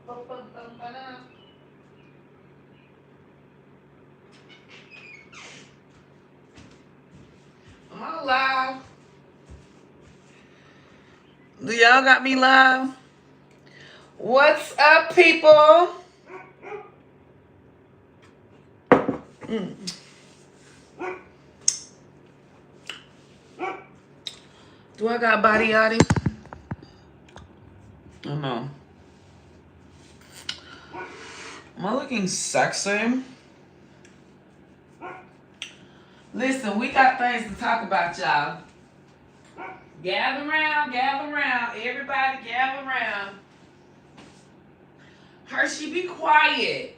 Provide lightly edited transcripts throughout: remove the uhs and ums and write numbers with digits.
Am I live? Do y'all got me live? What's up, people? Do I got body yachty? Oh no. Am I looking sexy? Listen, we got things to talk about, y'all. Gather around, everybody gather around. Hershey, be quiet.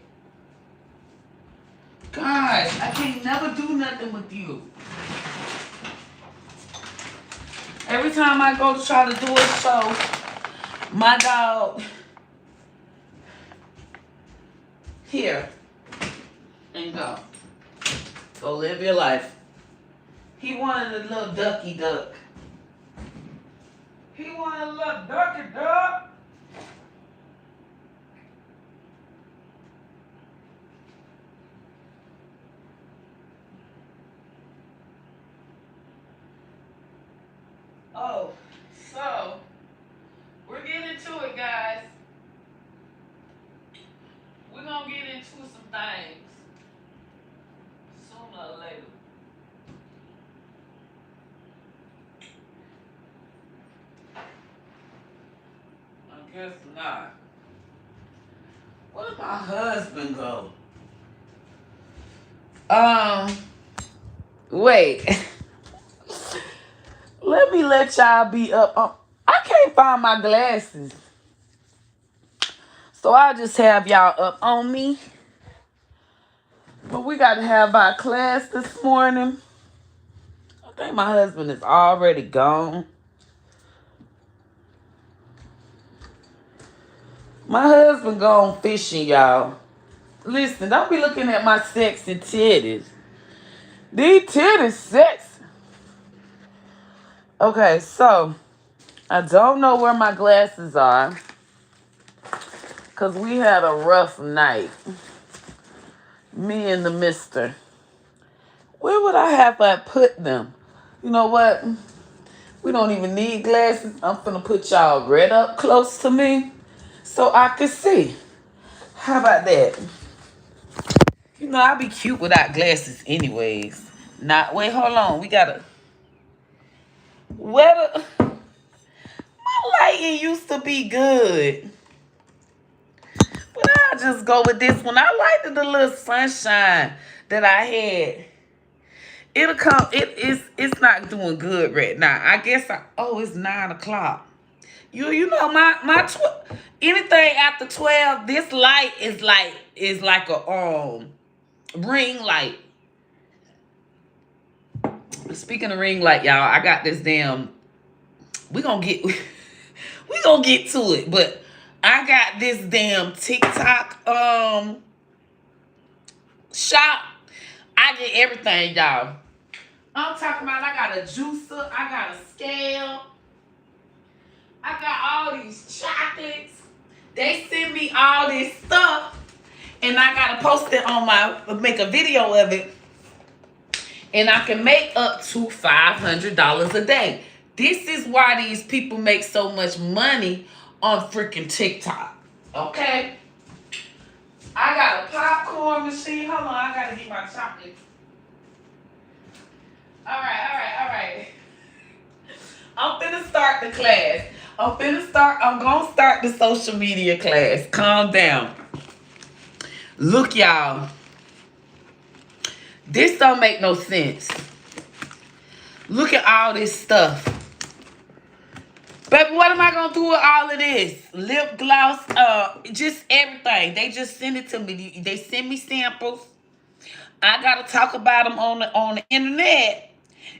Gosh, I can't never do nothing with you. Every time I go to try to do a show, my dog, here, and go. Go live your life. He wanted a little ducky duck. He wanted a little ducky duck. Oh, so we're getting into it, guys. We're gonna get into some things sooner or later. I guess not. Where did my husband go? Wait. Let me let y'all be up. I can't find my glasses. So I'll just have y'all up on me. But we got to have our class this morning. I think my husband is already gone. My husband gone fishing, y'all. Listen, don't be looking at my sexy titties. These titties sexy. Okay, so I don't know where my glasses are. Because we had a rough night. Me and the mister. Where would I have I put them? You know what? We don't even need glasses. I'm finna put y'all right up close to me so I can see. How about that? You know, I'll be cute without glasses anyways. Wait, hold on. We gotta... My lighting used to be good. But I'll just go with this one. I liked the little sunshine that I had. It'll come. It's not doing good right now. I guess it's 9 o'clock. You know anything after 12, this light is like a ring light. Speaking of ring light, y'all, I got this damn. We gonna get to it, but I got this damn TikTok shop. I get everything, y'all. I'm talking about I got a juicer, I got a scale, I got all these chocolates. They send me all this stuff, and I gotta post it make a video of it, and I can make up to $500 a day. This is why these people make so much money on freaking TikTok. Okay? I got a popcorn machine. Hold on, I gotta get my chocolate. All right. I'm finna start the class. I'm gonna start the social media class. Calm down. Look, y'all. This don't make no sense. Look at all this stuff. Baby, what am I gonna do with all of this? Lip gloss, just everything. They just send it to me. They send me samples. I gotta talk about them on the internet.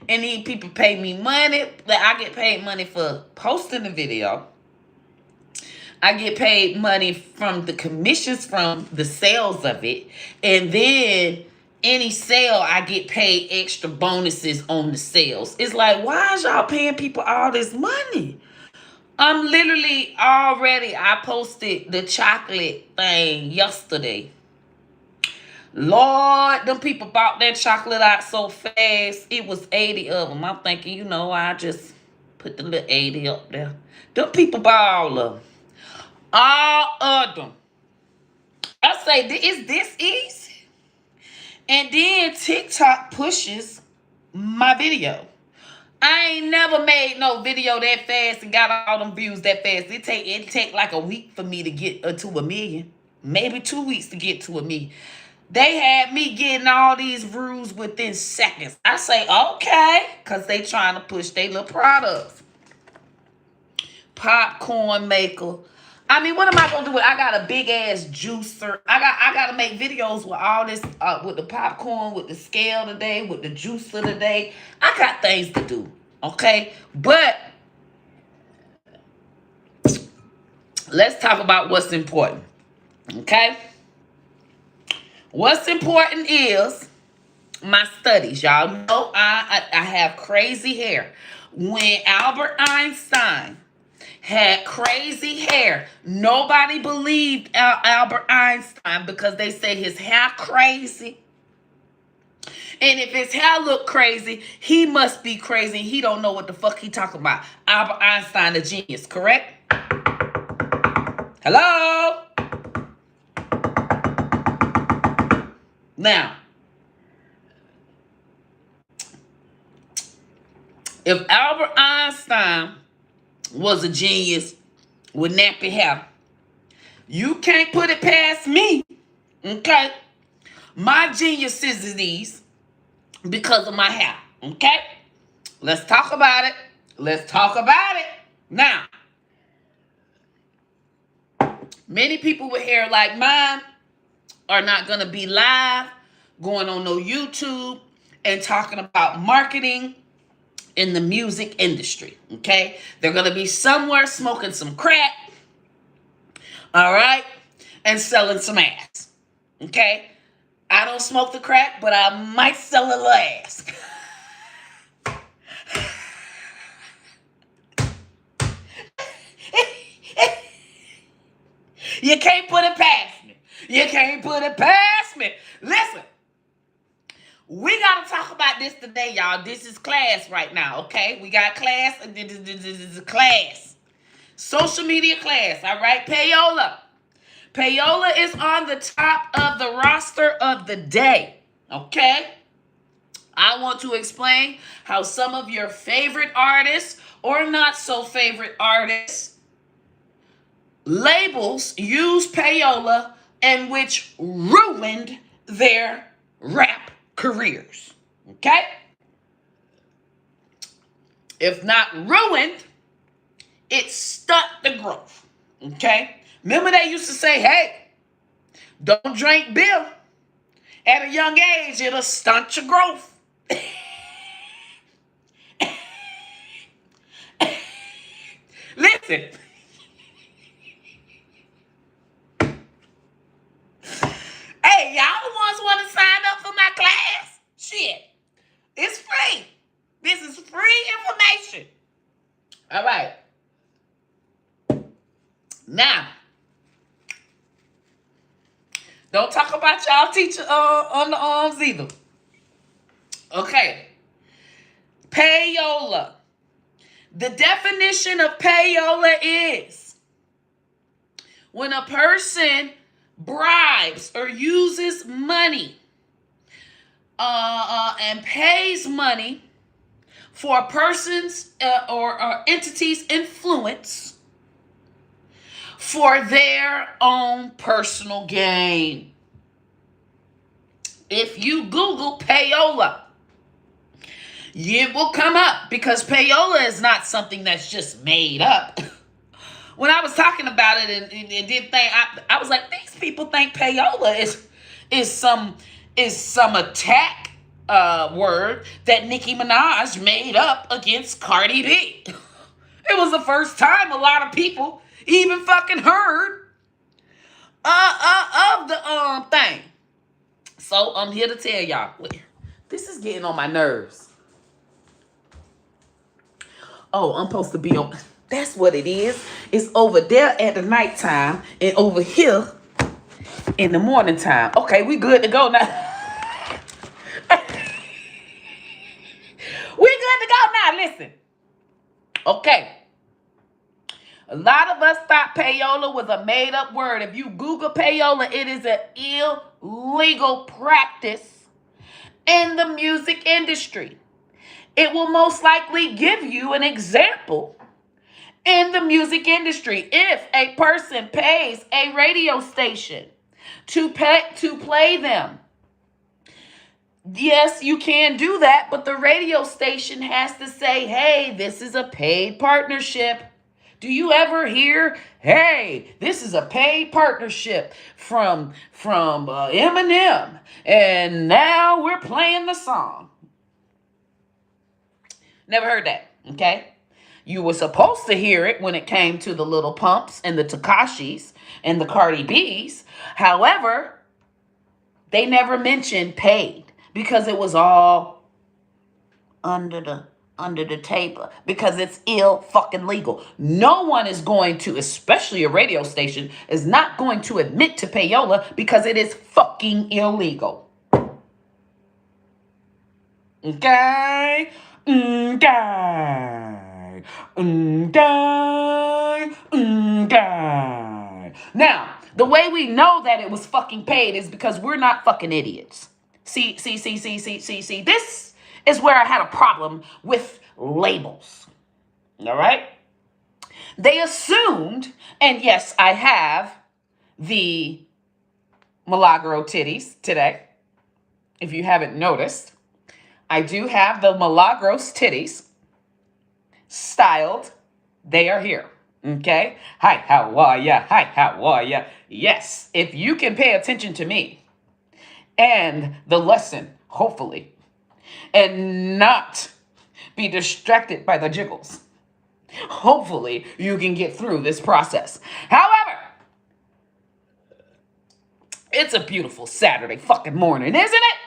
And these people pay me money. I get paid money for posting the video. I get paid money from the commissions from the sales of it. And then any sale, I get paid extra bonuses on the sales. It's like, why is y'all paying people all this money? I'm literally already, I posted the chocolate thing yesterday. Lord, them people bought that chocolate out so fast. It was 80 of them. I'm thinking, I just put the little 80 up there. Them people bought all of them. All of them. I say, is this easy? And then TikTok pushes my video. I ain't never made no video that fast and got all them views that fast. It take like a week for me to get to 1 million. Maybe 2 weeks to get to 1 million. They had me getting all these views within seconds. I say, okay, because they trying to push their little products. Popcorn maker. I mean, what am I going to do? I got a big-ass juicer. I got to make videos with all this, with the popcorn, with the scale today, with the juicer today. I got things to do, okay? But let's talk about what's important, okay? What's important is my studies. Y'all know I have crazy hair. When Albert Einstein had crazy hair, nobody believed Albert Einstein because they say his hair crazy. And if his hair look crazy, he must be crazy. He don't know what the fuck he talking about. Albert Einstein, a genius, correct? Hello? Now, if Albert Einstein was a genius with nappy hair, you can't put it past me, okay? My genius is these because of my hair, okay? Let's talk about it. Let's talk about it. Now, many people with hair like mine are not going to be live, going on no YouTube, and talking about marketing in the music industry, okay? They're going to be somewhere smoking some crack, all right, and selling some ass, okay? I don't smoke the crack, but I might sell a little ass. You can't put it past me. You can't put it past me. Listen, we got to talk about this today, y'all. This is class right now, okay? We got class. This is class. Social media class, all right? Payola. Payola is on the top of the roster of the day, okay? I want to explain how some of your favorite artists or not so favorite artists labels use payola and which ruined their rap careers, okay? If not ruined, it stuck the growth, okay? Remember they used to say, hey, don't drink beer. At a young age, it'll stunt your growth. Listen. Hey, y'all the ones who want to sign up for my class? Shit. It's free. This is free information. All right. Now, don't talk about y'all teacher on the arms either. Okay. Payola. The definition of payola is when a person bribes or uses money and pays money for a person's or entity's influence for their own personal gain. If you Google payola, it will come up because payola is not something that's just made up. When I was talking about it and did think, I was like, these people think payola is some attack word that Nicki Minaj made up against Cardi B. It was the first time a lot of people even fucking heard of the thing. So I'm here to tell y'all, this is getting on my nerves. Oh, I'm supposed to be on. That's what it is. It's over there at the nighttime and over here in the morning time. Okay, we good to go now. We good to go now. Listen. Okay. A lot of us thought payola was a made-up word. If you Google payola, it is an illegal practice in the music industry. It will most likely give you an example in the music industry. If a person pays a radio station to play them, yes, you can do that, but the radio station has to say, hey, this is a paid partnership. Do you ever hear, hey, this is a paid partnership from Eminem, and now we're playing the song? Never heard that, okay? You were supposed to hear it when it came to the Little Pumps and the Tekashis and the Cardi B's. However, they never mentioned paid because it was all under the table, because it's fucking legal. No one is going to, especially a radio station, is not going to admit to payola because it is fucking illegal. Okay? Okay. Okay. Okay. Now, the way we know that it was fucking paid is because we're not fucking idiots. See. This is where I had a problem with labels. All right? They assumed, and yes, I have the Milagro titties today. If you haven't noticed, I do have the Milagros titties styled. They are here. Okay? Hi, how are ya? Hi, how are ya? Yes, if you can pay attention to me and the lesson, hopefully, and not be distracted by the jiggles, hopefully you can get through this process. However, it's a beautiful Saturday fucking morning, isn't it?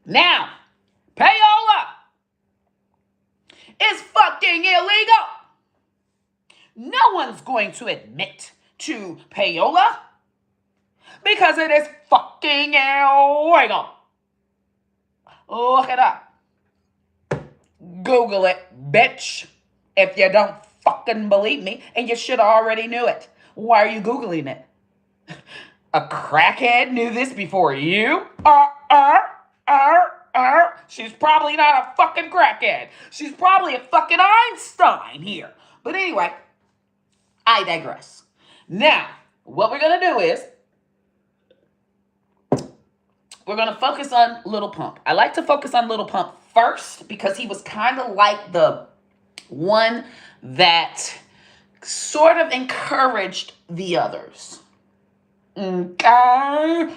Now, payola is fucking illegal. No one's going to admit to payola because it is fucking illegal. Look it up. Google it, bitch. If you don't fucking believe me, and you should already knew it. Why are you Googling it? A crackhead knew this before you? She's probably not a fucking crackhead. She's probably a fucking Einstein here. But anyway, I digress. Now, what we're going to do is we're going to focus on Little Pump. I like to focus on Little Pump first because he was kind of like the one that sort of encouraged the others. Okay.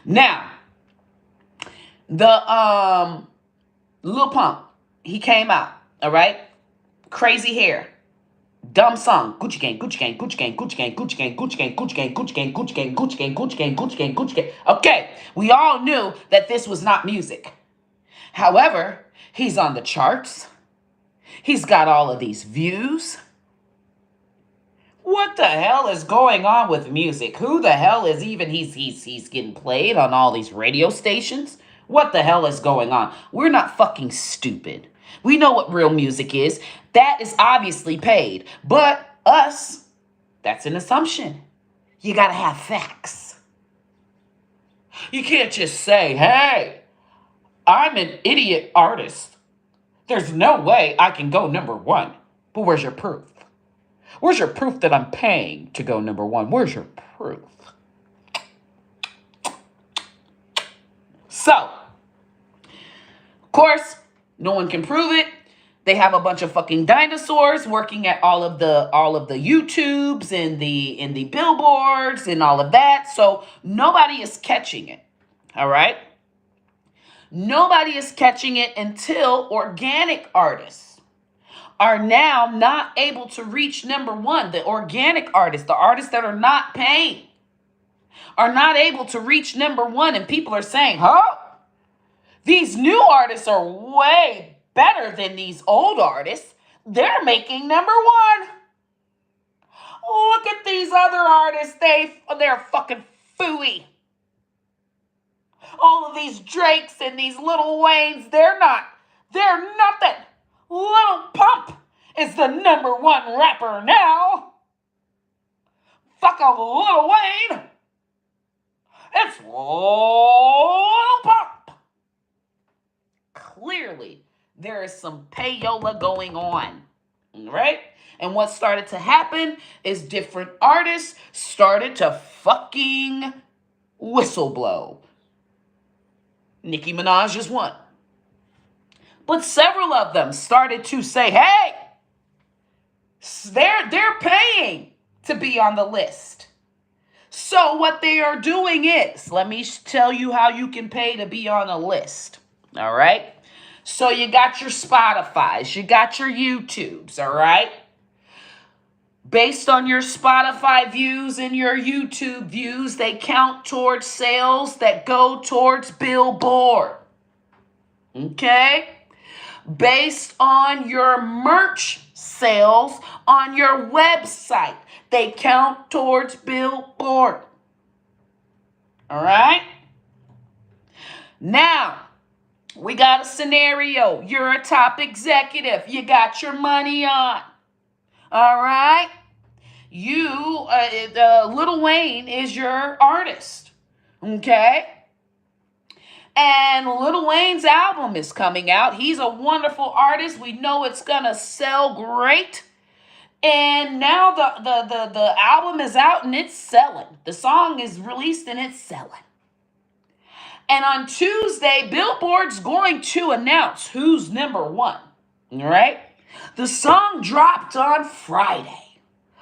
Now, the Lil Pump, he came out, all right? Crazy hair. Dumb song. Gucci gang, Gucci gang, Gucci gang, Gucci gang, Gucci gang, Gucci gang, Gucci gang, Gucci gang, Gucci gang, Gucci gang, Gucci gang, Gucci gang, Gucci gang. Okay, we all knew that this was not music. However, he's on the charts. He's got all of these views. What the hell is going on with music? Who the hell is even he's getting played on all these radio stations? What the hell is going on? We're not fucking stupid. We know what real music is. That is obviously paid. But us, that's an assumption. You gotta have facts. You can't just say, hey, I'm an idiot artist. There's no way I can go number one. But where's your proof? Where's your proof that I'm paying to go number one? Where's your proof? So, of course, no one can prove it. They have a bunch of fucking dinosaurs working at all of the YouTubes and the billboards and all of that. So nobody is catching it. All right? Nobody is catching it until organic artists are now not able to reach number one. The organic artists, the artists that are not paying, are not able to reach number one. And people are saying, huh? These new artists are way better than these old artists. They're making number one. Look at these other artists. They're fucking phooey. All of these Drakes and these Lil Waynes, they're nothing. Lil Pump is the number one rapper now. Fuck a Lil Wayne. It's Lil Pump. Clearly, there is some payola going on, right? And what started to happen is different artists started to fucking whistleblow. Nicki Minaj is one. But several of them started to say, hey, they're paying to be on the list. So what they are doing is, let me tell you how you can pay to be on a list. All right? So you got your Spotifys, you got your YouTubes, all right? Based on your Spotify views and your YouTube views, they count towards sales that go towards Billboard. Okay? Based on your merch sales on your website, they count towards Billboard. All right? Now, we got a scenario. You're a top executive. You got your money on. All right? Lil Wayne is your artist. Okay? And Lil Wayne's album is coming out. He's a wonderful artist. We know it's going to sell great. And now the album is out and it's selling. The song is released and it's selling. And on Tuesday, Billboard's going to announce who's number one. All right? The song dropped on Friday.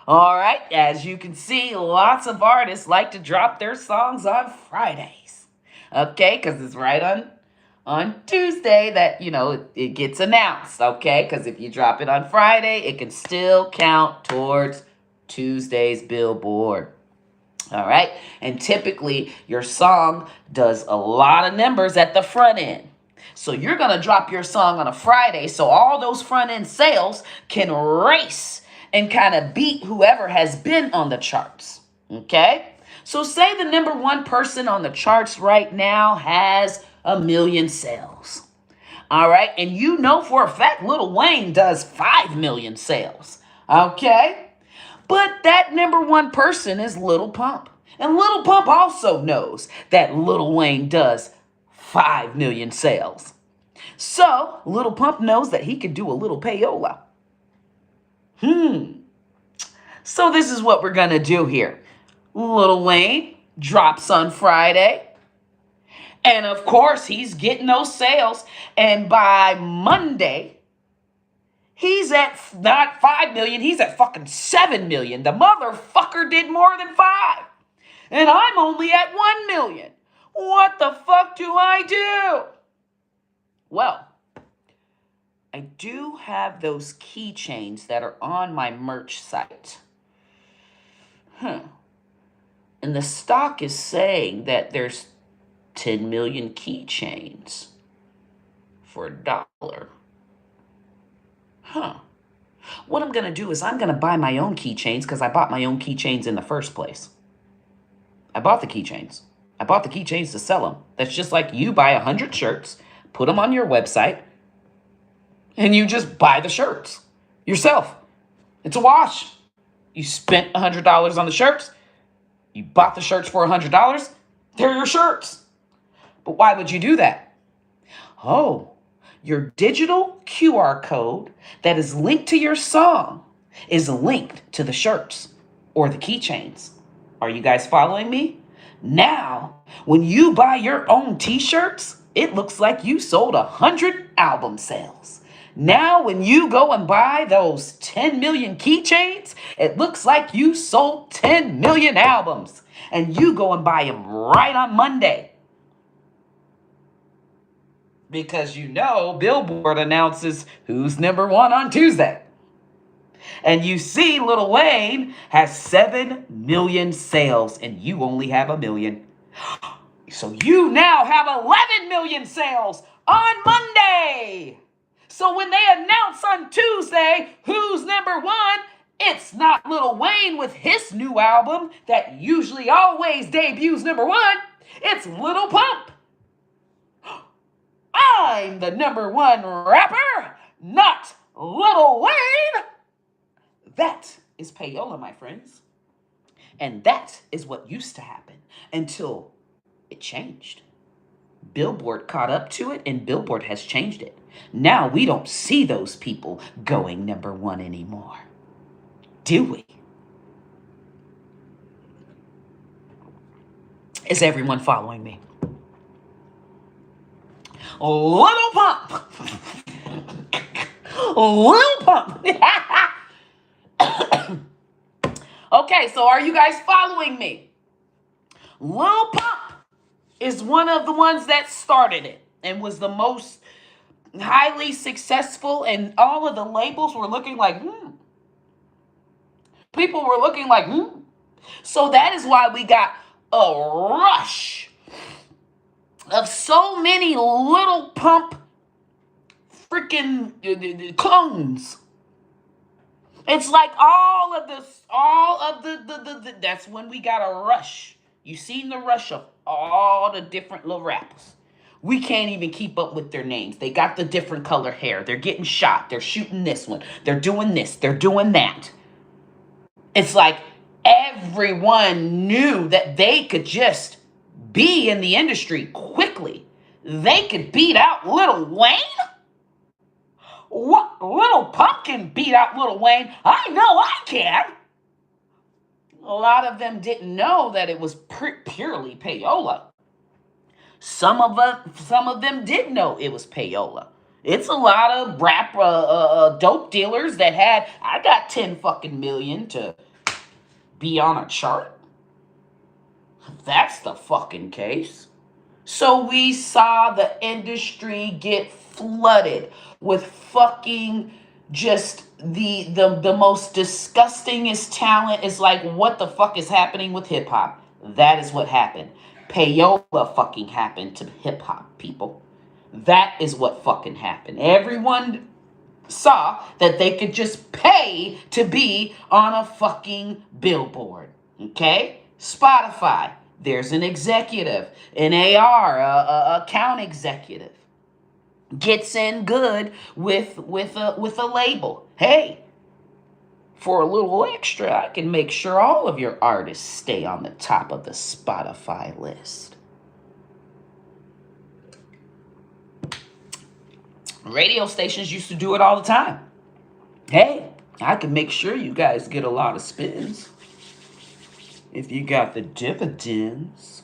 All right? As you can see, lots of artists like to drop their songs on Fridays. Okay? Because it's right on Tuesday that, it gets announced. Okay? Because if you drop it on Friday, it can still count towards Tuesday's Billboard. All right? And typically, your song does a lot of numbers at the front end. So you're going to drop your song on a Friday so all those front end sales can race and kind of beat whoever has been on the charts. Okay? So say the number one person on the charts right now has 1 million sales. All right? And you know for a fact Lil Wayne does 5 million sales. Okay? But that number one person is Lil Pump. And Lil Pump also knows that Lil Wayne does 5 million sales. So Lil Pump knows that he could do a little payola. So this is what we're going to do here. Lil Wayne drops on Friday. And of course, he's getting those sales. And by Monday, he's at not 5 million. He's at fucking 7 million. The motherfucker did more than 5. And I'm only at 1 million. What the fuck do I do? Well, I do have those keychains that are on my merch site. And the stock is saying that there's 10 million keychains for $1. What I'm going to do is I'm going to buy my own keychains because I bought my own keychains in the first place. I bought the keychains. I bought the keychains to sell them. That's just like you buy 100 shirts, put them on your website, and you just buy the shirts yourself. It's a wash. You spent $100 on the shirts. You bought the shirts for $100. They're your shirts. But why would you do that? Oh, your digital QR code that is linked to your song is linked to the shirts or the keychains. Are you guys following me? Now, when you buy your own t-shirts, it looks like you sold 100 album sales. Now, when you go and buy those 10 million keychains, it looks like you sold 10 million albums. And you go and buy them right on Monday. Because Billboard announces who's number one on Tuesday. And you see Lil Wayne has 7 million sales and you only have 1 million. So you now have 11 million sales on Monday. So when they announce on Tuesday who's number one, it's not Lil Wayne with his new album that usually always debuts number one. It's Lil Pump. I'm the number one rapper, not Lil Wayne. That is Payola, my friends. And that is what used to happen until it changed. Billboard caught up to it, and Billboard has changed it. Now we don't see those people going number one anymore. Do we? Is everyone following me? Lil Pump. Lil Pump. Okay, so are you guys following me? Lil Pump is one of the ones that started it and was the most highly successful, and all of the labels were looking like, People were looking like, So that is why we got a rush of so many Lil Pump freaking clones. It's like all of the that's when we got a rush. You seen the rush of all the different little rappers. We can't even keep up with their names. They got the different color hair. They're getting shot. They're shooting this one. They're doing this. They're doing that. It's like everyone knew that they could just be in the industry quickly. They could beat out Lil Wayne. What? Lil Pump can beat out Lil Wayne? I know I can. A lot of them didn't know that it was purely Payola. Some of them did know it was Payola. It's a lot of rap dope dealers that had, I got 10 fucking million to be on a chart. That's the fucking case. So we saw the industry get flooded with fucking just the most disgustingest talent. Is like, what the fuck is happening with hip hop? That is what happened. Payola fucking happened to hip hop, people. That is what fucking happened. Everyone saw that they could just pay to be on a fucking billboard. Okay? Spotify. There's an executive, an AR, a account executive, gets in good with a label. Hey, for a little extra, I can make sure all of your artists stay on the top of the Spotify list. Radio stations used to do it all the time. Hey, I can make sure you guys get a lot of spins if you got the dividends.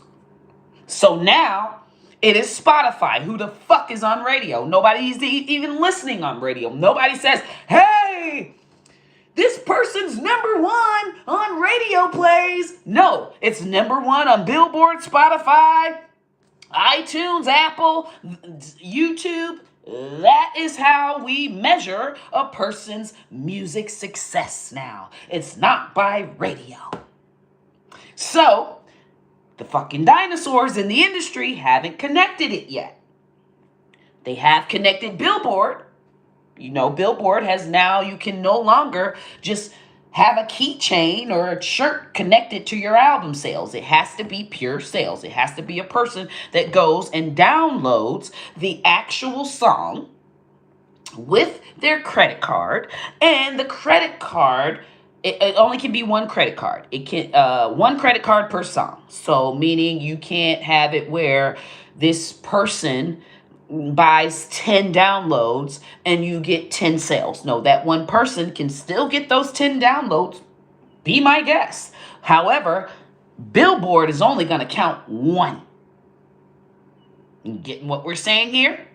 So now it is Spotify. Who the fuck is on radio? Nobody's even listening on radio. Nobody says, hey, this person's number one on radio plays. No, it's number one on Billboard, Spotify, iTunes, Apple, YouTube. That is how we measure a person's music success now. It's not by radio. So, the fucking dinosaurs in the industry haven't connected it yet. They have connected Billboard. You know, Billboard has now, you can no longer just have a keychain or a shirt connected to your album sales. It has to be pure sales. It has to be a person that goes and downloads the actual song with their credit card, and the credit card, it only can be one credit card. It can one credit card per song. So meaning you can't have it where this person buys 10 downloads and you get 10 sales. No, that one person can still get those 10 downloads. Be my guest. However, Billboard is only going to count one. You getting what we're saying here?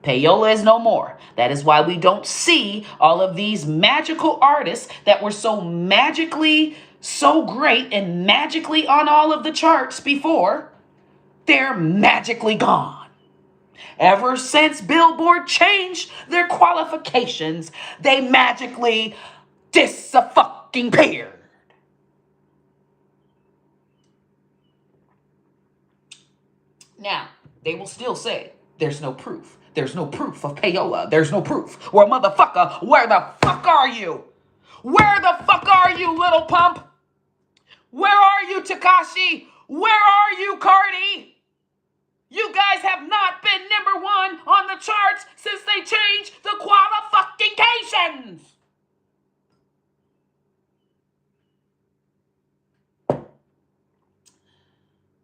Payola is no more. That is why we don't see all of these magical artists that were so magically so great and magically on all of the charts before. They're magically gone. Ever since Billboard changed their qualifications, they magically disappeared. Now, they will still say there's no proof. There's no proof of payola. There's no proof. Well, motherfucker, where the fuck are you? Where the fuck are you, little pump? Where are you, Tekashi? Where are you, Cardi? You guys have not been number one on the charts since they changed the qualifications.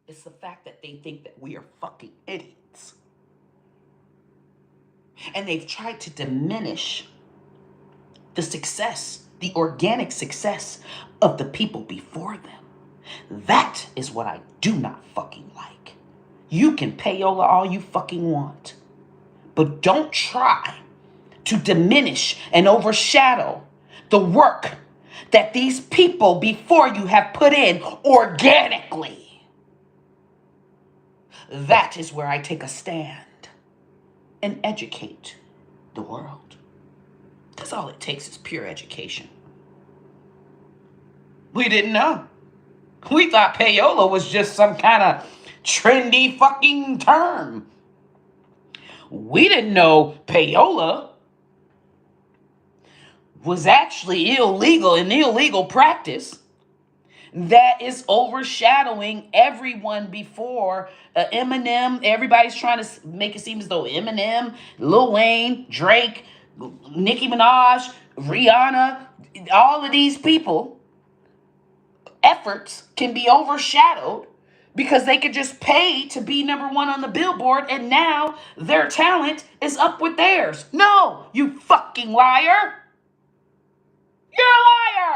It's the fact that they think that we are fucking idiots. And they've tried to diminish the success, the organic success of the people before them. That is what I do not fucking like. You can payola all you fucking want, but don't try to diminish and overshadow the work that these people before you have put in organically. That is where I take a stand and educate the world. Because all it takes is pure education. We didn't know. We thought payola was just some kind of trendy fucking term. We didn't know payola was actually illegal, an illegal practice that is overshadowing everyone before. Eminem, everybody's trying to make it seem as though Eminem, Lil Wayne, Drake, Nicki Minaj, Rihanna, all of these people, efforts can be overshadowed because they could just pay to be number one on the Billboard, and now their talent is up with theirs. No, you fucking liar. You're a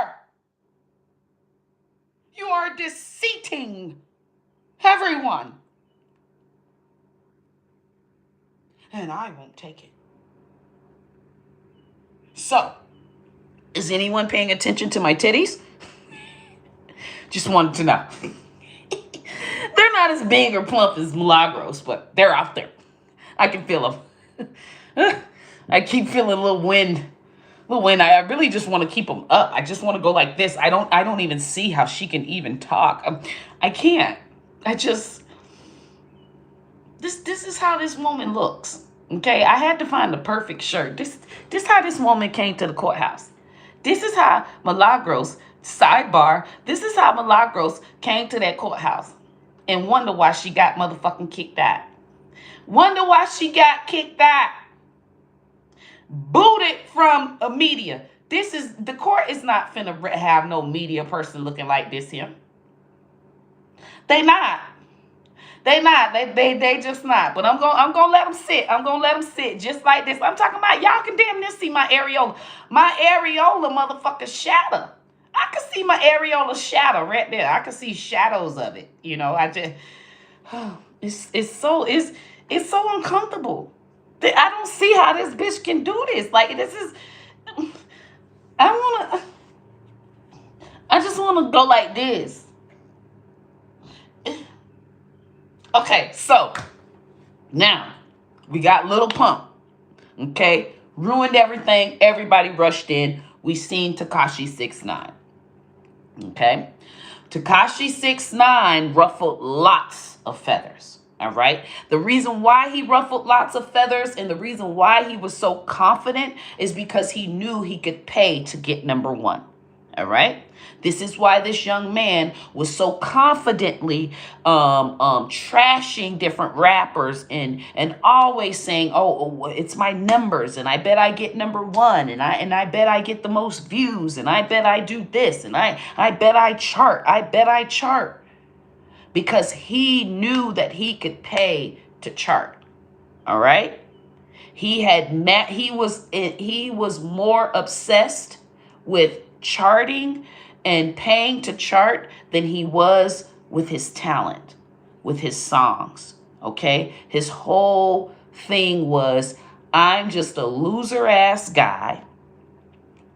liar. You are deceiving everyone. And I won't take it. So, is anyone paying attention to my titties? Just wanted to know. They're not as big or plump as Milagros, but they're out there. I can feel them. I keep feeling a little wind. I really just want to keep them up. I just want to go like this. I don't even see how she can even talk. I can't. This is how this woman looks. Okay, I had to find the perfect shirt. This how this woman came to the courthouse. This is how Milagros, sidebar, this is how Milagros came to that courthouse and wonder why she got motherfucking kicked out. Wonder why she got kicked out. Booted from a media. The court is not finna have no media person looking like this here. They not. They just not. But I'm gonna let them sit. I'm gonna let them sit just like this. I'm talking about y'all can damn near see my areola. My areola motherfucker shadow. I can see my areola shadow right there. I can see shadows of it. You know, it's so uncomfortable. I don't see how this bitch can do this. Like, this is, I just want to go like this. Okay, so now we got Little Pump. Okay, ruined everything. Everybody rushed in. We seen Tekashi 6ix9ine. Okay, Tekashi 6ix9ine ruffled lots of feathers. All right. The reason why he ruffled lots of feathers and the reason why he was so confident is because he knew he could pay to get number one. All right. This is why this young man was so confidently trashing different rappers and always saying, oh, it's my numbers and I bet I get number one and I bet I get the most views and I bet I do this and I bet I chart. I bet I chart. Because he knew that he could pay to chart. All right? He was more obsessed with charting and paying to chart than he was with his talent, with his songs. Okay? His whole thing was, I'm just a loser ass guy.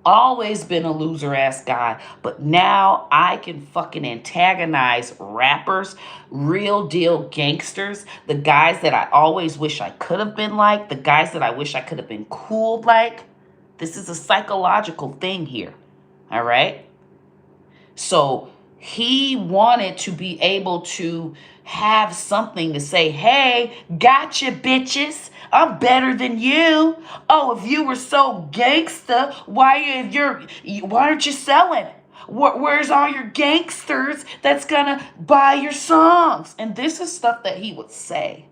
Always been a loser ass guy, but now I can fucking antagonize rappers, real deal gangsters, the guys that I always wish I could have been like, the guys that I wish I could have been cool like. This is a psychological thing here. All right. So he wanted to be able to have something to say, hey, gotcha, bitches. I'm better than you. Oh, if you were so gangsta, why aren't you selling? Where's all your gangsters that's gonna buy your songs? And this is stuff that he would say.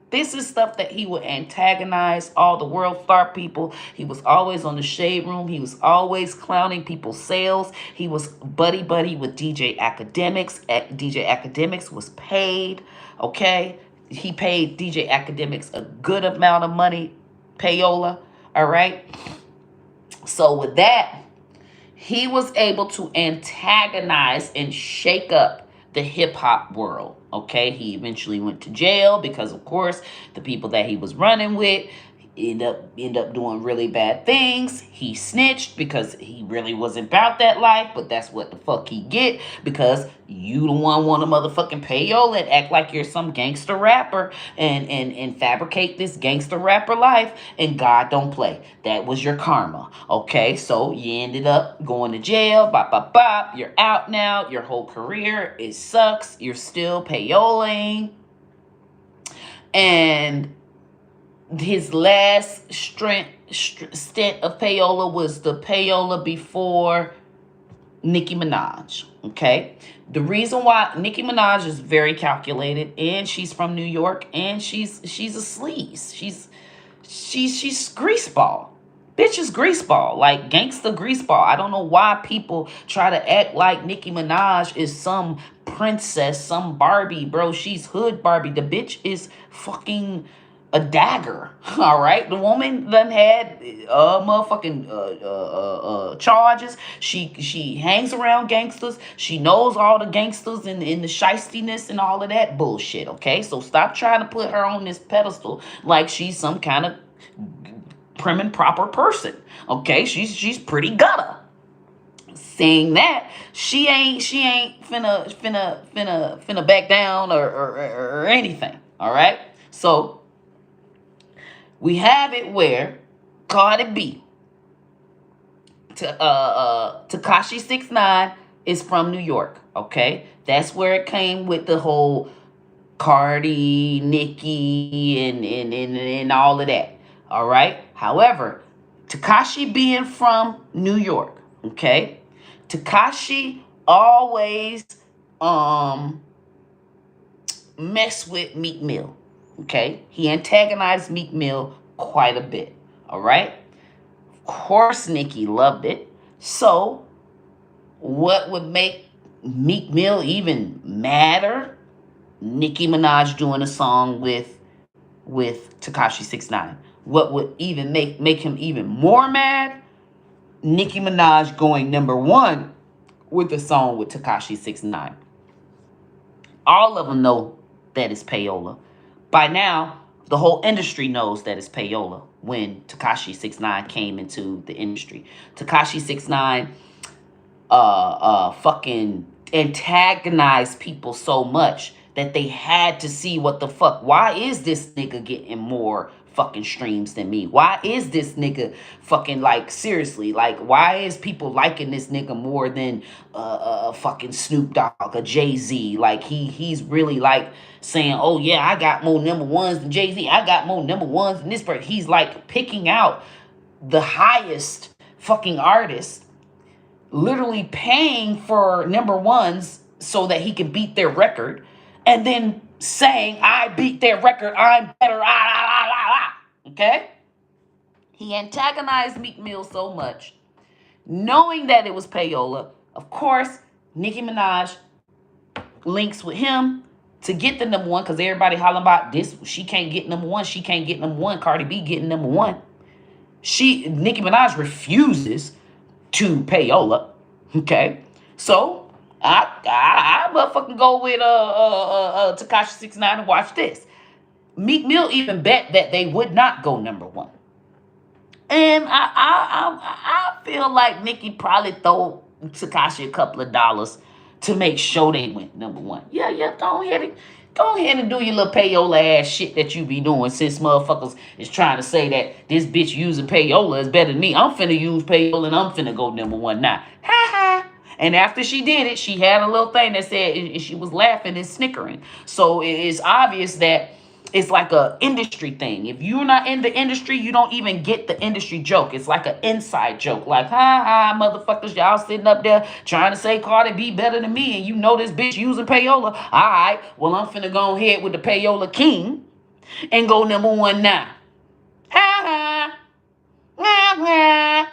This is stuff that he would antagonize all the world star people. He was always on the shade room. He was always clowning people's sales. He was buddy with DJ Academics. DJ Academics was paid, okay? He paid DJ Academics a good amount of money, payola, all right? So with that, he was able to antagonize and shake up the hip hop world. Okay, he eventually went to jail because, of course, the people that he was running with end up doing really bad things. He snitched because he really wasn't about that life, but that's what the fuck he get because you the one want to motherfucking payola and act like you're some gangster rapper and fabricate this gangster rapper life, and God don't play. That was your karma. Okay, so you ended up going to jail. Bop bop bop. You're out now. Your whole career, it sucks. You're still payoling, and his last stint of payola was the payola before Nicki Minaj. Okay, the reason why Nicki Minaj is very calculated, and she's from New York, and she's a sleaze. She's greaseball. Bitch is greaseball, like gangsta greaseball. I don't know why people try to act like Nicki Minaj is some princess, some Barbie, bro. She's hood Barbie. The bitch is fucking a dagger. All right, the woman done had motherfucking charges. She hangs around gangsters. She knows all the gangsters and the shystiness and all of that bullshit. Okay, so stop trying to put her on this pedestal like she's some kind of prim and proper person. Okay, she's pretty gutter. Saying that, she ain't finna back down or anything. All right, so we have it where Cardi B, Tekashi 6ix9ine is from New York. Okay, that's where it came with the whole Cardi, Nicki, and all of that. All right. However, Tekashi being from New York, okay, Tekashi always mess with Meek Mill. Okay, he antagonized Meek Mill quite a bit. All right. Of course, Nicki loved it. So, what would make Meek Mill even madder? Nicki Minaj doing a song with Tekashi 6ix9ine. What would even make him even more mad? Nicki Minaj going #1 with a song with Tekashi 6ix9ine. All of them know that it's payola. By now, the whole industry knows that it's payola when Tekashi 6ix9ine came into the industry. Tekashi 6ix9ine fucking antagonized people so much that they had to see what the fuck. Why is this nigga getting more fucking streams than me? Why is this nigga fucking, like, seriously, like, why is people liking this nigga more than fucking Snoop Dogg or Jay-Z? Like, he's really like saying, oh yeah, I got more #1s than Jay-Z. I got more #1s than this person. He's like picking out the highest fucking artists, literally paying for #1s so that he can beat their record, and then saying, I beat their record, I'm better, okay? He antagonized Meek Mill so much, knowing that it was payola. Of course, Nicki Minaj links with him to get the #1, because everybody hollering about this. She can't get #1. She can't get #1. Cardi B getting #1. Nicki Minaj refuses to payola, okay? So I motherfucking go with Tekashi 6ix9ine and watch this. Meek Mill even bet that they would not go #1, and I feel like Nicki probably throw Tekashi a couple of dollars to make sure they went #1. Yeah, go ahead and do your little payola ass shit that you be doing, since motherfuckers is trying to say that this bitch using payola is better than me. I'm finna use payola and I'm finna go #1 now. Ha ha. And after she did it, she had a little thing that said, and she was laughing and snickering. So it's obvious that it's like a industry thing. If you're not in the industry, you don't even get the industry joke. It's like an inside joke. Like, ha ha, motherfuckers, y'all sitting up there trying to say Cardi B better than me, and you know this bitch using payola. All right, well, I'm finna go ahead with the payola king and go #1 now. Ha ha. Ha ha.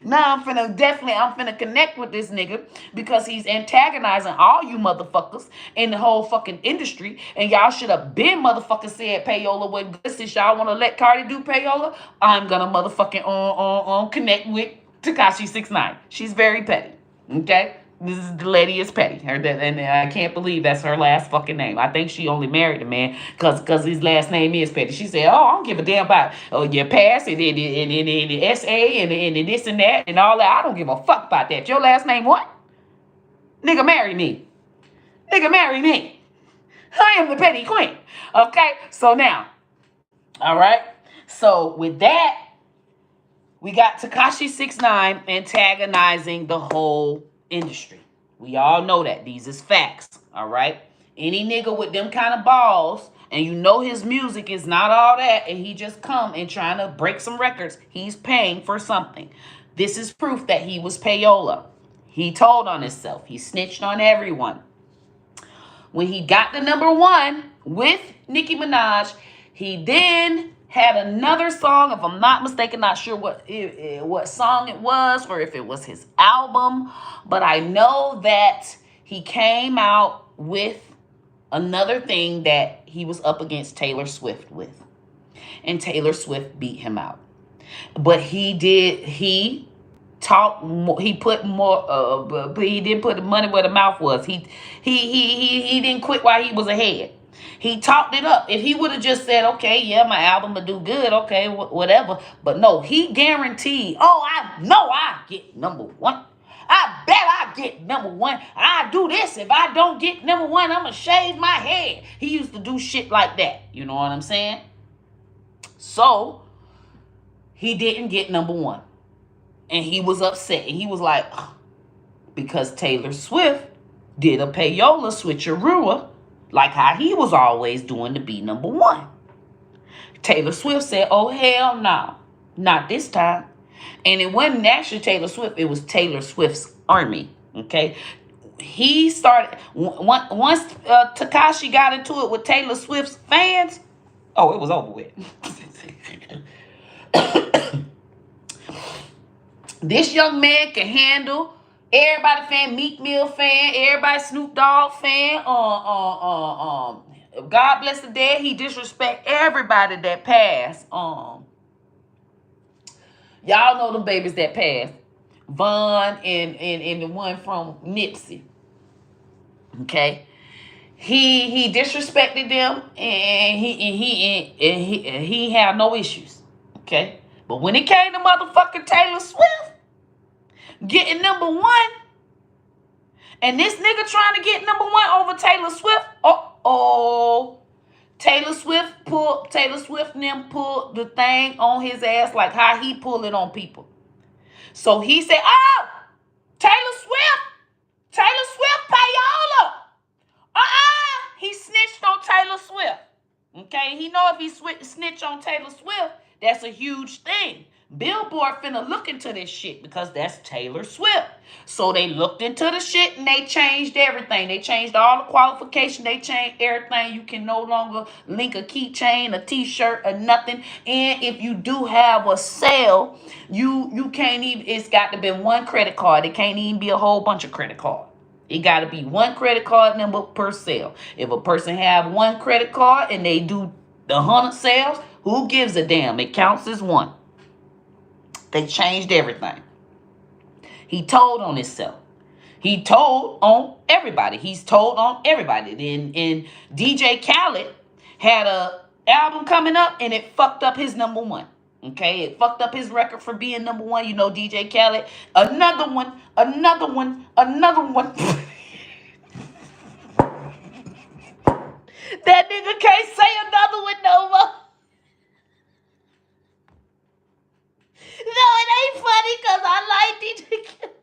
Now I'm finna connect with this nigga because he's antagonizing all you motherfuckers in the whole fucking industry. And y'all should have been motherfucking said payola wasn't good. Since y'all want to let Cardi do payola, I'm gonna motherfucking connect with Tekashi 6ix9ine. She's very petty. Okay? This is the lady is petty. And I can't believe that's her last fucking name. I think she only married a man because his last name is petty. She said, "Oh, I don't give a damn about your past and the SA and this and that and all that. I don't give a fuck about that. Your last name what? Nigga, marry me. Nigga, marry me. I am the petty queen." Okay? So now, all right? So with that, we got Tekashi 6ix9ine antagonizing the whole industry. We all know that. These is facts. All right. Any nigga with them kind of balls, and you know his music is not all that, and he just come and trying to break some records, he's paying for something. This is proof that he was payola. He told on himself. He snitched on everyone. When he got the #1 with Nicki Minaj, he then had another song, if I'm not mistaken, not sure what song it was or if it was his album, but I know that he came out with another thing that he was up against Taylor Swift with, and Taylor Swift beat him out. But he talked more, he put more, but he didn't put the money where the mouth was. He didn't quit while he was ahead. He talked it up. If he would have just said, okay, yeah, my album will do good, okay, whatever. But no, he guaranteed, oh, I know I get #1. I bet I get #1. I do this. If I don't get #1, I'm going to shave my head. He used to do shit like that. You know what I'm saying? So, he didn't get #1. And he was upset. And he was like, oh, because Taylor Swift did a payola switcheroo, like how he was always doing to be #1. Taylor Swift said, oh, hell no. Not this time. And it wasn't actually Taylor Swift. It was Taylor Swift's army. Okay? He started, once Tekashi got into it with Taylor Swift's fans, oh, it was over with. This young man can handle everybody fan, Meek Mill fan, everybody Snoop Dogg fan. God bless the dead. He disrespect everybody that passed. Y'all know them babies that passed. Von and the one from Nipsey. Okay. He disrespected them, and he had no issues. Okay. But when it came to motherfucking Taylor Swift getting #1, and this nigga trying to get #1 over Taylor Swift, Taylor Swift and them pulled the thing on his ass like how he pull it on people. So he said, oh, Taylor Swift payola. He snitched on Taylor Swift. Okay, he know if he snitch on Taylor Swift, that's a huge thing. Billboard finna look into this shit because that's Taylor Swift. So they looked into the shit and they changed everything. They changed all the qualification. They changed everything. You can no longer link a keychain, a t-shirt, or nothing. And if you do have a sale, you can't even, it's got to be one credit card. It can't even be a whole bunch of credit cards. It got to be one credit card number per sale. If a person have one credit card and they do the 100 sales, who gives a damn? It counts as one. They changed everything. He told on himself. He told on everybody. He's told on everybody. And DJ Khaled had a album coming up and it fucked up his #1. Okay, it fucked up his record for being #1. You know, DJ Khaled. Another one. That nigga can't say another one no more. No, it ain't funny because I like DJ Khaled.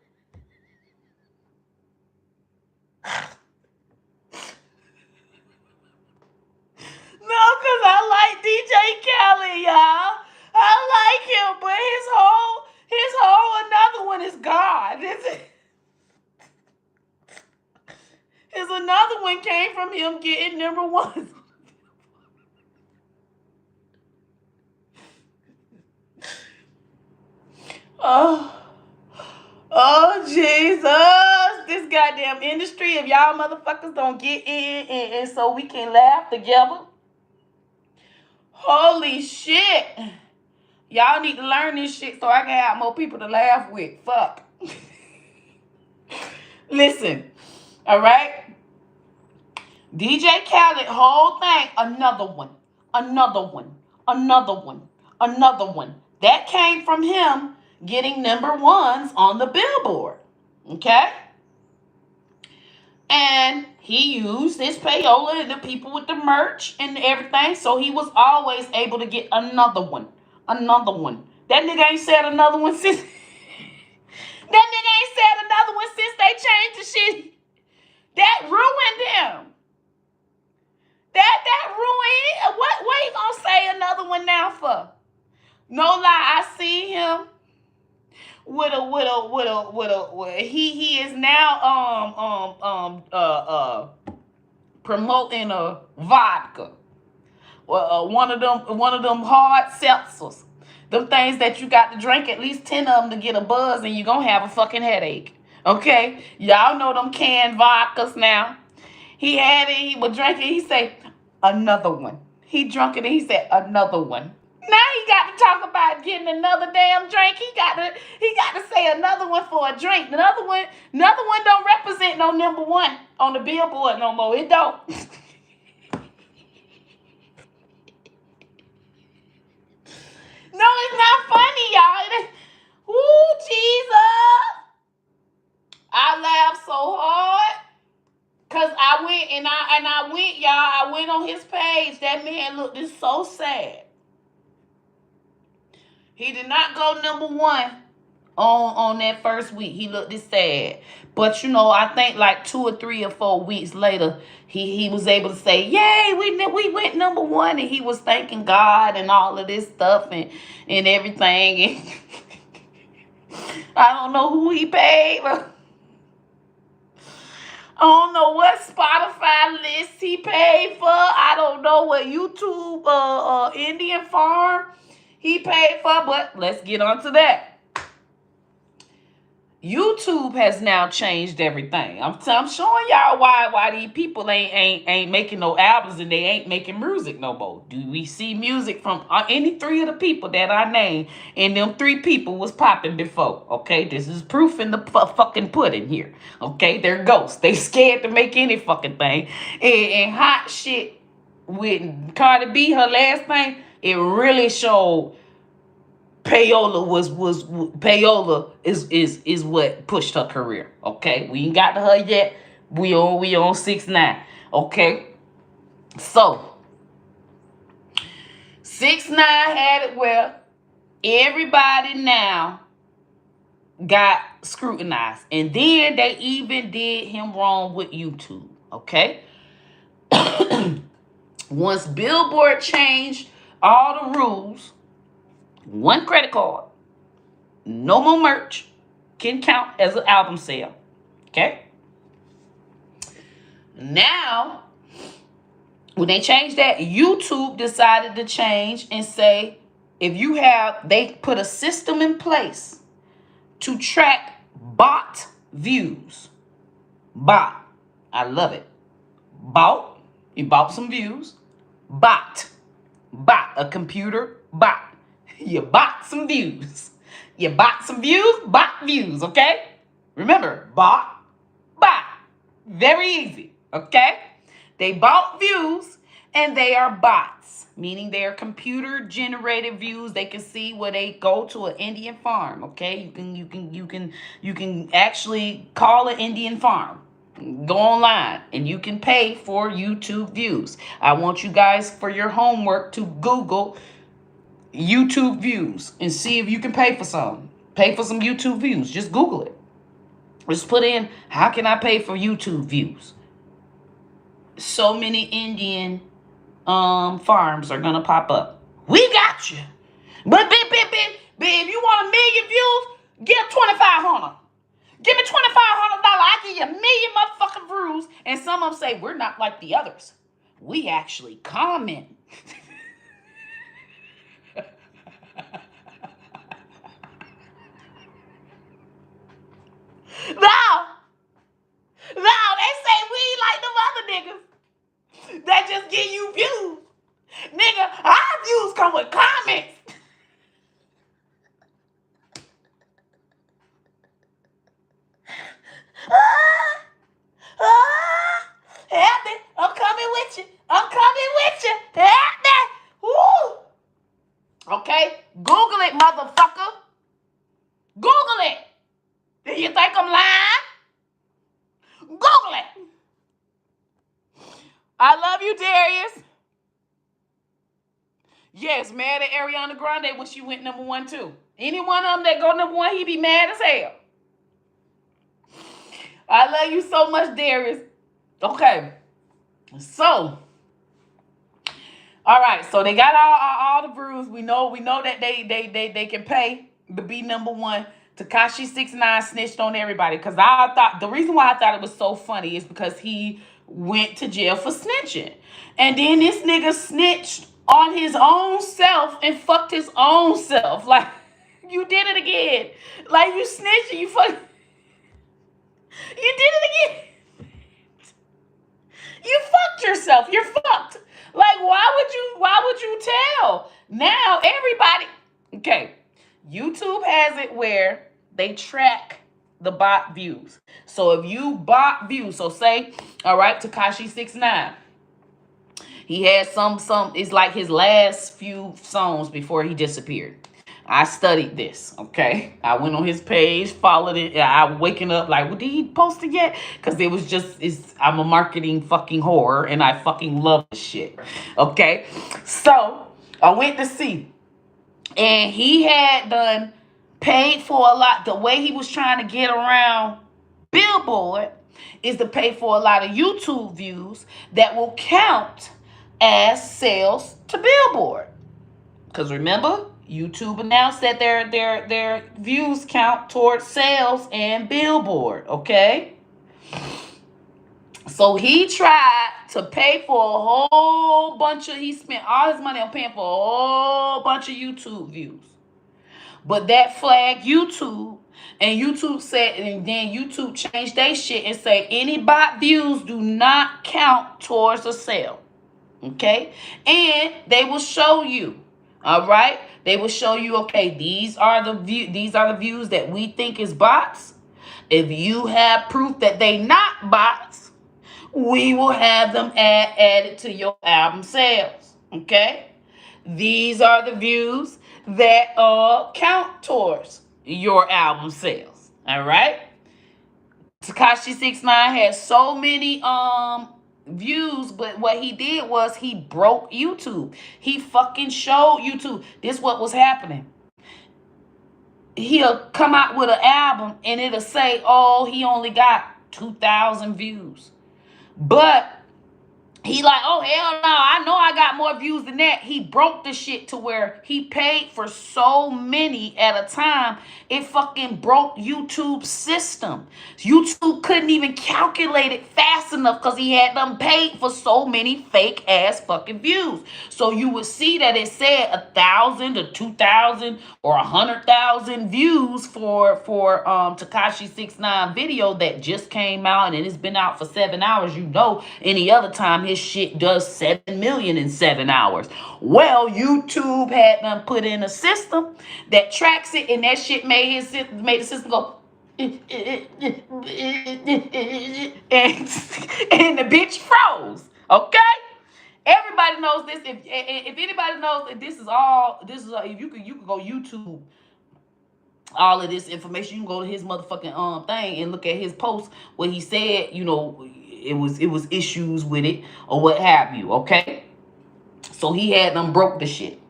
one came from him getting number one. Oh, Jesus. This goddamn industry, if y'all motherfuckers don't get in and so we can laugh together. Holy shit. Y'all need to learn this shit so I can have more people to laugh with. Fuck. Listen. All right? DJ Khaled, whole thing, another one. That came from him getting number ones on the Billboard. Okay? And he used his payola and the people with the merch and everything, so he was always able to get another one. That nigga ain't said another one since... they changed the shit. That ruined him. That ruined. What he gonna say another one now for? No lie, I see him he is now promoting a vodka. One of them hard seltzers. Them things that you got to drink at least 10 of them to get a buzz and you gonna have a fucking headache. Okay? Y'all know them canned vodkas now. He had it, he was drinking, he say, another one. He drunk it and he said, another one. Now he got to talk about getting another damn drink. He got to say another one for a drink. Another one don't represent no number one on the Billboard no more. It don't. No, it's not funny, y'all. Ooh, Jesus. I laughed so hard. Cause I went on his page. That man looked just so sad. He did not go number one on that first week. He looked this sad. But I think like 2 or 3 or 4 weeks later, he was able to say, yay, we went number one, and he was thanking God and all of this stuff and everything. And I don't know who he paid. I don't know what Spotify list he paid for. I don't know what YouTube Indian Farm he paid for, but let's get on to that. YouTube has now changed everything. I'm showing y'all why these people ain't making no albums and they ain't making music no more. Do we see music from any 3 of the people that I named? And them 3 people was popping before. Okay, this is proof in the fucking pudding here. Okay, they're ghosts. They scared to make any fucking thing. And hot shit with Cardi B, her last thing, it really showed Payola is what pushed her career. Okay, we ain't got to her yet. We on 6ix9ine. Okay, so 6ix9ine had it where everybody now got scrutinized, and then they even did him wrong with YouTube. Okay, once Billboard changed all the rules. 1 credit card, no more merch can count as an album sale. Okay? Now, when they changed that, YouTube decided to change and say, they put a system in place to track bot views. Bot. I love it. You bought some views. Bot. A computer bot. You bought some views. Bot views, okay? Remember, bot. Very easy, okay? They bought views and they are bots, meaning they are computer-generated views. They can see where they go to an Indian farm, okay? You can actually call an Indian farm. Go online and you can pay for YouTube views. I want you guys, for your homework, to Google YouTube views and see if you can pay for some. Pay for some YouTube views. Just Google it. Just put in, how can I pay for YouTube views? So many Indian farms are gonna pop up. We got you. But if you want 1 million views, give 2,500. Give me $2,500. I give you 1,000,000 motherfucking views. And some of them say, we're not like the others. We actually comment. No, they say we ain't like them other niggas that just give you views. Nigga, our views come with comments. Help me. I'm coming with you. I'm coming with you. Help me. Woo. Okay? Google it, motherfucker. Google it. Do you think I'm lying? Google it. I love you, Darius. Yes, mad at Ariana Grande when she went number 1 too. Any one of them that go number 1, he be mad as hell. I love you so much, Darius. Okay. So, all right. So they got all the views. We know that they can pay to be number 1. Tekashi 6ix9ine snitched on everybody because I thought the reason why I thought it was so funny is because he went to jail for snitching, and then this nigga snitched on his own self and fucked his own self. Like, you did it again. Like, you snitched and you fucked. You did it again. You fucked yourself. You're fucked. Like, why would you tell? Now everybody, okay, YouTube has it where they track the bot views. So if you bot views, so say, all right, Tekashi 6ix9ine, he had some, it's like his last few songs before he disappeared. I studied this, okay? I went on his page, followed it. I waking up like, well, did he post it yet? Because it was just, I'm a marketing fucking whore, and I fucking love this shit, okay? So I went to see, and he had done paid for a lot. The way he was trying to get around Billboard is to pay for a lot of YouTube views that will count as sales to Billboard. Because remember, YouTube announced that their views count towards sales and Billboard, okay? So he tried to pay for a whole bunch of, he spent all his money on paying for a whole bunch of YouTube views. But that flagged YouTube, and YouTube said, and then YouTube changed their shit and say any bot views do not count towards a sale, okay? And they will show you, all right? They will show you, okay, these are the views that we think is bots. If you have proof that they not bots, we will have them added to your album sales, okay? These are the views that count towards your album sales, all right? Tekashi 6ix9ine has so many views, but what he did was he broke YouTube. He fucking showed YouTube this what was happening. He'll come out with an album and it'll say, oh, he only got 2,000 views. But he like, oh, hell no, I know I got more views than that. He broke the shit to where he paid for so many at a time, it fucking broke YouTube's system. YouTube couldn't even calculate it fast enough because he had them paid for so many fake ass fucking views. So you would see that it said 1,000 or 2,000 or 100,000 views for Tekashi 6ix9ine video that just came out and it's been out for 7 hours. You know, any other time his shit does 7 million in 7 hours. Well, YouTube had them put in a system that tracks it, and that shit made the system go and the bitch froze. Okay, everybody knows this. If anybody knows that this is if you could go YouTube all of this information, you can go to his motherfucking thing and look at his post where he said, you know, it was issues with it or what have you, okay? So he had them broke the shit.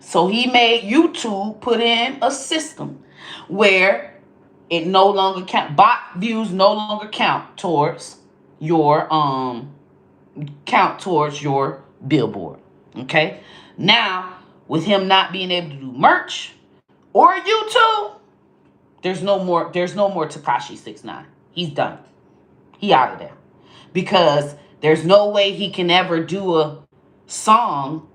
So he made YouTube put in a system where it no longer bot views no longer count towards your Billboard, okay? Now, with him not being able to do merch or YouTube, There's no more Tekashi 6ix9ine. He's done. He out of there. Because there's no way he can ever do a song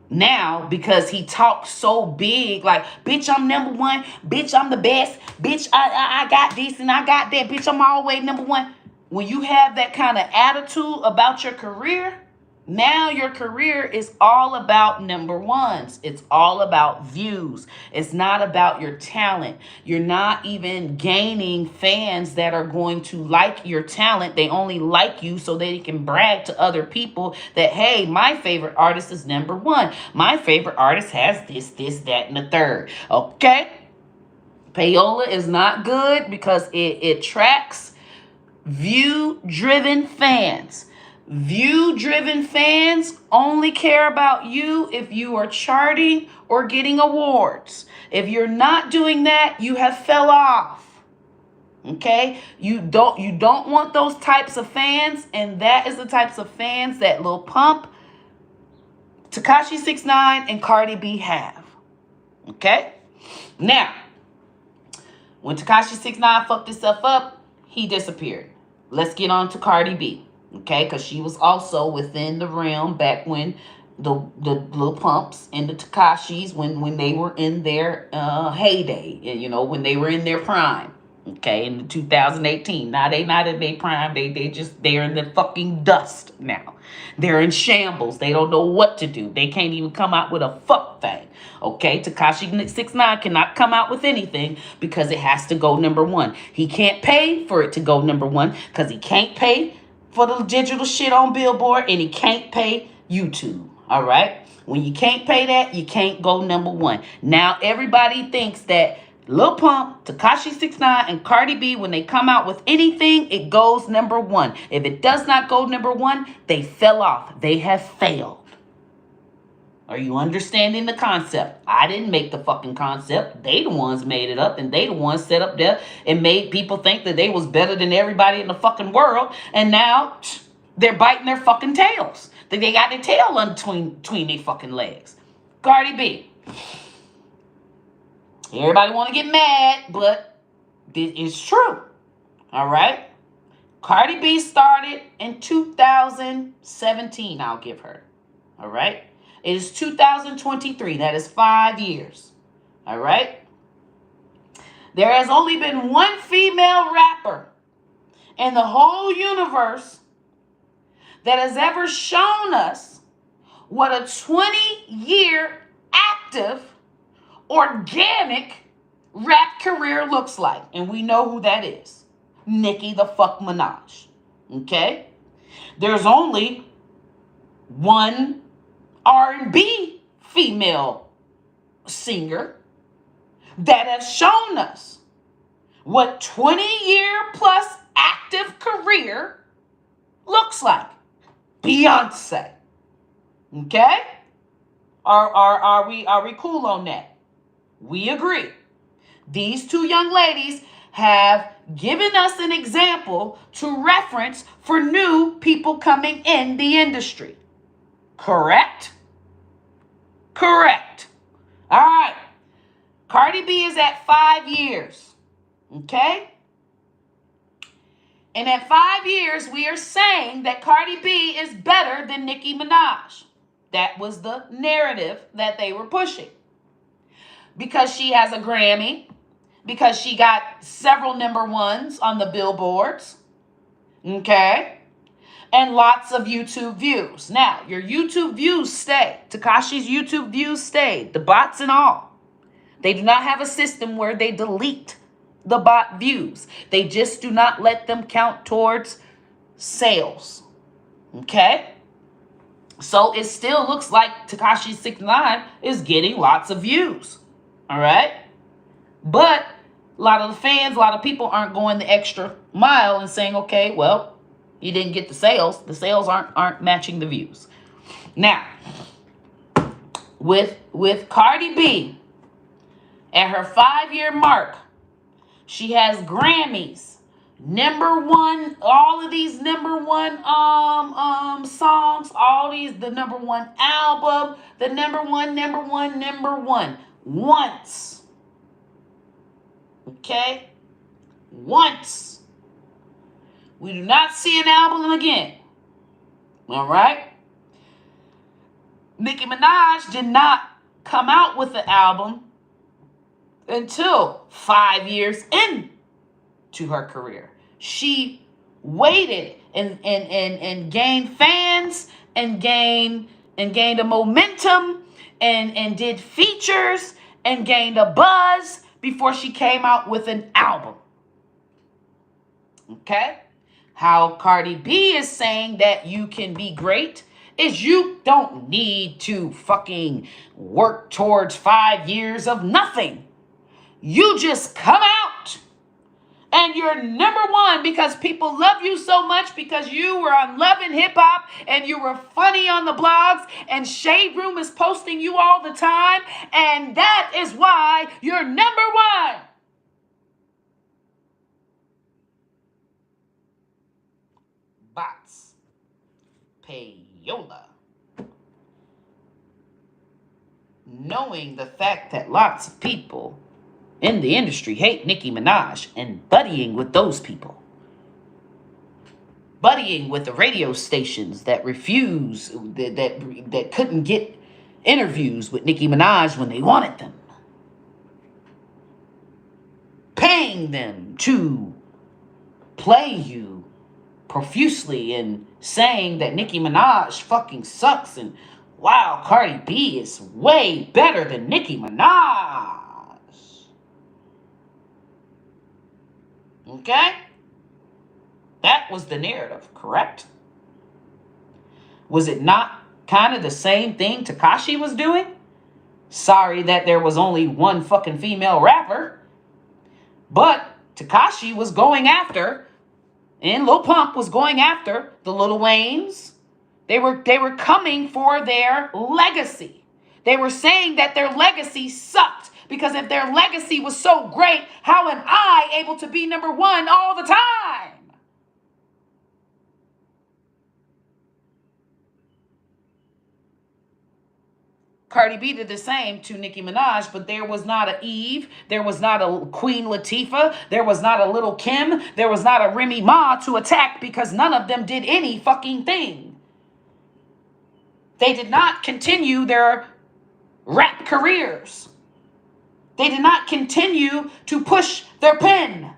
now, because he talks so big, like, bitch, I'm number one, bitch, I'm the best, bitch, I got this and I got that, bitch, I'm always number one. When you have that kind of attitude about your career, now your career is all about number ones. It's all about views. It's not about your talent. You're not even gaining fans that are going to like your talent. They only like you so they can brag to other people that, hey, my favorite artist is number one. My favorite artist has this, that, and the third. Okay? Payola is not good because it tracks view-driven fans. View-driven fans only care about you if you are charting or getting awards. If you're not doing that, you have fell off. Okay? You don't want those types of fans, and that is the types of fans that Lil Pump, Tekashi 6ix9ine, and Cardi B have. Okay? Now, when Tekashi 6ix9ine fucked himself up, he disappeared. Let's get on to Cardi B. Okay, because she was also within the realm back when the Lil Pumps and the Tekashis, when they were in their heyday, you know, when they were in their prime. Okay, in 2018. Now they not in their prime. They're in the fucking dust now. They're in shambles. They don't know what to do. They can't even come out with a fuck thing. Okay, Tekashi 6ix9ine cannot come out with anything because it has to go number one. He can't pay for it to go number one because he can't pay for the digital shit on Billboard, and he can't pay YouTube. All right? When you can't pay that, you can't go number one. Now everybody thinks that Lil Pump, Tekashi 6ix9ine, and Cardi B, when they come out with anything, it goes number one. If it does not go number one, they fell off. They have failed. Are you understanding the concept? I didn't make the fucking concept. They the ones made it up, and they the ones set up there and made people think that they was better than everybody in the fucking world. And now they're biting their fucking tails. They got their tail between their fucking legs. Cardi B. Everybody want to get mad, but it's true. All right? Cardi B started in 2017, I'll give her. All right? It is 2023. That is 5 years. All right? There has only been one female rapper in the whole universe that has ever shown us what a 20-year active, organic rap career looks like. And we know who that is. Nicki the fuck Minaj. Okay? There's only one R&B female singer that has shown us what 20-year plus active career looks like. Beyonce. Okay? Are we cool on that? We agree. These two young ladies have given us an example to reference for new people coming in the industry. Correct? Correct. All right. Cardi B is at 5 years. Okay? And at 5 years, we are saying that Cardi B is better than Nicki Minaj. That was the narrative that they were pushing. Because she has a Grammy. Because she got several number ones on the billboards. Okay? And lots of YouTube views. Now, your YouTube views stay. Tekashi's YouTube views stay. The bots and all. They do not have a system where they delete the bot views. They just do not let them count towards sales. Okay? So it still looks like Tekashi 6ix9ine is getting lots of views. All right? But a lot of the fans, a lot of people aren't going the extra mile and saying, okay, well, you didn't get the sales. The sales aren't matching the views. Now, with Cardi B, at her 5-year mark, she has Grammys, number one, all of these number one songs, all these, the number one album, the number one. Once. Okay? Once. We do not see an album again. All right? Nicki Minaj did not come out with the album until 5 years into her career. She waited and gained fans and gained a momentum and did features and gained a buzz before she came out with an album. Okay? How Cardi B is saying that you can be great is you don't need to fucking work towards 5 years of nothing. You just come out and you're number one because people love you so much because you were on Love and Hip Hop and you were funny on the blogs and Shade Room is posting you all the time, and that is why you're number one. Bots. Payola. Knowing the fact that lots of people in the industry hate Nicki Minaj and buddying with those people. Buddying with the radio stations that refuse, that couldn't get interviews with Nicki Minaj when they wanted them. Paying them to play you profusely and saying that Nicki Minaj fucking sucks and wow, Cardi B is way better than Nicki Minaj. Okay? That was the narrative, correct? Was it not kind of the same thing Tekashi was doing? Sorry that there was only one fucking female rapper. But Tekashi was going after, and Lil Pump was going after the Lil Waynes. They were coming for their legacy. They were saying that their legacy sucked. Because if their legacy was so great, how am I able to be number one all the time? Cardi B did the same to Nicki Minaj, but there was not a Eve, there was not a Queen Latifah, there was not a Little Kim, there was not a Remy Ma to attack because none of them did any fucking thing. They did not continue their rap careers. They did not continue to push their pen.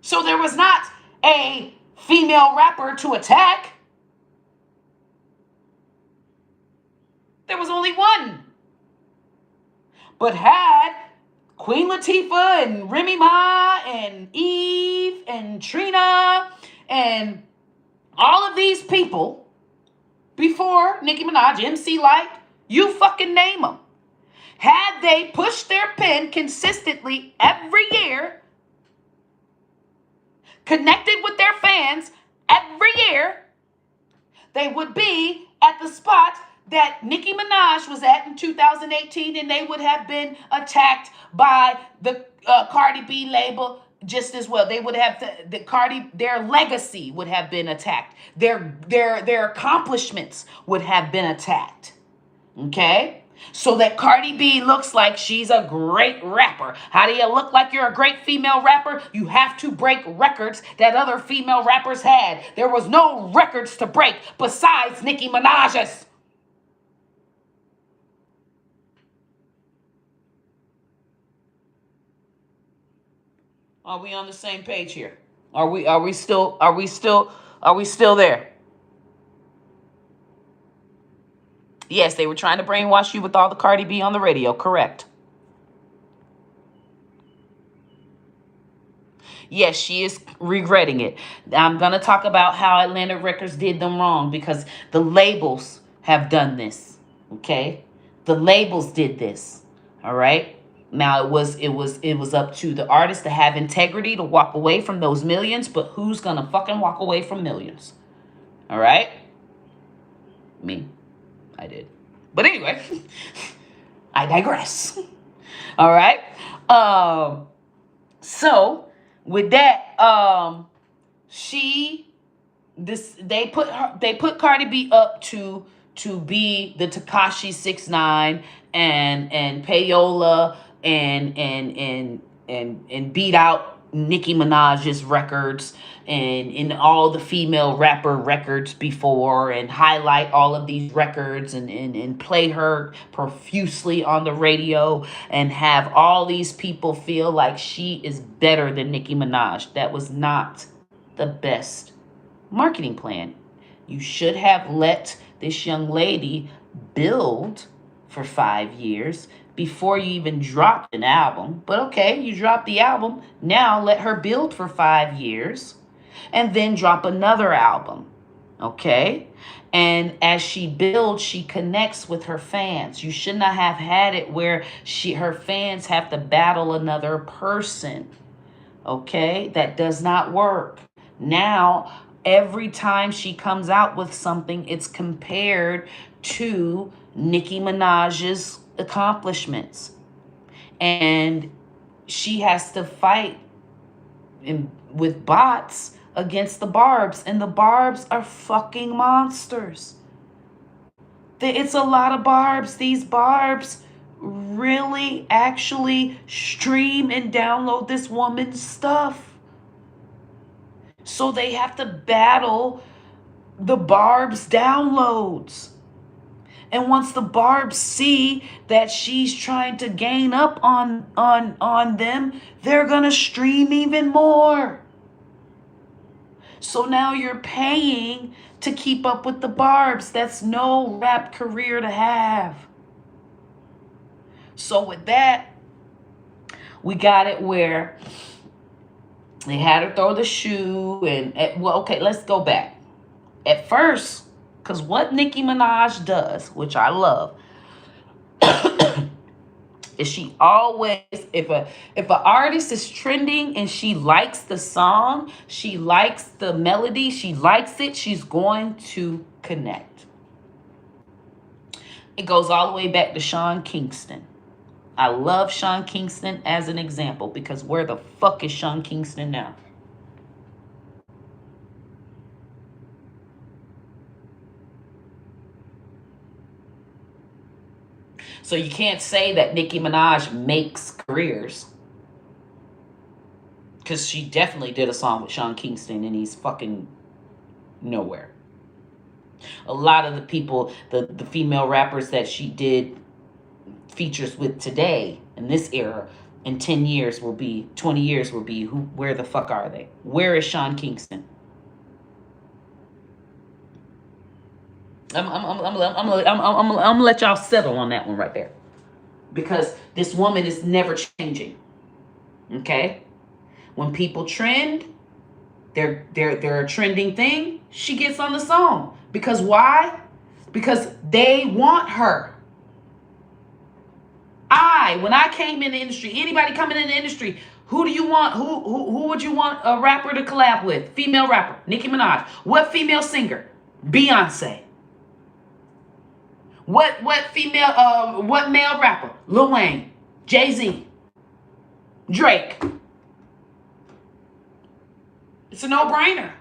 So there was not a female rapper to attack. There was only one. But had Queen Latifah and Remy Ma and Eve and Trina and all of these people before Nicki Minaj, MC Lyte, you fucking name them. Had they pushed their pen consistently every year, connected with their fans every year, they would be at the spot that Nicki Minaj was at in 2018, and they would have been attacked by the Cardi B label just as well. They would have their legacy would have been attacked. Their accomplishments would have been attacked. Okay? So that Cardi B looks like she's a great rapper. How do you look like you're a great female rapper? You have to break records that other female rappers had. There was no records to break besides Nicki Minaj's. Are we on the same page here? Are we still there? Yes, they were trying to brainwash you with all the Cardi B on the radio, correct? Yes, she is regretting it. I'm going to talk about how Atlantic Records did them wrong because the labels have done this, okay? The labels did this, all right? Now, it was up to the artist to have integrity to walk away from those millions, but who's going to fucking walk away from millions? All right? Me. I did. But anyway, I digress. All right? So, with that, they put Cardi B up to be the Tekashi 6ix9ine and Payola and beat out Nicki Minaj's records and all the female rapper records before, and highlight all of these records and play her profusely on the radio and have all these people feel like she is better than Nicki Minaj. That was not the best marketing plan. You should have let this young lady build for 5 years before you even dropped an album. But okay, you dropped the album. Now let her build for 5 years and then drop another album. Okay? And as she builds, she connects with her fans. You should not have had it where her fans have to battle another person. Okay? That does not work. Now, every time she comes out with something, it's compared to Nicki Minaj's accomplishments. And she has to fight with bots against the Barbs. And the Barbs are fucking monsters. It's a lot of Barbs. These Barbs really actually stream and download this woman's stuff. So they have to battle the Barb's downloads. And once the Barbs see that she's trying to gain up on them, they're going to stream even more. So now you're paying to keep up with the Barbs. That's no rap career to have. So with that, we got it where they had her throw the shoe and, well, okay, let's go back. At first, because what Nicki Minaj does, which I love, is she always, if an artist is trending and she likes the song, she likes the melody, she likes it, she's going to connect. It goes all the way back to Sean Kingston. I love Sean Kingston as an example because where the fuck is Sean Kingston now? So you can't say that Nicki Minaj makes careers, because she definitely did a song with Sean Kingston and he's fucking nowhere. A lot of the people, the female rappers that she did features with today in this era, in 10 years will be, 20 years will be, where the fuck are they? Where is Sean Kingston? I'm gonna let y'all settle on that one right there, because this woman is never changing. Okay, when people trend, they're a trending thing. She gets on the song because why? Because they want her. When I came in the industry, anybody coming in the industry, who do you want? Who would you want a rapper to collab with? Female rapper, Nicki Minaj. What female singer? Beyonce. What male rapper? Lil Wayne, Jay-Z, Drake. It's a no-brainer.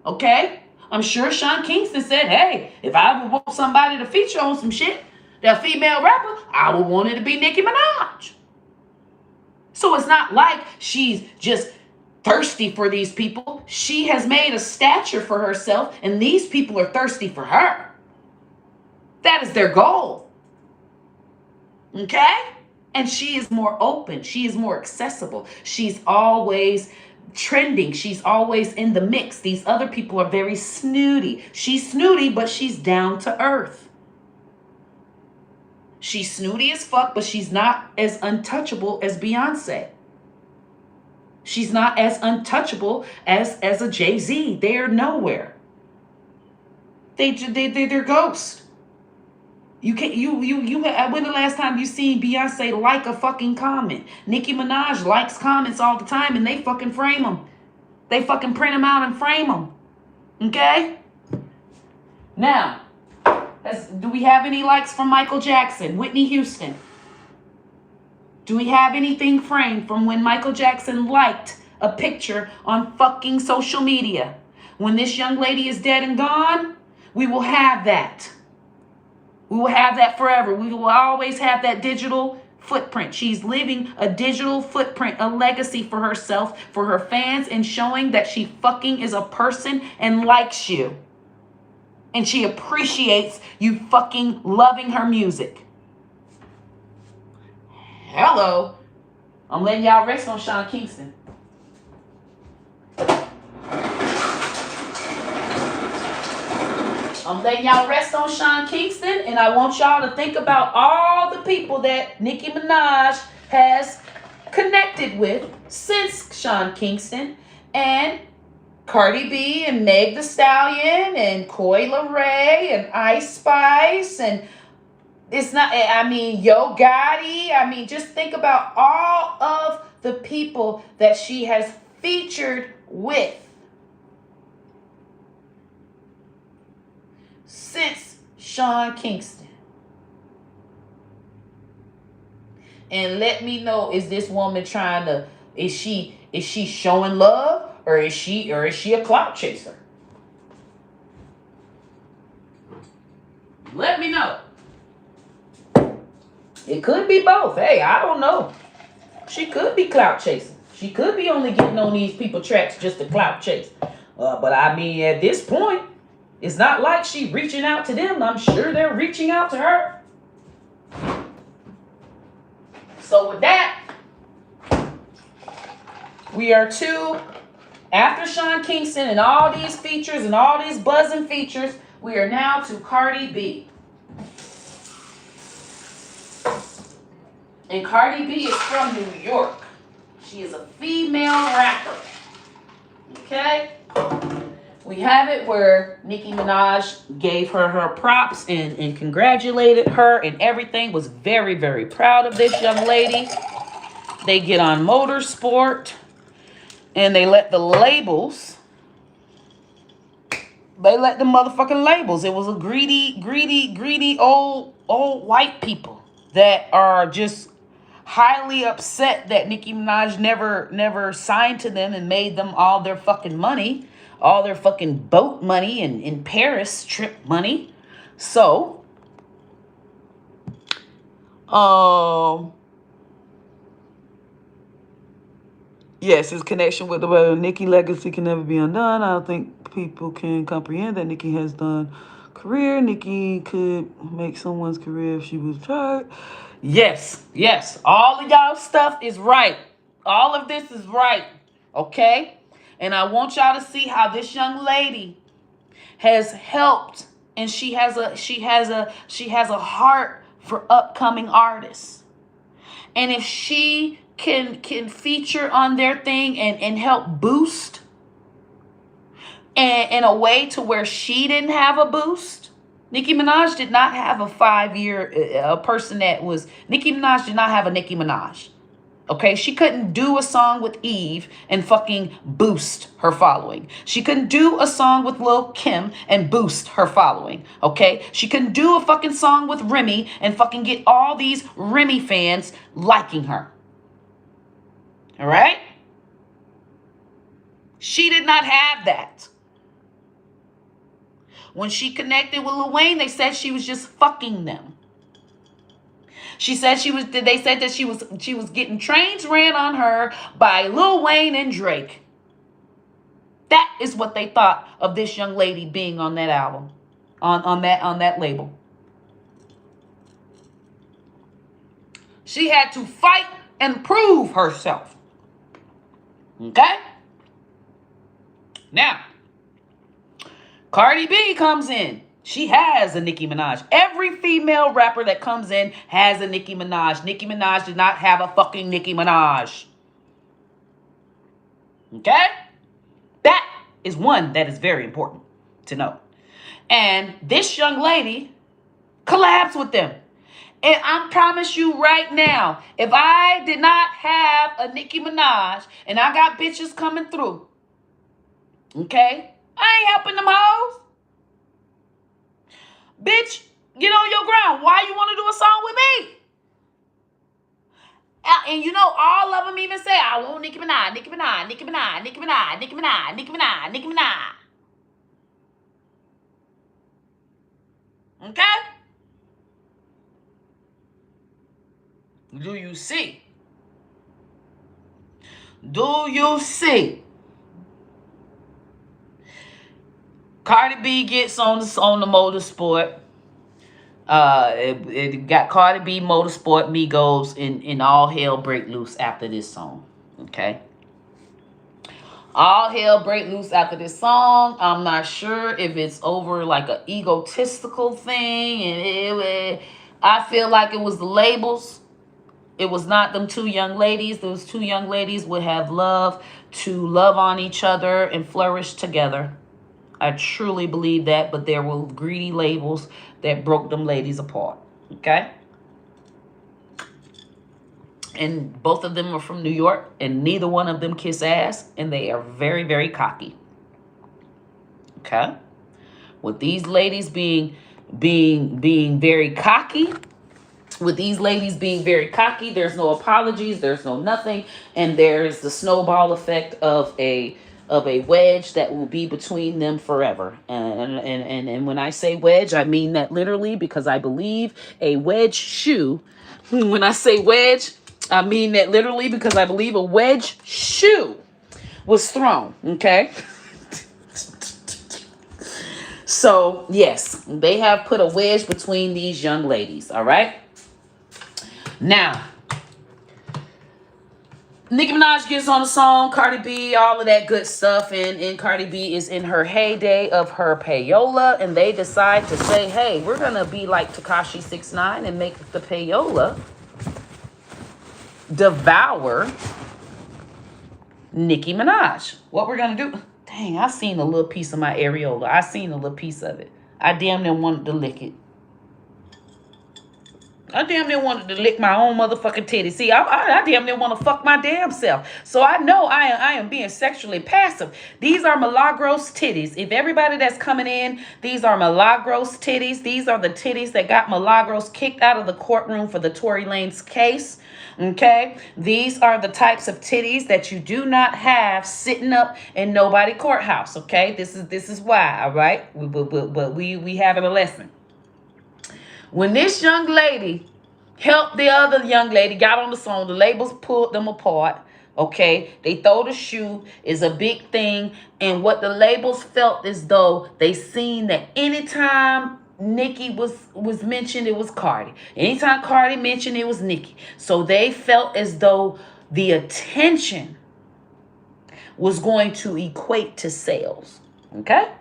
Okay? I'm sure Sean Kingston said, hey, if I would want somebody to feature on some shit, that female rapper, I would want it to be Nicki Minaj. So it's not like she's just thirsty for these people. She has made a stature for herself, and these people are thirsty for her. That is their goal. Okay? And she is more open. She is more accessible. She's always trending. She's always in the mix. These other people are very snooty. She's snooty, but she's down to earth. She's snooty as fuck, but she's not as untouchable as Beyonce. She's not as untouchable as a Jay-Z. They are nowhere. They're ghosts. You can't. When the last time you seen Beyonce like a fucking comment? Nicki Minaj likes comments all the time, and they fucking frame them. They fucking print them out and frame them. Okay. Now, do we have any likes from Michael Jackson, Whitney Houston? Do we have anything framed from when Michael Jackson liked a picture on fucking social media? When this young lady is dead and gone, we will have that. We will have that forever. We will always have that digital footprint. She's leaving a digital footprint, a legacy for herself, for her fans, and showing that she fucking is a person and likes you. And she appreciates you fucking loving her music. Hello. I'm letting y'all rest on Sean Kingston. I'm letting y'all rest on Sean Kingston, and I want y'all to think about all the people that Nicki Minaj has connected with since Sean Kingston, and Cardi B and Meg Thee Stallion and Payola and Ice Spice, and it's not, I mean, Yo Gotti. I mean, just think about all of the people that she has featured with since Sean Kingston. And let me know, is this woman trying to, is she showing love, or is she a clout chaser? Let me know. It could be both. Hey, I don't know. She could be clout chasing. She could be only getting on these people tracks just to clout chase. But I mean, at this point, it's not like she reaching out to them. I'm sure they're reaching out to her. So with that, we are after Sean Kingston and all these features and all these buzzing features, we are now to Cardi B. And Cardi B is from New York. She is a female rapper. Okay? We have it where Nicki Minaj gave her props and congratulated her and everything. Was very, very proud of this young lady. They get on Motorsport and they let the labels. They let the motherfucking labels. It was a greedy old white people that are just highly upset that Nicki Minaj never signed to them and made them all their fucking money, all their fucking boat money and in Paris trip money. So, yes, his connection with the Nicki legacy can never be undone. I don't think people can comprehend that Nicki has done career. Nicki could make someone's career if she was tried. Yes. All of y'all stuff is right. All of this is right. Okay? And I want y'all to see how this young lady has helped, and she has a heart for upcoming artists. And if she can feature on their thing and help boost and in a way to where she didn't have a boost. Nicki Minaj did not have a 5-year person that was, Nicki Minaj did not have a Nicki Minaj. Okay, she couldn't do a song with Eve and fucking boost her following. She couldn't do a song with Lil' Kim and boost her following. Okay, she couldn't do a fucking song with Remy and fucking get all these Remy fans liking her. All right? She did not have that. When she connected with Lil Wayne, they said she was just fucking them. She said they said that she was getting trains ran on her by Lil Wayne and Drake. That is what they thought of this young lady being on that album, on that label. She had to fight and prove herself. Okay? Now, Cardi B comes in. She has a Nicki Minaj. Every female rapper that comes in has a Nicki Minaj. Nicki Minaj did not have a fucking Nicki Minaj. Okay? That is one that is very important to know. And this young lady collabs with them. And I promise you right now, if I did not have a Nicki Minaj and I got bitches coming through, okay, I ain't helping them hoes. Bitch, get on your ground. Why you want to do a song with me? And you know, all of them even say, I want Nicki Minaj, Nicki Minaj, Nicki Minaj, Nicki Minaj, Nicki Minaj, Nicki Minaj, Nicki Minaj. Okay? Do you see? Do you see? Cardi B gets on the motorsport. It got Cardi B, Motorsport, Migos, and all hell break loose after this song. Okay, all hell break loose after this song. I'm not sure if it's over like an egotistical thing, and I feel like it was the labels. It was not them two young ladies. Those two young ladies would have loved to love on each other and flourish together. I truly believe that, but there were greedy labels that broke them ladies apart. Okay? And both of them are from New York, and neither one of them kiss ass, and they are very, very cocky. Okay? With these ladies being very cocky, there's no apologies, there's no nothing, and there's the snowball effect of a wedge that will be between them forever. And when I say wedge, I mean that literally, because I believe a wedge shoe. When I say wedge, I mean that literally, because I believe a wedge shoe was thrown. Okay. So yes, they have put a wedge between these young ladies. All right. Now, Nicki Minaj gets on the song, Cardi B, all of that good stuff, and Cardi B is in her heyday of her payola, and they decide to say, hey, we're going to be like Tekashi 6ix9ine and make the payola devour Nicki Minaj. What we're going to do, dang, I seen a little piece of my areola. I seen a little piece of it. I damn near wanted to lick it. I damn near wanted to lick my own motherfucking titty. See, I damn near want to fuck my damn self. So I know I am being sexually passive. These are Milagros titties. If everybody that's coming in, these are Milagros titties. These are the titties that got Milagros kicked out of the courtroom for the Tory Lanez case. Okay, these are the types of titties that you do not have sitting up in nobody courthouse. Okay, this is why. All right, but we having a lesson. When this young lady helped the other young lady, got on the song, the labels pulled them apart. Okay, they throw the shoe is a big thing, and what the labels felt as though they seen that anytime Nicki was mentioned, it was Cardi. Anytime Cardi mentioned, it was Nicki. So they felt as though the attention was going to equate to sales. Okay.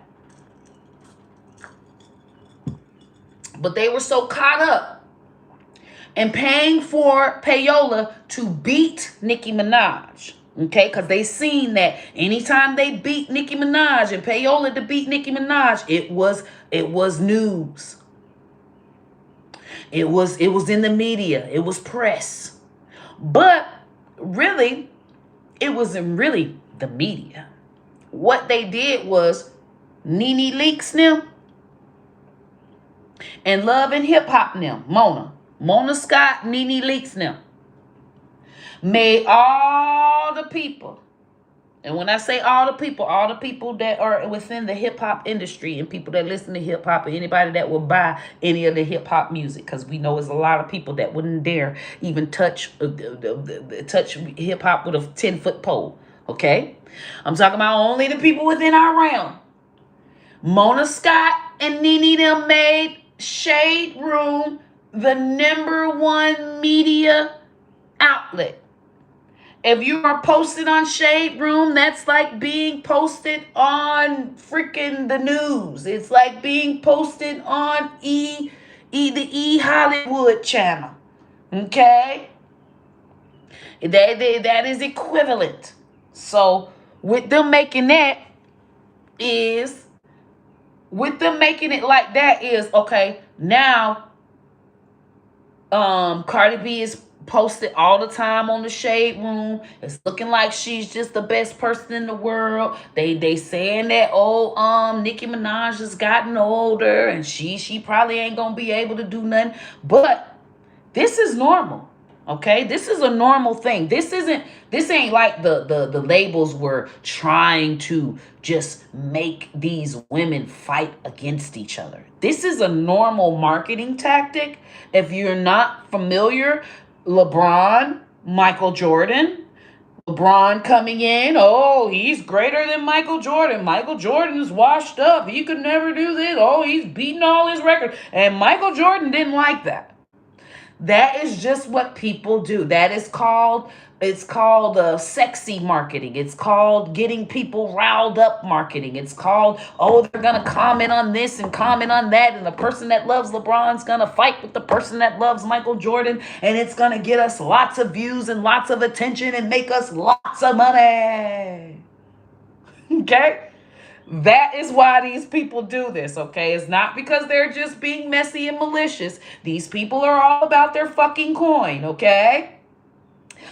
But they were so caught up in paying for Payola to beat Nicki Minaj. Okay, because they seen that anytime they beat Nicki Minaj and Payola to beat Nicki Minaj, it was news. It was in the media. It was press. But really, it wasn't really the media. What they did was Nene Leakes them and Love and Hip Hop them, Mona Scott, Nene Leakes them, made all the people, and when I say all the people that are within the hip hop industry and people that listen to hip hop and anybody that will buy any of the hip hop music, because we know there's a lot of people that wouldn't dare even touch hip hop with a 10-foot pole. Okay, I'm talking about only the people within our realm. Mona Scott and Nene them made Shade Room the #1 media outlet. If you are posted on Shade Room, that's like being posted on freaking the news. It's like being posted on the E Hollywood channel. Okay? That is equivalent. So with them making it like that is okay. Now Cardi B is posted all the time on the Shade Room. It's looking like she's just the best person in the world. They saying that Nicki Minaj has gotten older and she probably ain't gonna be able to do nothing. But this is normal. Okay, this is a normal thing. This ain't like the labels were trying to just make these women fight against each other. This is a normal marketing tactic. If you're not familiar, LeBron, Michael Jordan. LeBron coming in, oh, he's greater than Michael Jordan. Michael Jordan's washed up. He could never do this. Oh, he's beating all his records. And Michael Jordan didn't like that. That is just what people do. That is called, it's called sexy marketing. It's called getting people riled up marketing. It's called, oh, they're going to comment on this and comment on that. And the person that loves LeBron's going to fight with the person that loves Michael Jordan. And it's going to get us lots of views and lots of attention and make us lots of money. Okay? That is why these people do this, okay? It's not because they're just being messy and malicious. These people are all about their fucking coin, okay?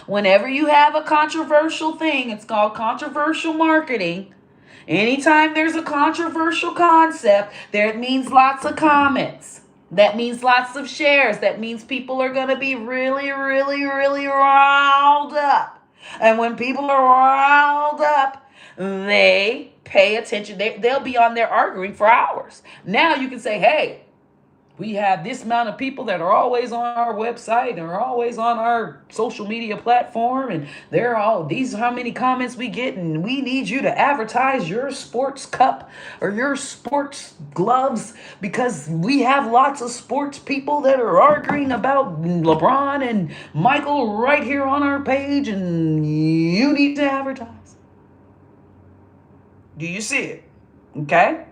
Whenever you have a controversial thing, it's called controversial marketing. Anytime there's a controversial concept, there means lots of comments. That means lots of shares. That means people are going to be really, really, really riled up. And when people are riled up, they pay attention. They'll be on there arguing for hours. Now you can say, hey, we have this amount of people that are always on our website and are always on our social media platform, and they're all, these are how many comments we get, and we need you to advertise your sports cup or your sports gloves because we have lots of sports people that are arguing about LeBron and Michael right here on our page, and you need to advertise. Do you see it? Okay?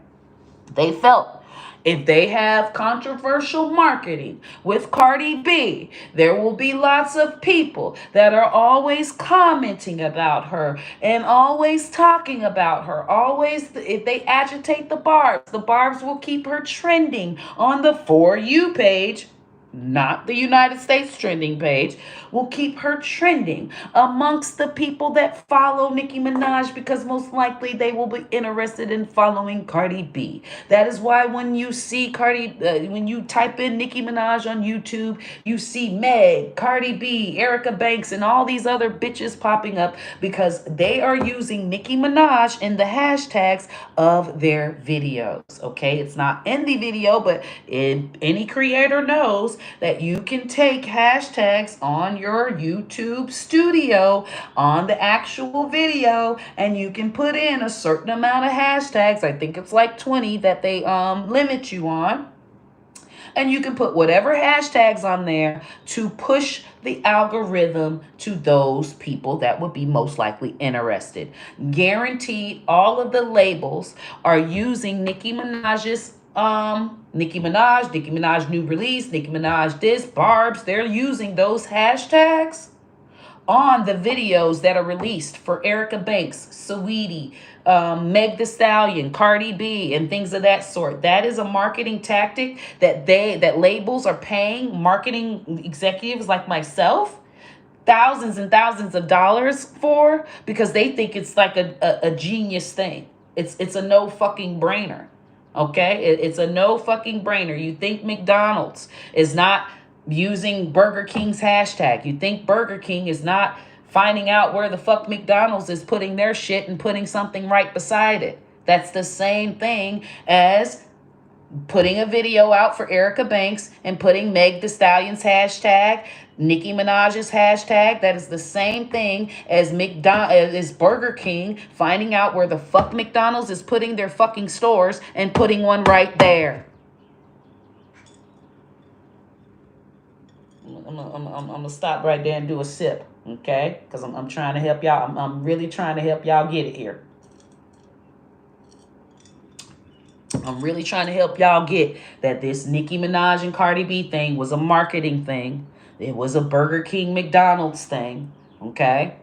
They felt if they have controversial marketing with Cardi B, there will be lots of people that are always commenting about her and always talking about her. Always, if they agitate the barbs will keep her trending on the For You page. Not the United States trending page, will keep her trending amongst the people that follow Nicki Minaj because most likely they will be interested in following Cardi B. That is why when you see when you type in Nicki Minaj on YouTube, you see Meg, Cardi B, Erica Banks, and all these other bitches popping up because they are using Nicki Minaj in the hashtags of their videos. Okay, it's not in the video, but any creator knows that you can take hashtags on your YouTube studio on the actual video and you can put in a certain amount of hashtags. I think it's like 20 that they limit you on. And you can put whatever hashtags on there to push the algorithm to those people that would be most likely interested. Guaranteed, all of the labels are using Nicki Minaj's Nicki Minaj new release, Nicki Minaj this, Barb's. They're using those hashtags on the videos that are released for Erica Banks, Saweetie, Meg Thee Stallion, Cardi B, and things of that sort. That is a marketing tactic that labels are paying marketing executives like myself thousands and thousands of dollars for because they think it's like a genius thing. It's a no fucking brainer. Okay, it's a no fucking brainer. You think McDonald's is not using Burger King's hashtag? You think Burger King is not finding out where the fuck McDonald's is putting their shit and putting something right beside it? That's the same thing as putting a video out for Erica Banks and putting Meg Thee Stallion's hashtag, Nicki Minaj's hashtag. That is the same thing as Burger King finding out where the fuck McDonald's is putting their fucking stores and putting one right there. I'm gonna stop right there and do a sip, okay? Because I'm trying to help y'all. I'm really trying to help y'all get it here. I'm really trying to help y'all get that this Nicki Minaj and Cardi B thing was a marketing thing. It was a Burger King McDonald's thing. Okay?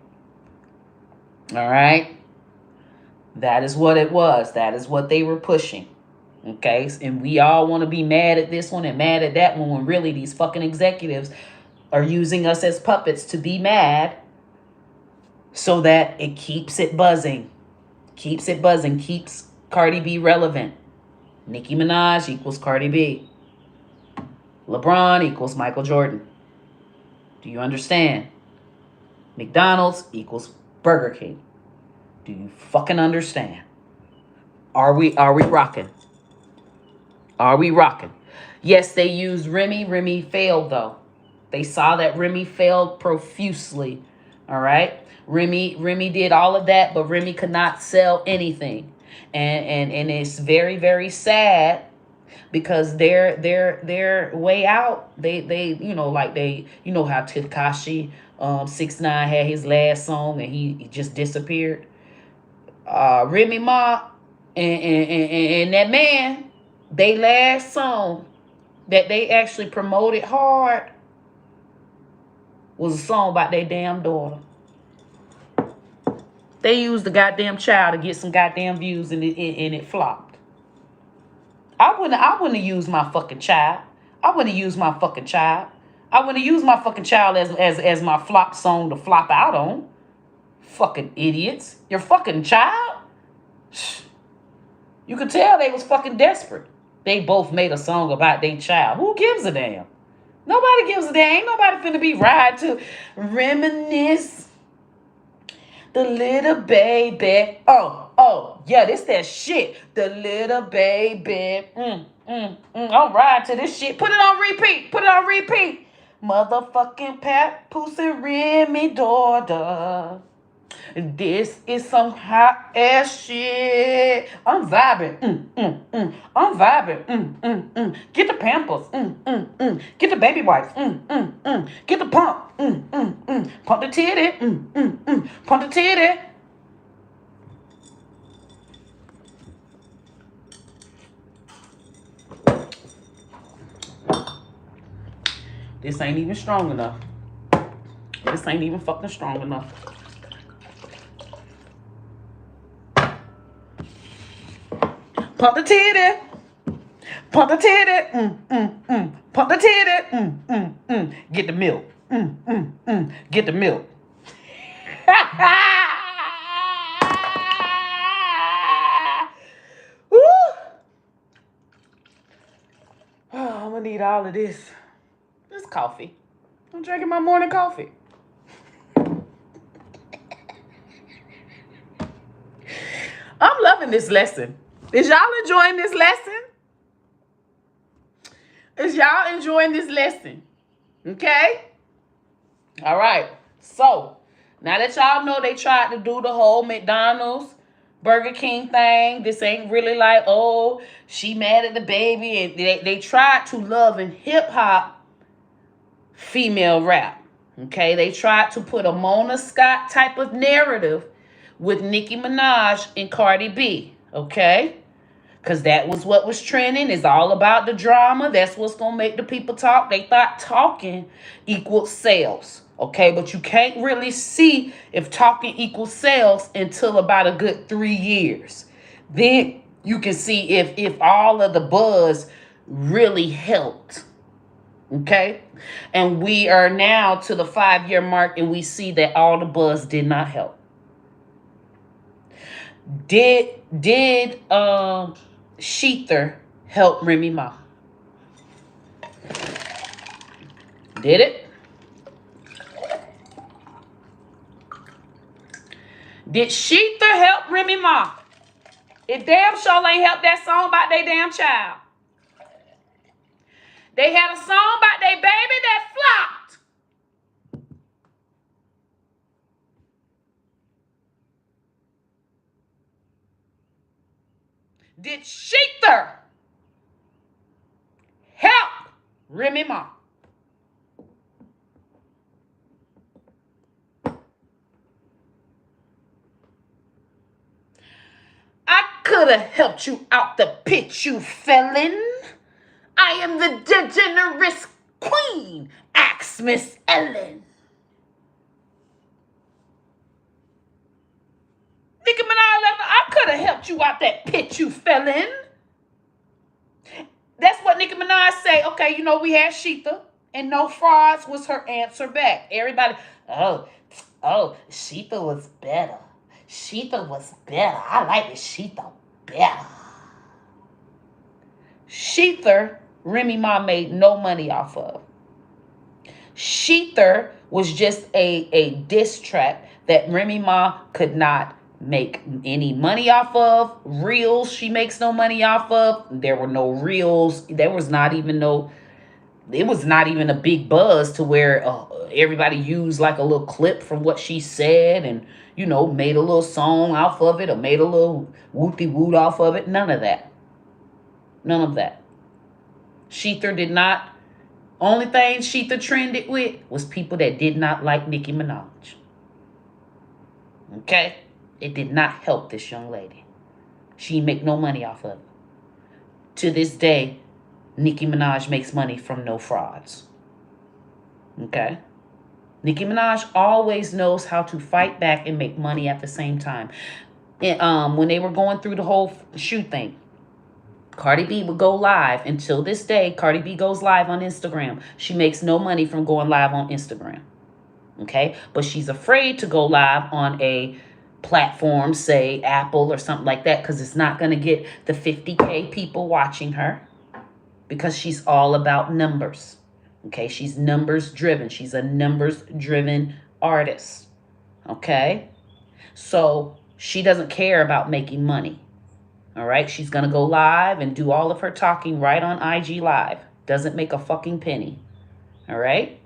All right? That is what it was. That is what they were pushing. Okay? And we all want to be mad at this one and mad at that one when really these fucking executives are using us as puppets to be mad so that it keeps it buzzing. Keeps it buzzing. Keeps Cardi B relevant. Nicki Minaj equals Cardi B. LeBron equals Michael Jordan. Do you understand? McDonald's equals Burger King. Do you fucking understand? Are we rocking? Are we rocking? Yes, they used Remy. Remy failed though. They saw that Remy failed profusely. All right. Remy did all of that, but Remy could not sell anything. And it's very, very sad because their way out, they like how Tekashi 6ix9ine had his last song and he just disappeared. Remy Ma and that man, they last song that they actually promoted hard was a song about their damn daughter. They used the goddamn child to get some goddamn views and it flopped. I wouldn't have used my fucking child. I wouldn't have used my fucking child. I wouldn't have used my fucking child as my flop song to flop out on. Fucking idiots. Your fucking child? You could tell they was fucking desperate. They both made a song about their child. Who gives a damn? Nobody gives a damn. Ain't nobody finna be ride to reminisce. The little baby. Oh, yeah, this that shit. The little baby. I'm ride to this shit. Put it on repeat. Put it on repeat. Motherfucking Pat Pussy Remy daughter. This is some hot ass shit. I'm vibing. I'm vibing. Get the Pampers. Get the baby wipes. Get the pump. Pump the titty. Pump the titty. This ain't even strong enough. This ain't even fucking strong enough. Pump the titty. Pump the titty. Pump the titty. Get the milk. Get the milk. Woo! Oh, I'm gonna need all of this. This coffee. I'm drinking my morning coffee. I'm loving this lesson. Is y'all enjoying this lesson? Is y'all enjoying this lesson? Okay? All right. So, now that y'all know they tried to do the whole McDonald's, Burger King thing, this ain't really like, oh, she mad at the baby. And they tried to love and hip-hop female rap. Okay? They tried to put a Mona Scott type of narrative with Nicki Minaj and Cardi B. Okay? Because that was what was trending. It's all about the drama. That's what's going to make the people talk. They thought talking equals sales. Okay? But you can't really see if talking equals sales until about a good 3 years. Then you can see if all of the buzz really helped. Okay? And we are now to the 5-year mark and we see that all the buzz did not help. Did Sheether help Remy Ma? Did it? Did Sheether help Remy Ma? It damn sure ain't helped that song about their damn child. They had a song about their baby that flopped. Did Sheether help Remy Ma? I could have helped you out the pit, you felon. I am the degenerate queen. Ask Miss Ellen. Nicki Minaj, I could have helped you out that pit, you felon. That's what Nicki Minaj say. Okay, we had Sheether, and no frauds was her answer back. Everybody, oh, Sheether was better. Sheether was better. I like the Sheether better. Sheether, Remy Ma made no money off of. Sheether was just a diss track that Remy Ma could not make any money off of. Reels she makes no money off of. There were no reels. There was not even no it was not even a big buzz to where everybody used like a little clip from what she said and, made a little song off of it or made a little wooty woot off of it. None of that. None of that. Sheether did not. Only thing Sheether trended with was people that did not like Nicki Minaj. Okay? It did not help this young lady. She make no money off of it. To this day, Nicki Minaj makes money from no frauds. Okay? Nicki Minaj always knows how to fight back and make money at the same time. And, when they were going through the whole shoe thing, Cardi B would go live. Until this day, Cardi B goes live on Instagram. She makes no money from going live on Instagram. Okay? But she's afraid to go live on a platform, say Apple or something like that, because it's not going to get the 50K people watching her, because she's all about numbers. Okay? She's numbers driven. She's a numbers driven artist. Okay? So she doesn't care about making money. All right? She's going to go live and do all of her talking right on IG Live. Doesn't make a fucking penny. All right?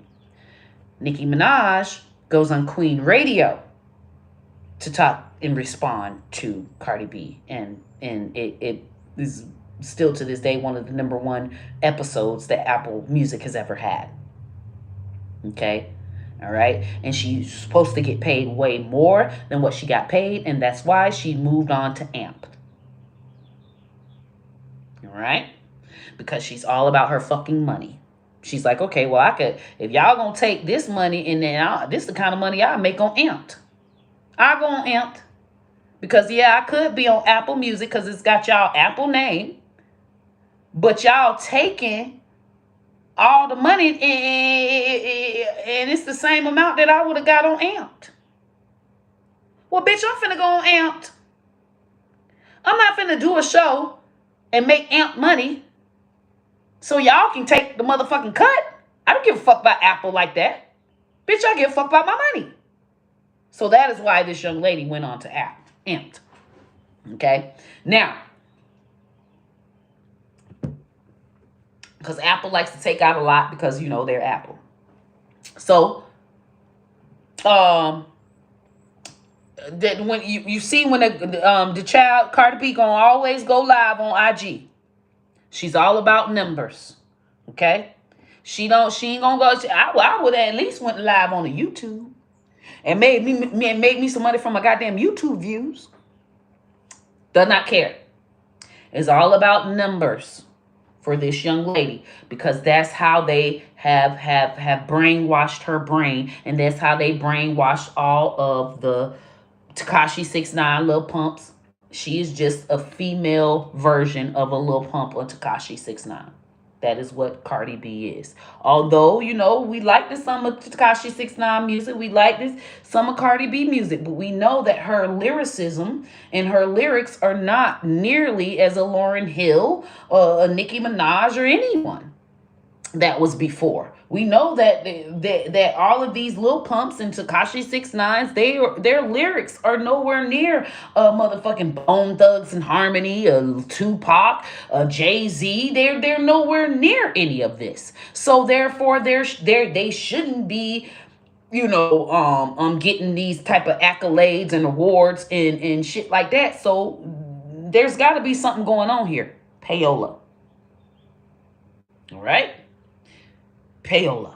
Nicki Minaj goes on Queen Radio to talk and respond to Cardi B. And it is still to this day one of the #1 episodes that Apple Music has ever had. Okay? All right? And she's supposed to get paid way more than what she got paid, and that's why she moved on to AMP. All right? Because she's all about her fucking money. She's like, okay, well, I could, if y'all gonna take this money and then this is the kind of money I make on AMP. I go on AMP. Because, yeah, I could be on Apple Music because it's got y'all Apple name. But y'all taking all the money and it's the same amount that I would have got on AMP. Well, bitch, I'm finna go on AMP. I'm not finna do a show and make AMP money so y'all can take the motherfucking cut. I don't give a fuck about Apple like that. Bitch, I give a fuck about my money. So that is why this young lady went on to AMP. Okay? Now, because Apple likes to take out a lot because, they're Apple. So, that when you see when the child Cardi B gonna always go live on IG. She's all about numbers. Okay? She ain't gonna go. I would at least went live on the YouTube and made me some money from my goddamn YouTube views. Does not care. It's all about numbers for this young lady, because that's how they have brainwashed her brain, and that's how they brainwashed all of the Tekashi 6ix9ine Lil Pumps. She is just a female version of a Lil Pump or Tekashi 6ix9ine. That is what Cardi B is. Although, we like some of Tekashi 6ix9ine music. We like some of Cardi B music. But we know that her lyricism and her lyrics are not nearly as a Lauryn Hill or a Nicki Minaj or anyone that was before. We know that all of these Lil Pumps and Tekashi 6ix9ines, their lyrics are nowhere near motherfucking Bone Thugs and Harmony, Tupac, Jay-Z. They're nowhere near any of this. So therefore, they shouldn't be, getting these type of accolades and awards and shit like that. So there's got to be something going on here. Payola. All right? Payola.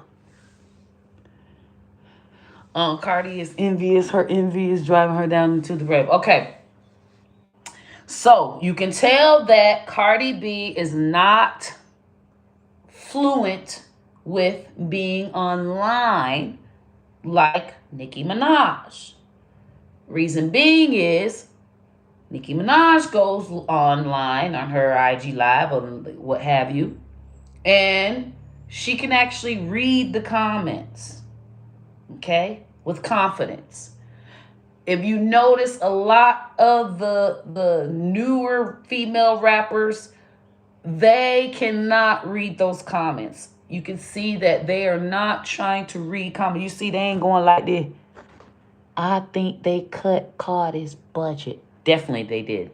Cardi is envious. Her envy is driving her down into the grave. Okay. So you can tell that Cardi B is not fluent with being online like Nicki Minaj. Reason being is Nicki Minaj goes online on her IG Live or what have you, and she can actually read the comments, okay, with confidence. If you notice, a lot of the newer female rappers, they cannot read those comments. You can see that they are not trying to read comments. You see, they ain't going like this. I think they cut Cardi's budget. Definitely they did.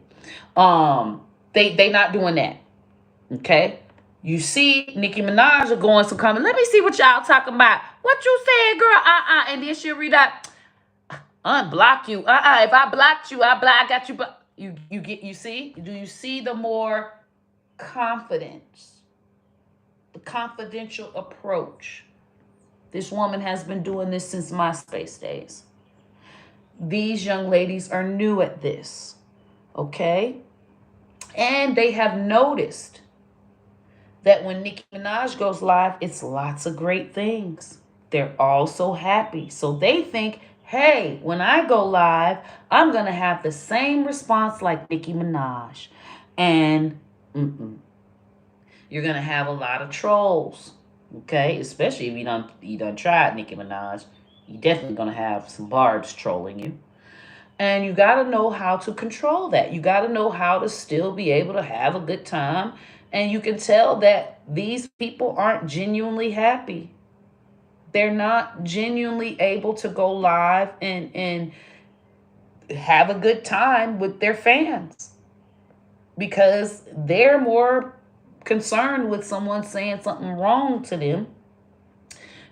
They not doing that, okay? You see Nicki Minaj are going some comment. Let me see what y'all talking about. What you said, girl? And then she'll read out, unblock you. If I blocked you, I got you. But you see? Do you see the more confidence, the confidential approach? This woman has been doing this since MySpace days. These young ladies are new at this, okay? And they have noticed that when Nicki Minaj goes live, it's lots of great things. They're all so happy. So they think, hey, when I go live, I'm going to have the same response like Nicki Minaj. And you're going to have a lot of trolls, okay? Especially if you done tried Nicki Minaj. You're definitely going to have some barbs trolling you. And you got to know how to control that. You got to know how to still be able to have a good time. And you can tell that these people aren't genuinely happy. They're not genuinely able to go live and have a good time with their fans because they're more concerned with someone saying something wrong to them.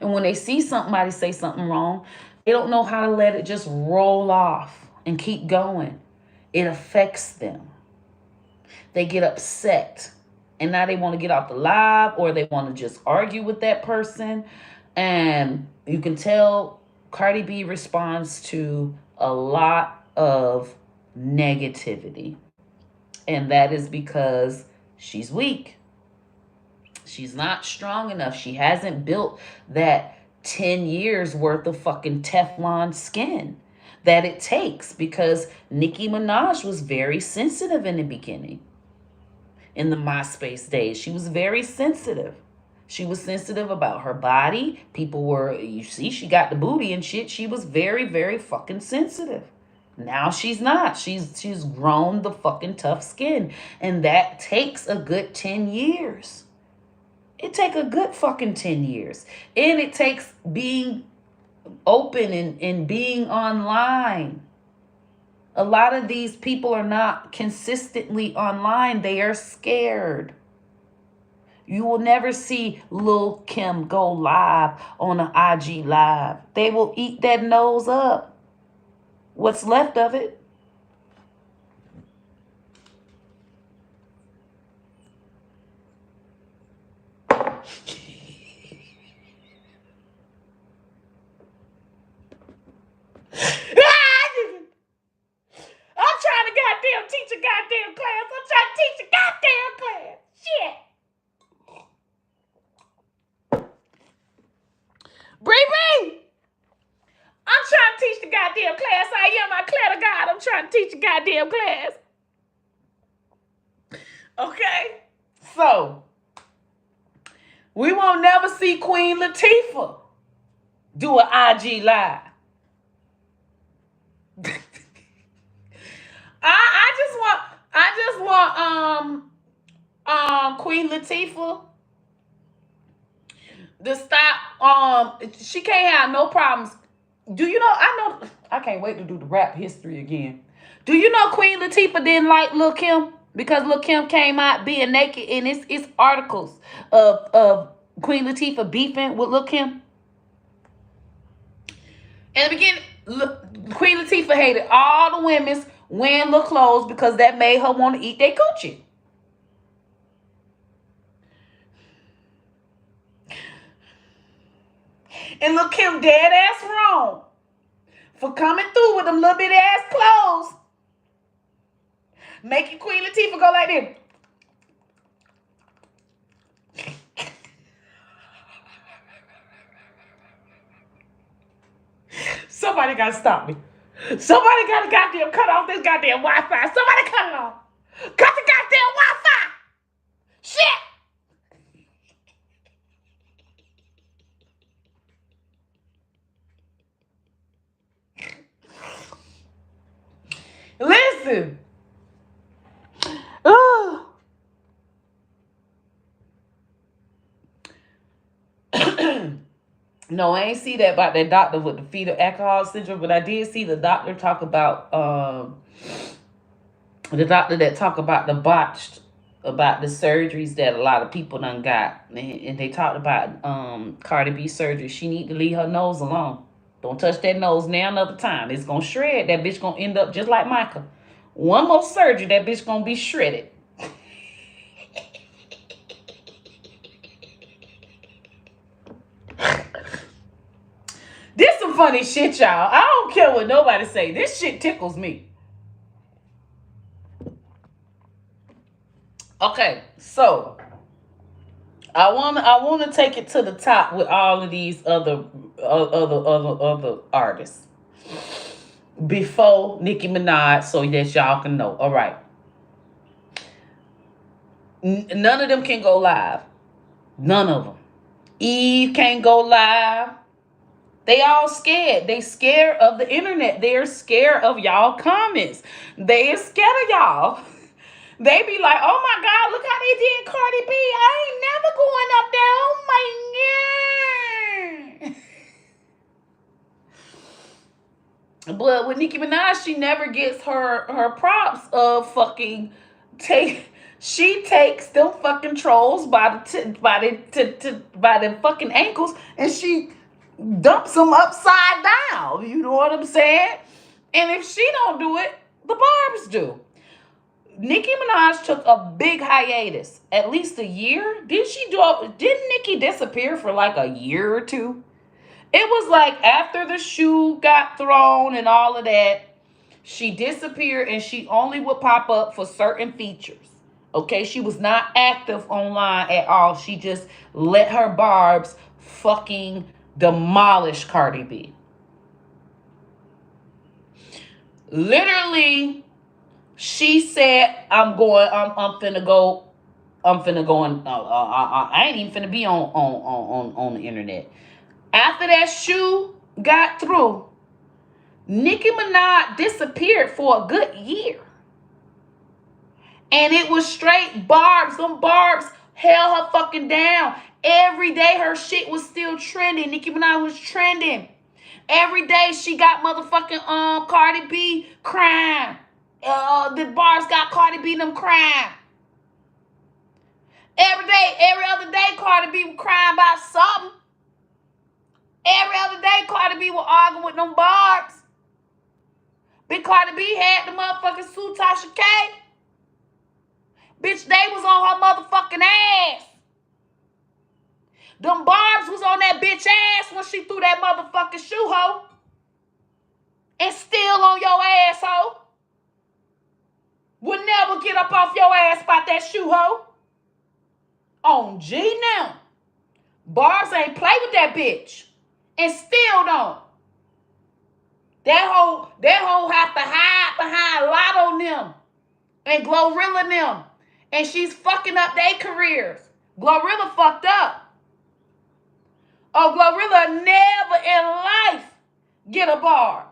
And when they see somebody say something wrong, they don't know how to let it just roll off and keep going. It affects them. They get upset. And now they want to get off the live or they want to just argue with that person. And you can tell Cardi B responds to a lot of negativity. And that is because she's weak. She's not strong enough. She hasn't built that 10 years worth of fucking Teflon skin that it takes, because Nicki Minaj was very sensitive in the beginning. In the MySpace days, she was very sensitive. She was sensitive about her body. People were, you see, she got the booty and shit. She was very, very fucking sensitive. Now she's not. She's grown the fucking tough skin. And that takes a good 10 years. It takes a good fucking 10 years. And it takes being open and being online. A lot of these people are not consistently online. They are scared. You will never see Lil' Kim go live on an IG live. They will eat that nose up. What's left of it. I'm trying to goddamn teach a goddamn class. I'm trying to teach a goddamn class. Shit. Bree. I'm trying to teach the goddamn class. I declare to God, I'm trying to teach the goddamn class. Okay? So, we won't never see Queen Latifah do an IG live. I just want Queen Latifah to stop. She can't have no problems. Do you know? I can't wait to do the rap history again. Do you know Queen Latifah didn't like Lil' Kim because Lil' Kim came out being naked, and it's articles of Queen Latifah beefing with Lil' Kim. In the beginning, Queen Latifah hated all the women's wearing little clothes because that made her want to eat their coochie. And Lil' Kim dead ass wrong for coming through with them little bit ass clothes, making Queen Latifah go like this. Somebody gotta stop me. Somebody gotta goddamn cut off this goddamn Wi-Fi. Somebody cut it off. Cut the goddamn Wi-Fi. Shit. Listen. No, I ain't see that about that doctor with the fetal alcohol syndrome, but I did see the doctor talk about the doctor that talk about the botched about the surgeries that a lot of people done got. And they talked about Cardi B surgery. She need to leave her nose alone. Don't touch that nose now another time. It's gonna shred. That bitch gonna end up just like Michael. One more surgery, that bitch gonna be shredded. This some funny shit, y'all. I don't care what nobody say. This shit tickles me. Okay, so I wanna take it to the top with all of these other artists before Nicki Minaj, so that y'all can know. All right, none of them can go live. None of them. Eve can't go live. They all scared. They scared of the internet. They're scared of y'all comments. They are scared of y'all. They be like, oh my God, look how they did Cardi B. I ain't never going up there. Oh my God. But with Nicki Minaj, she never gets her props of fucking she takes them fucking trolls by the fucking ankles, and she dumps them upside down. You know what I'm saying? And if she don't do it, the Barbs do. Nicki Minaj took a big hiatus, at least a year. Didn't Nicki disappear for like a year or two? It was like after the shoe got thrown and all of that, she disappeared and she only would pop up for certain features. Okay, she was not active online at all. She just let her Barbs fucking demolish Cardi B. Literally, she said, I'm finna go, and I ain't even finna be on the internet. After that shoe got through, Nicki Minaj disappeared for a good year. And it was straight Barbs. Them Barbs held her fucking down. Every day her shit was still trending. Nicki Minaj was trending. Every day she got motherfucking Cardi B crying. The Barbs got Cardi B them crying. Every other day Cardi B was crying about something. Every other day Cardi B was arguing with them Barbs. Big Cardi B had the motherfucking Sue Tasha K. Bitch, they was on her motherfucking ass. Them Barbs was on that bitch ass when she threw that motherfucking shoe hoe. And still on your asshole. Would never get up off your ass about that shoe hoe. On G now. Barbs ain't play with that bitch. And still don't. That hoe have to hide behind Lotto them. And Glorilla them. And she's fucking up their careers. Glorilla fucked up. Oh, Glorilla never in life get a Barb.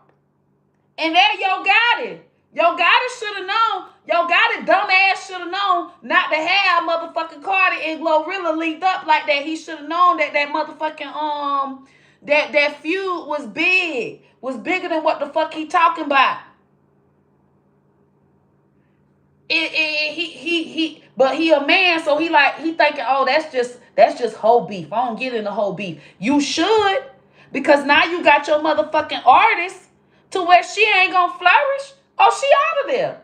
And there Yo Gotti. Yo Gotti should have known. Yo Gotti dumbass should have known not to have motherfucking Cardi and Glorilla linked up like that. He should have known that motherfucking that feud was big. Was bigger than what the fuck he talking about. But he a man, so he thinking, oh, that's just whole beef. I don't get into whole beef. You should, because now you got your motherfucking artist to where she ain't gonna flourish. Oh, she out of there.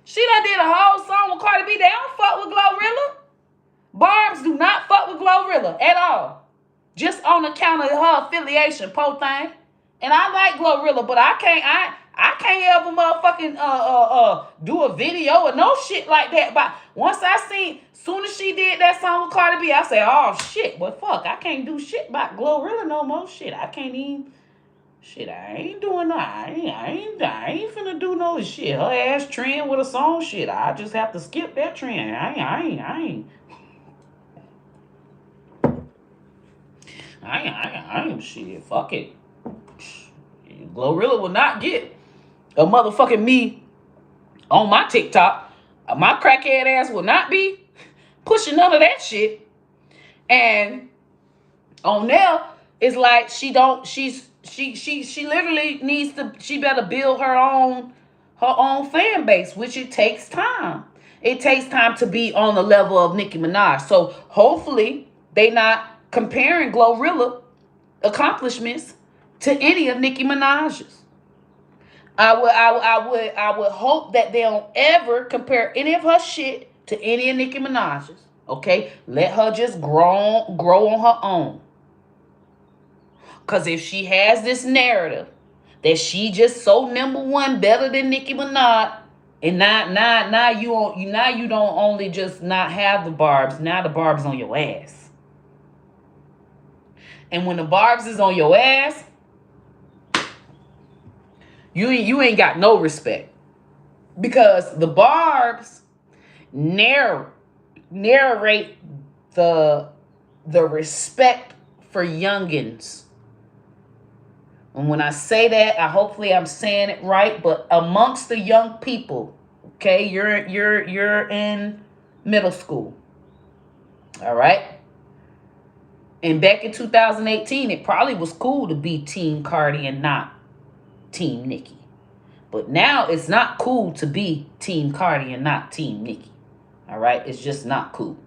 She done did a whole song with Cardi B. They don't fuck with Glorilla. Barbs do not fuck with Glorilla at all. Just on account of her affiliation, po thing. And I like Glorilla, but I can't ever motherfucking do a video or no shit like that. But once I seen, soon as she did that song with Cardi B, I said, oh shit, well fuck, I can't do shit about Glorilla no more. Shit, I can't even. Shit, I ain't doing that. I ain't finna do no shit. Her ass trend with a song, shit. I just have to skip that trend. I ain't shit. Fuck it. Glorilla will not get a motherfucking me on my TikTok. My crackhead ass will not be pushing none of that shit. And on there, it's like she literally needs to, she better build her own fan base, which it takes time. It takes time to be on the level of Nicki Minaj. So hopefully they not comparing Glorilla accomplishments to any of Nicki Minaj's. I would hope that they don't ever compare any of her shit to any of Nicki Minaj's. Okay, let her just grow on her own. Cause if she has this narrative that she just so number one better than Nicki Minaj, and now you don't only just not have the barbs, now the barbs on your ass. And when the barbs is on your ass, you ain't got no respect. Because the barbs narrate the respect for youngins. And when I say that, hopefully I'm saying it right, but amongst the young people, okay, you're in middle school. All right? And back in 2018, it probably was cool to be Team Cardi and not Team Nicki. But now it's not cool to be Team Cardi and not Team Nicki. All right? It's just not cool.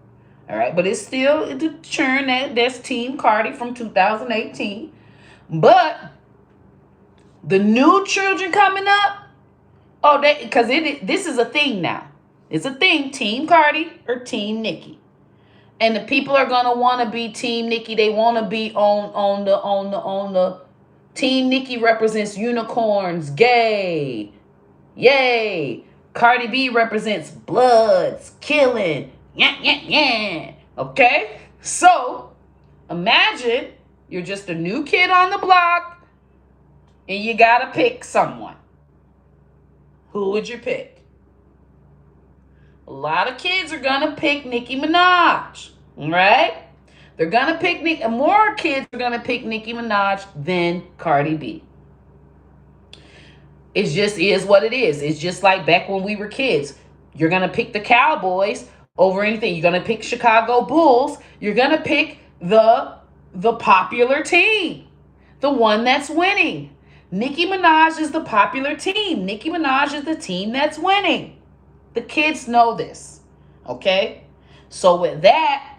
All right? But it's still the churn that's Team Cardi from 2018. But the new children coming up, because this is a thing now. It's a thing, Team Cardi or Team Nicki. And the people are gonna want to be Team Nicki. They want to be on the Team Nicki represents unicorns, gay, yay. Cardi B represents bloods, killing, yeah. Okay, so imagine you're just a new kid on the block, and you gotta pick someone. Who would you pick? A lot of kids are gonna pick Nicki Minaj, right? They're gonna pick more kids are gonna pick Nicki Minaj than Cardi B. It just is what it is. It's just like back when we were kids. You're gonna pick the Cowboys over anything. You're gonna pick Chicago Bulls. You're gonna pick the popular team, the one that's winning. Nicki Minaj is the popular team. Nicki Minaj is the team that's winning. The kids know this, okay? So with that,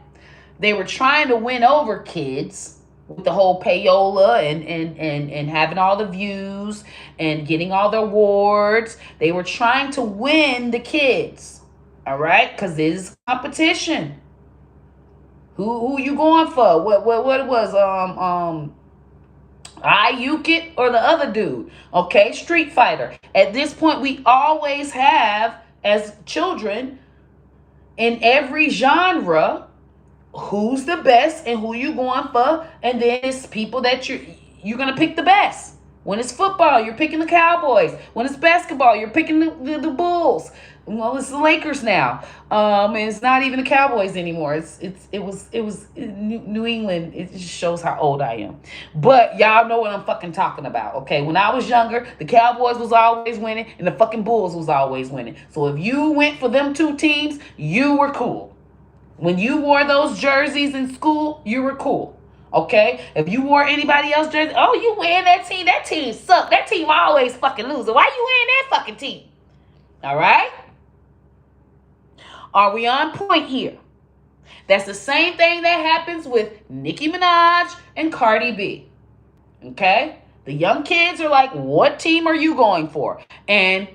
they were trying to win over kids with the whole payola and having all the views and getting all the awards. They were trying to win the kids, all right? Because this is competition. Who you going for? What it was? It or the other dude, okay? Street Fighter. At this point, we always have, as children, in every genre, who's the best and who you going for, and then it's people that you're gonna pick the best. When it's football, you're picking the Cowboys. When it's basketball, you're picking the Bulls. Well, it's the Lakers now. And it's not even the Cowboys anymore. It was New England. It just shows how old I am. But y'all know what I'm fucking talking about, okay? When I was younger, the Cowboys was always winning and the fucking Bulls was always winning. So if you went for them two teams, you were cool. When you wore those jerseys in school, you were cool. Okay? If you wore anybody else's jersey, oh, you wearing that team sucked. That team always fucking losing. Why you wearing that fucking team? All right? Are we on point here? That's the same thing that happens with Nicki Minaj and Cardi B. Okay? The young kids are like, what team are you going for? And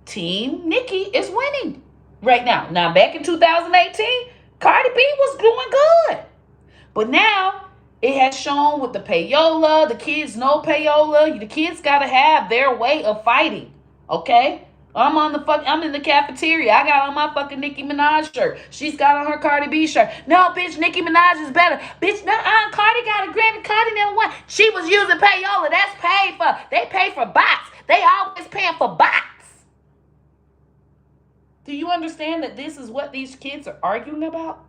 Team Nicki is winning right now. Now, back in 2018, Cardi B was doing good. But now, it has shown with the payola, the kids know payola. The kids got to have their way of fighting. Okay? I'm in the cafeteria. I got on my fucking Nicki Minaj shirt. She's got on her Cardi B shirt. No, bitch, Nicki Minaj is better. Bitch, Cardi got a Grammy. Cardi never won. She was using payola. That's paid for. They pay for bots. They always paying for bots. Do you understand that this is what these kids are arguing about?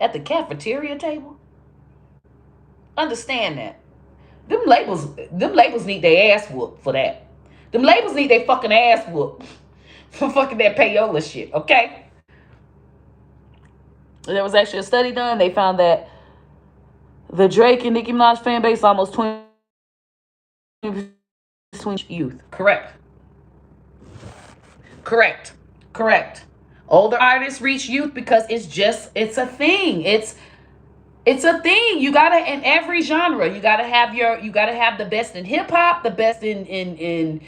At the cafeteria table? Understand that. Them labels need their ass whooped for that. Them labels need their fucking ass whooped for fucking that payola shit, okay? There was actually a study done. They found that the Drake and Nicki Minaj fan base almost 20% youth. Correct. Correct. Older artists reach youth because it's a thing. It's a thing. You gotta in every genre. You gotta have the best in hip hop, the best in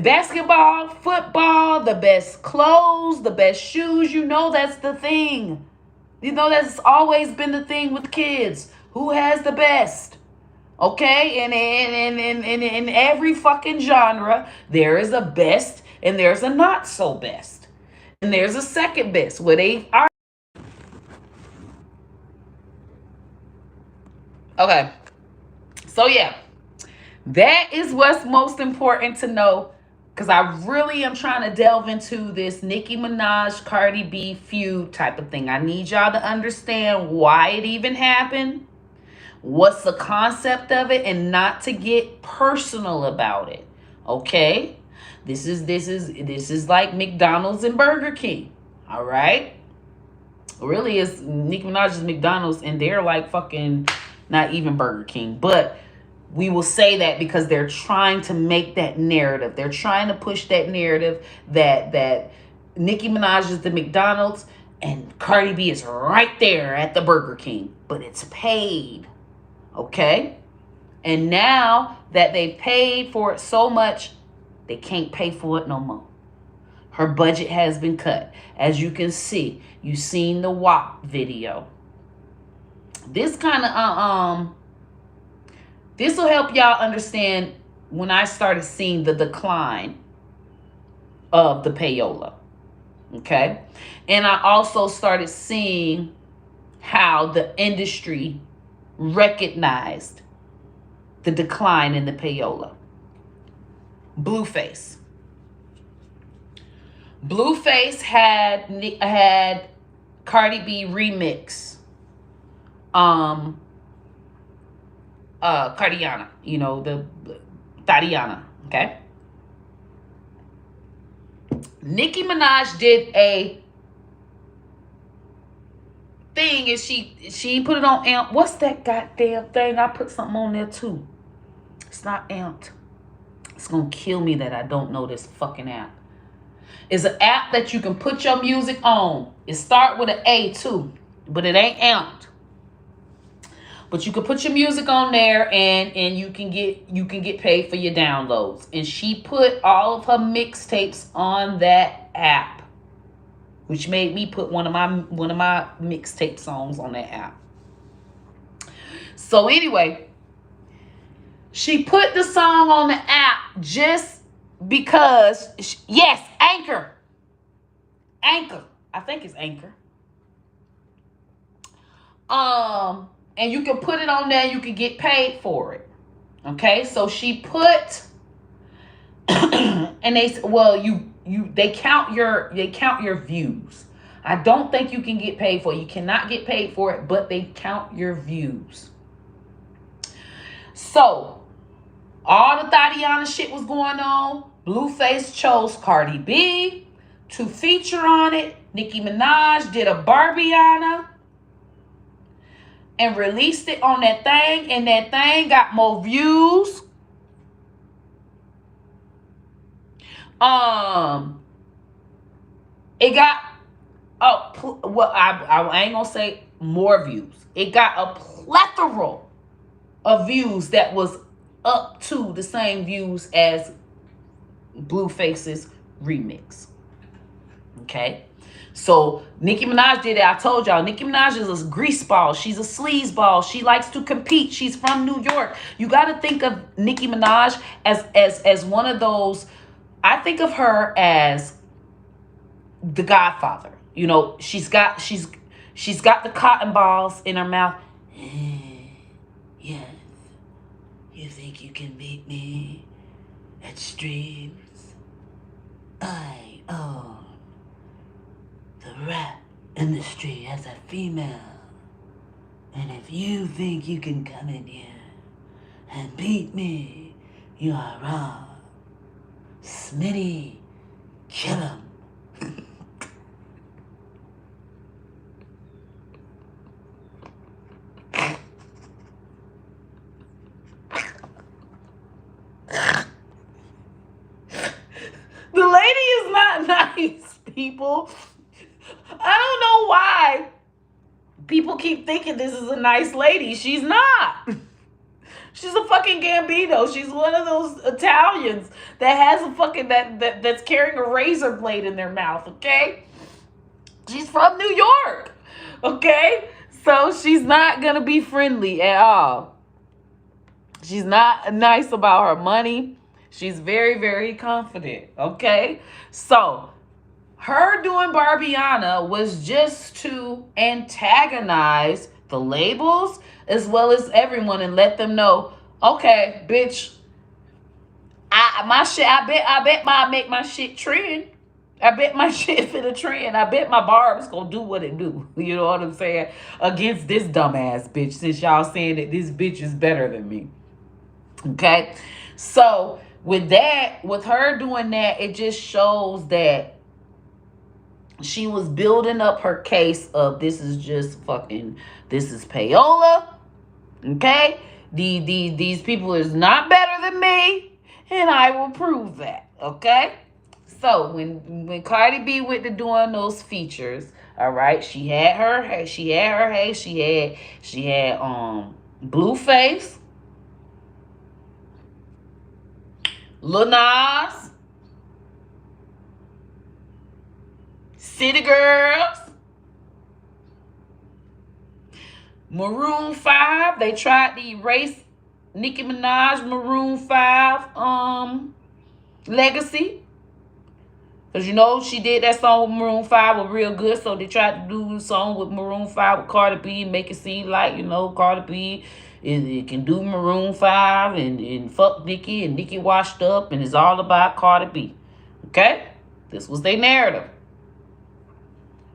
basketball, football, the best clothes, the best shoes. You know that's the thing. You know that's always been the thing with kids. Who has the best? Okay, and in every fucking genre, there is a best and there's a not so best. And there's a second best where they are. Okay. So yeah, that is what's most important to know. Because I really am trying to delve into this Nicki Minaj, Cardi B feud type of thing. I need y'all to understand why it even happened, what's the concept of it, and not to get personal about it. Okay? This is like McDonald's and Burger King. All right? Really, it's Nicki Minaj's McDonald's, and they're like fucking not even Burger King. But we will say that because they're trying to make that narrative. They're trying to push that narrative that Nicki Minaj is the McDonald's and Cardi B is right there at the Burger King. But it's paid. Okay? And now that they've paid for it so much, they can't pay for it no more. Her budget has been cut. As you can see, you've seen the WAP video. This kind of this will help y'all understand when I started seeing the decline of the payola. Okay? And I also started seeing how the industry recognized the decline in the payola. Blueface. Blueface had Cardi B remix Cardiana, you know, the Tatiana, okay? Nicki Minaj did a thing and she put it on amp. What's that goddamn thing? I put something on there too. It's not amped. It's gonna kill me that I don't know this fucking app. It's an app that you can put your music on. It start with an A too, but it ain't amped. But you can put your music on there and you can get paid for your downloads. And she put all of her mixtapes on that app, which made me put one of my mixtape songs on that app. So anyway, she put the song on the app just because, yes, Anchor. I think it's Anchor. And you can put it on there, you can get paid for it. Okay? So she put and they count your views. I don't think you can get paid for it. You cannot get paid for it, but they count your views. So, all the Tatiana shit was going on. Blueface chose Cardi B to feature on it. Nicki Minaj did a Barbiana and released it on that thing, and that thing got more views. It got I ain't gonna say more views. It got a plethora of views that was up to the same views as Blueface's remix. Okay? So Nicki Minaj did it. I told y'all, Nicki Minaj is a greaseball. She's a sleazeball. She likes to compete. She's from New York. You got to think of Nicki Minaj as one of those. I think of her as the Godfather. You know, she's got the cotton balls in her mouth. Yes, you think you can beat me at streams? I own the rap industry as a female. And if you think you can come in here and beat me, you are wrong. Smitty, kill him. The lady is not nice. people. I don't know why people keep thinking this is a nice lady. She's not. She's a fucking Gambino. She's one of those Italians that has a fucking that's carrying a razor blade in their mouth, okay? She's from New York. Okay? So she's not gonna be friendly at all. She's not nice about her money. She's very, very confident. Okay? So her doing Barbiana was just to antagonize the labels as well as everyone and let them know, okay, bitch, I bet my make my shit trend. I bet my shit finna trend. I bet my barb's gonna do what it do. You know what I'm saying? Against this dumbass bitch, since y'all saying that this bitch is better than me. Okay? So with that, with her doing that, it just shows that she was building up her case of this is payola. Okay? These people is not better than me, and I will prove that. Okay? So when Cardi B went to doing those features, all right, she had Blueface, Lil Nas, City Girls, Maroon 5. They tried to erase Nicki Minaj Maroon 5 legacy. Because, you know, she did that song with Maroon 5 was real good. So they tried to do a song with Maroon 5 with Cardi B and make it seem like, you know, Cardi B it can do Maroon 5 and fuck Nicki, and Nicki washed up and it's all about Cardi B. Okay? This was their narrative.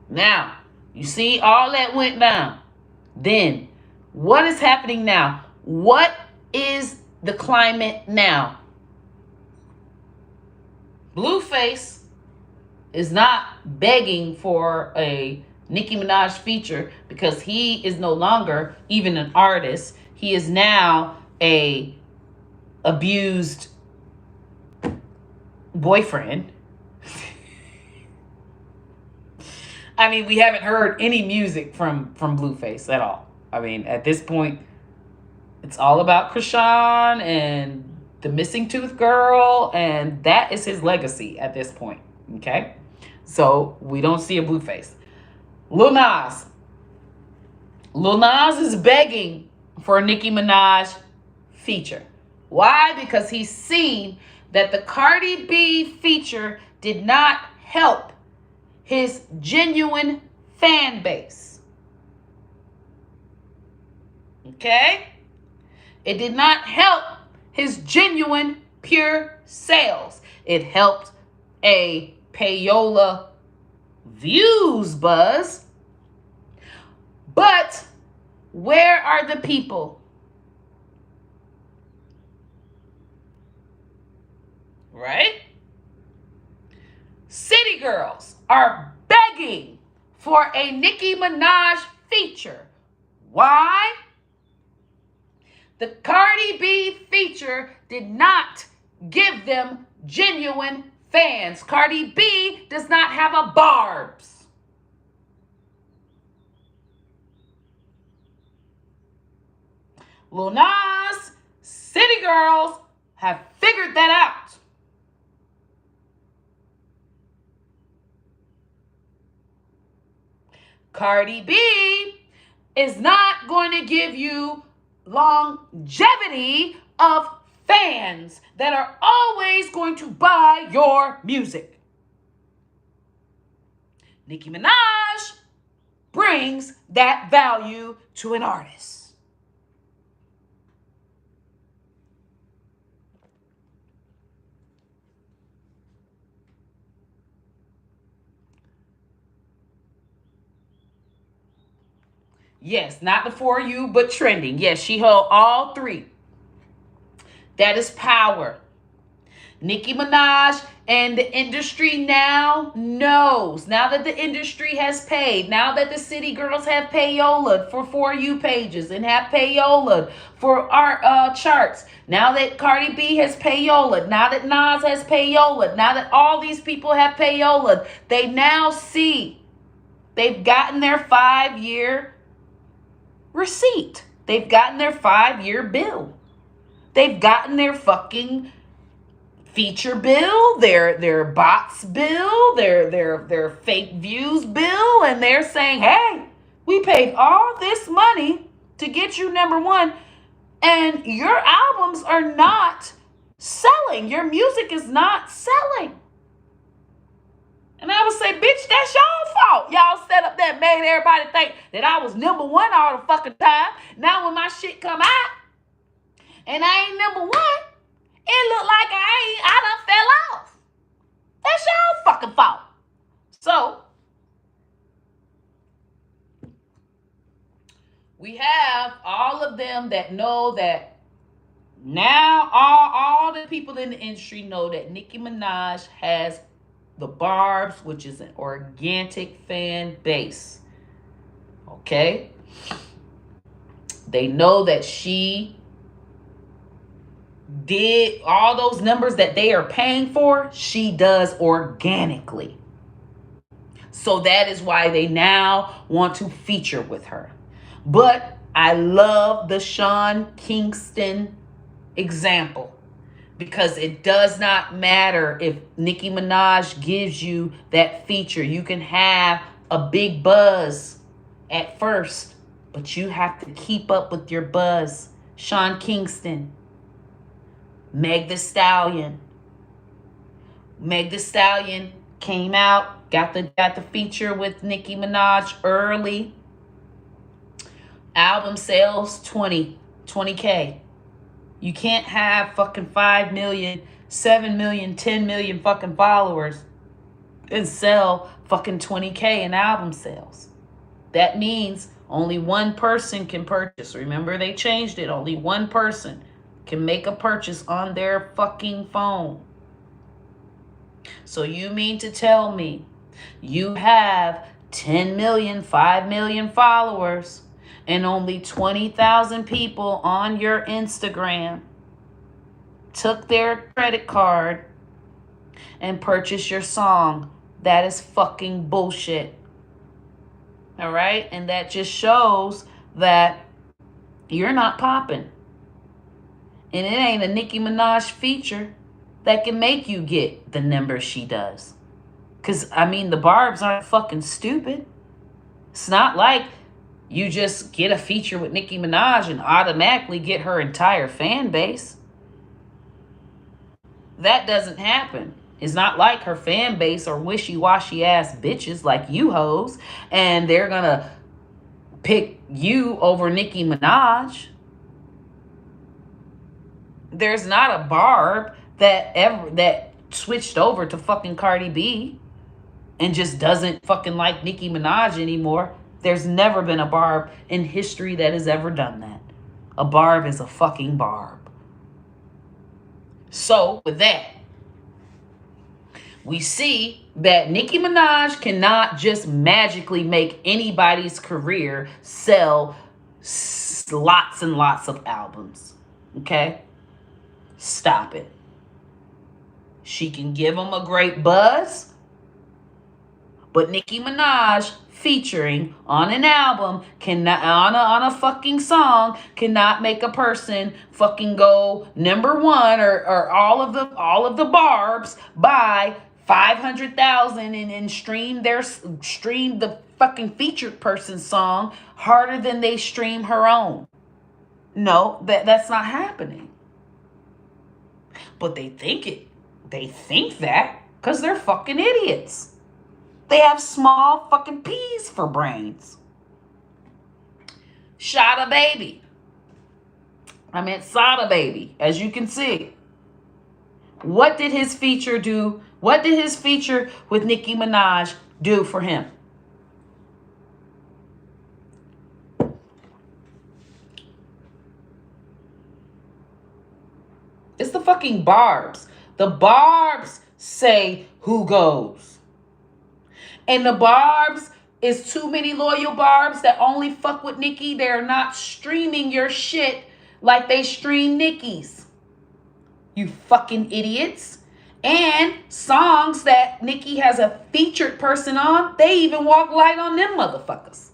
Now, you see all that went down. Then, what is happening now? What is the climate now? Blueface is not begging for a Nicki Minaj feature because he is no longer even an artist. He is now a abused boyfriend. I mean, we haven't heard any music from Blueface at all. I mean, at this point, it's all about Krishan and the missing tooth girl, and that is his legacy at this point. Okay? So we don't see a Blueface. Lil Nas. Lil Nas is begging for a Nicki Minaj feature. Why? Because he's seen that the Cardi B feature did not help his genuine fan base. Okay? It did not help his genuine pure sales. It helped a Payola views buzz. But where are the people? Right? City girls are begging for a Nicki Minaj feature. Why? The Cardi B feature did not give them genuine fans. Cardi B does not have a barbs. Lil Nas, City Girls have figured that out. Cardi B is not going to give you longevity of fans that are always going to buy your music. Nicki Minaj brings that value to an artist. Yes, not the For You, but trending. Yes, she held all three. That is power. Nicki Minaj and the industry now knows. Now that the industry has paid, now that the city girls have payola for For You pages and have payola for our charts, now that Cardi B has payola, now that Nas has payola, now that all these people have payola, they now see they've gotten their 5-year receipt. They've gotten their 5-year bill. They've gotten their fucking feature bill, their bots bill, their fake views bill, and they're saying, hey, we paid all this money to get you number one, and your albums are not selling. Your music is not selling. And I would say, bitch, that's your fault. Y'all set up that made everybody think that I was number one all the fucking time. Now when my shit come out and I ain't number one, it look like I done fell off. That's your fucking fault. So, we have all of them that know that now all the people in the industry know that Nicki Minaj has the Barbs, which is an organic fan base. Okay? They know that she did all those numbers that they are paying for, she does organically. So that is why they now want to feature with her. But I love the Sean Kingston example, because it does not matter if Nicki Minaj gives you that feature. You can have a big buzz at first, but you have to keep up with your buzz. Sean Kingston, Meg Thee Stallion. Meg Thee Stallion came out, got the feature with Nicki Minaj early. Album sales 20K. You can't have fucking 5 million, 7 million, 10 million fucking followers and sell fucking 20K in album sales. That means only one person can purchase. Remember, they changed it. Only one person can make a purchase on their fucking phone. So you mean to tell me you have 10 million, 5 million followers and only 20,000 people on your Instagram took their credit card and purchased your song? That is fucking bullshit. All right? And that just shows that you're not popping. And it ain't a Nicki Minaj feature that can make you get the numbers she does. Because, I mean, the Barbs aren't fucking stupid. It's not like you just get a feature with Nicki Minaj and automatically get her entire fan base. That doesn't happen. It's not like her fan base are wishy-washy ass bitches like you hoes, and they're gonna pick you over Nicki Minaj. There's not a Barb that switched over to fucking Cardi B and just doesn't fucking like Nicki Minaj anymore. There's never been a Barb in history that has ever done that. A Barb is a fucking Barb. So, with that, we see that Nicki Minaj cannot just magically make anybody's career sell lots and lots of albums. Okay? Stop it. She can give them a great buzz, but Nicki Minaj featuring on an album cannot, on a fucking song, cannot make a person fucking go number one, or all of the Barbs buy 500,000 and stream the fucking featured person's song harder than they stream her own. No, that's not happening. But they think it. They think that because they're fucking idiots. They have small fucking peas for brains. Sada Baby. I meant Sada Baby, as you can see. What did his feature do? What did his feature with Nicki Minaj do for him? It's the fucking Barbs. The Barbs say who goes. And the Barbs is too many loyal Barbs that only fuck with Nicki. They're not streaming your shit like they stream Nicki's. You fucking idiots. And songs that Nicki has a featured person on, they even walk light on them motherfuckers.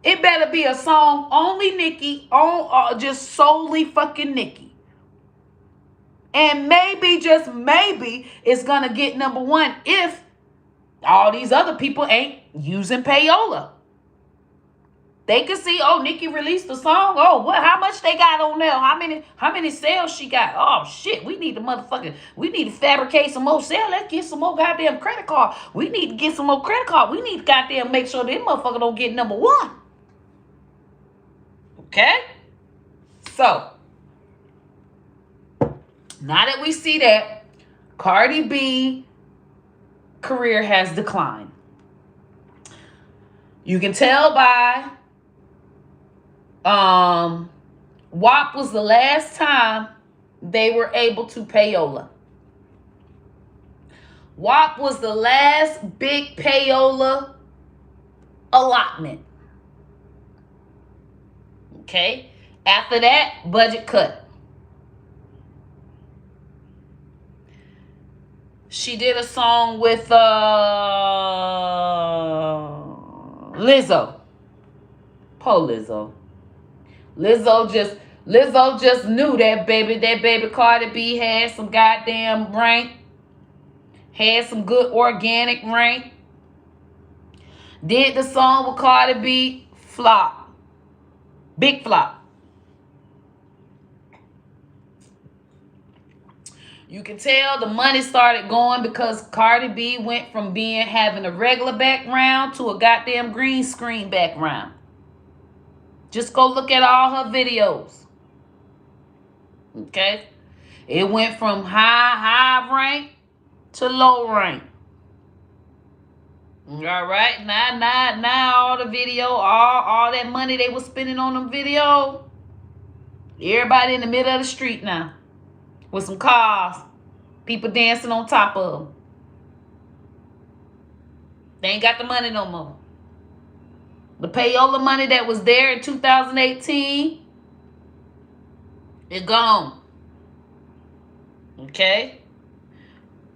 It better be a song only Nicki, on just solely fucking Nicki. And maybe, just maybe, it's gonna get number one if all these other people ain't using Payola. They could see, oh, Nicki released a song. Oh, what? How much they got on there? How many sales she got? Oh shit, we need to fabricate some more sales. Let's get some more goddamn credit card. We need to get some more credit card. We need to goddamn make sure this motherfucker don't get number one. Okay? So, now that we see that, Cardi B career has declined. You can tell by WAP was the last time they were able to Payola. WAP was the last big Payola allotment. Okay? After that, budget cut. She did a song with Lizzo. Poor Lizzo. Lizzo just knew that baby Cardi B had some goddamn rank. Had some good organic rank. Did the song with Cardi B, flop. Big flop. You can tell the money started going because Cardi B went from having a regular background to a goddamn green screen background. Just go look at all her videos. Okay? It went from high rank to low rank. All right? Now all the video, all that money they was spending on them video, everybody in the middle of the street now. With some cars. People dancing on top of them. They ain't got the money no more. The Payola money that was there in 2018, it's gone. Okay?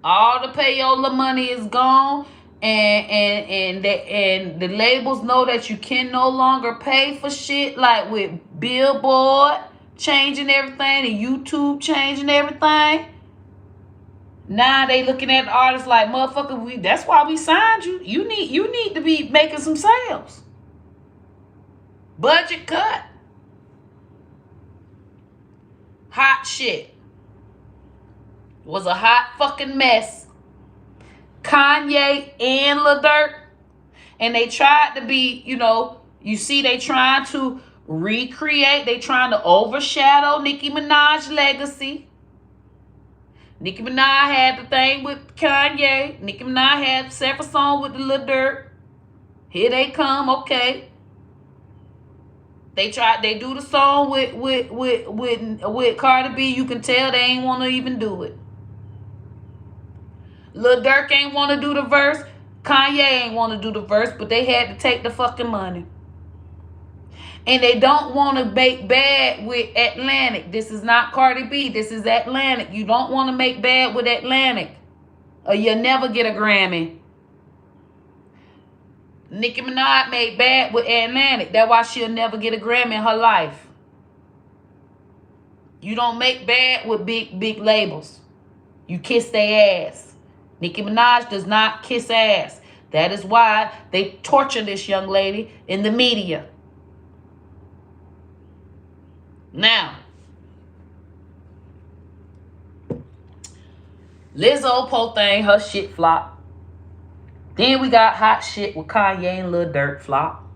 All the Payola money is gone. And the labels know that you can no longer pay for shit, like with Billboard changing everything and YouTube changing everything. Now they looking at the artists like, motherfucker, that's why we signed you. You need to be making some sales. Budget cut. Hot shit. Was a hot fucking mess. Kanye and Lil Durk. And they tried to be, you see they trying to recreate. They trying to overshadow Nicki Minaj's legacy. Nicki Minaj had the thing with Kanye. Nicki Minaj had several songs with the Lil Durk. Here they come, okay. They do the song with Cardi B. You can tell they ain't want to even do it. Lil Durk ain't want to do the verse. Kanye ain't want to do the verse, but they had to take the fucking money. And they don't want to make bad with Atlantic. This is not Cardi B. This is Atlantic. You don't want to make bad with Atlantic, or you'll never get a Grammy. Nicki Minaj made bad with Atlantic. That's why she'll never get a Grammy in her life. You don't make bad with big labels. You kiss their ass. Nicki Minaj does not kiss ass. That is why they torture this young lady in the media. Now, Lizzo po thing, her shit flop. Then we got hot shit with Kanye and Lil Durk flop.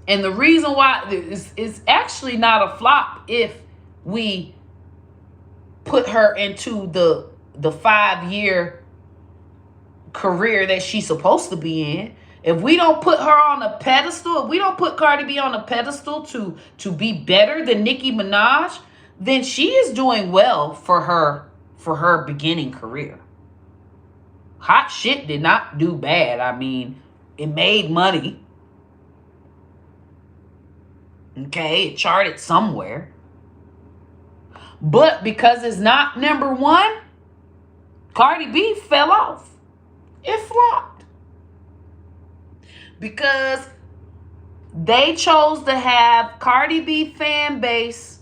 And the reason why it's actually not a flop if we put her into the 5-year career that she's supposed to be in. If we don't put her on a pedestal, if we don't put Cardi B on a pedestal to be better than Nicki Minaj, then she is doing well for her for her beginning career. Hot Shit did not do bad. I mean, it made money. Okay, it charted somewhere. But because it's not number one, Cardi B fell off. It flopped. Because they chose to have Cardi B fan base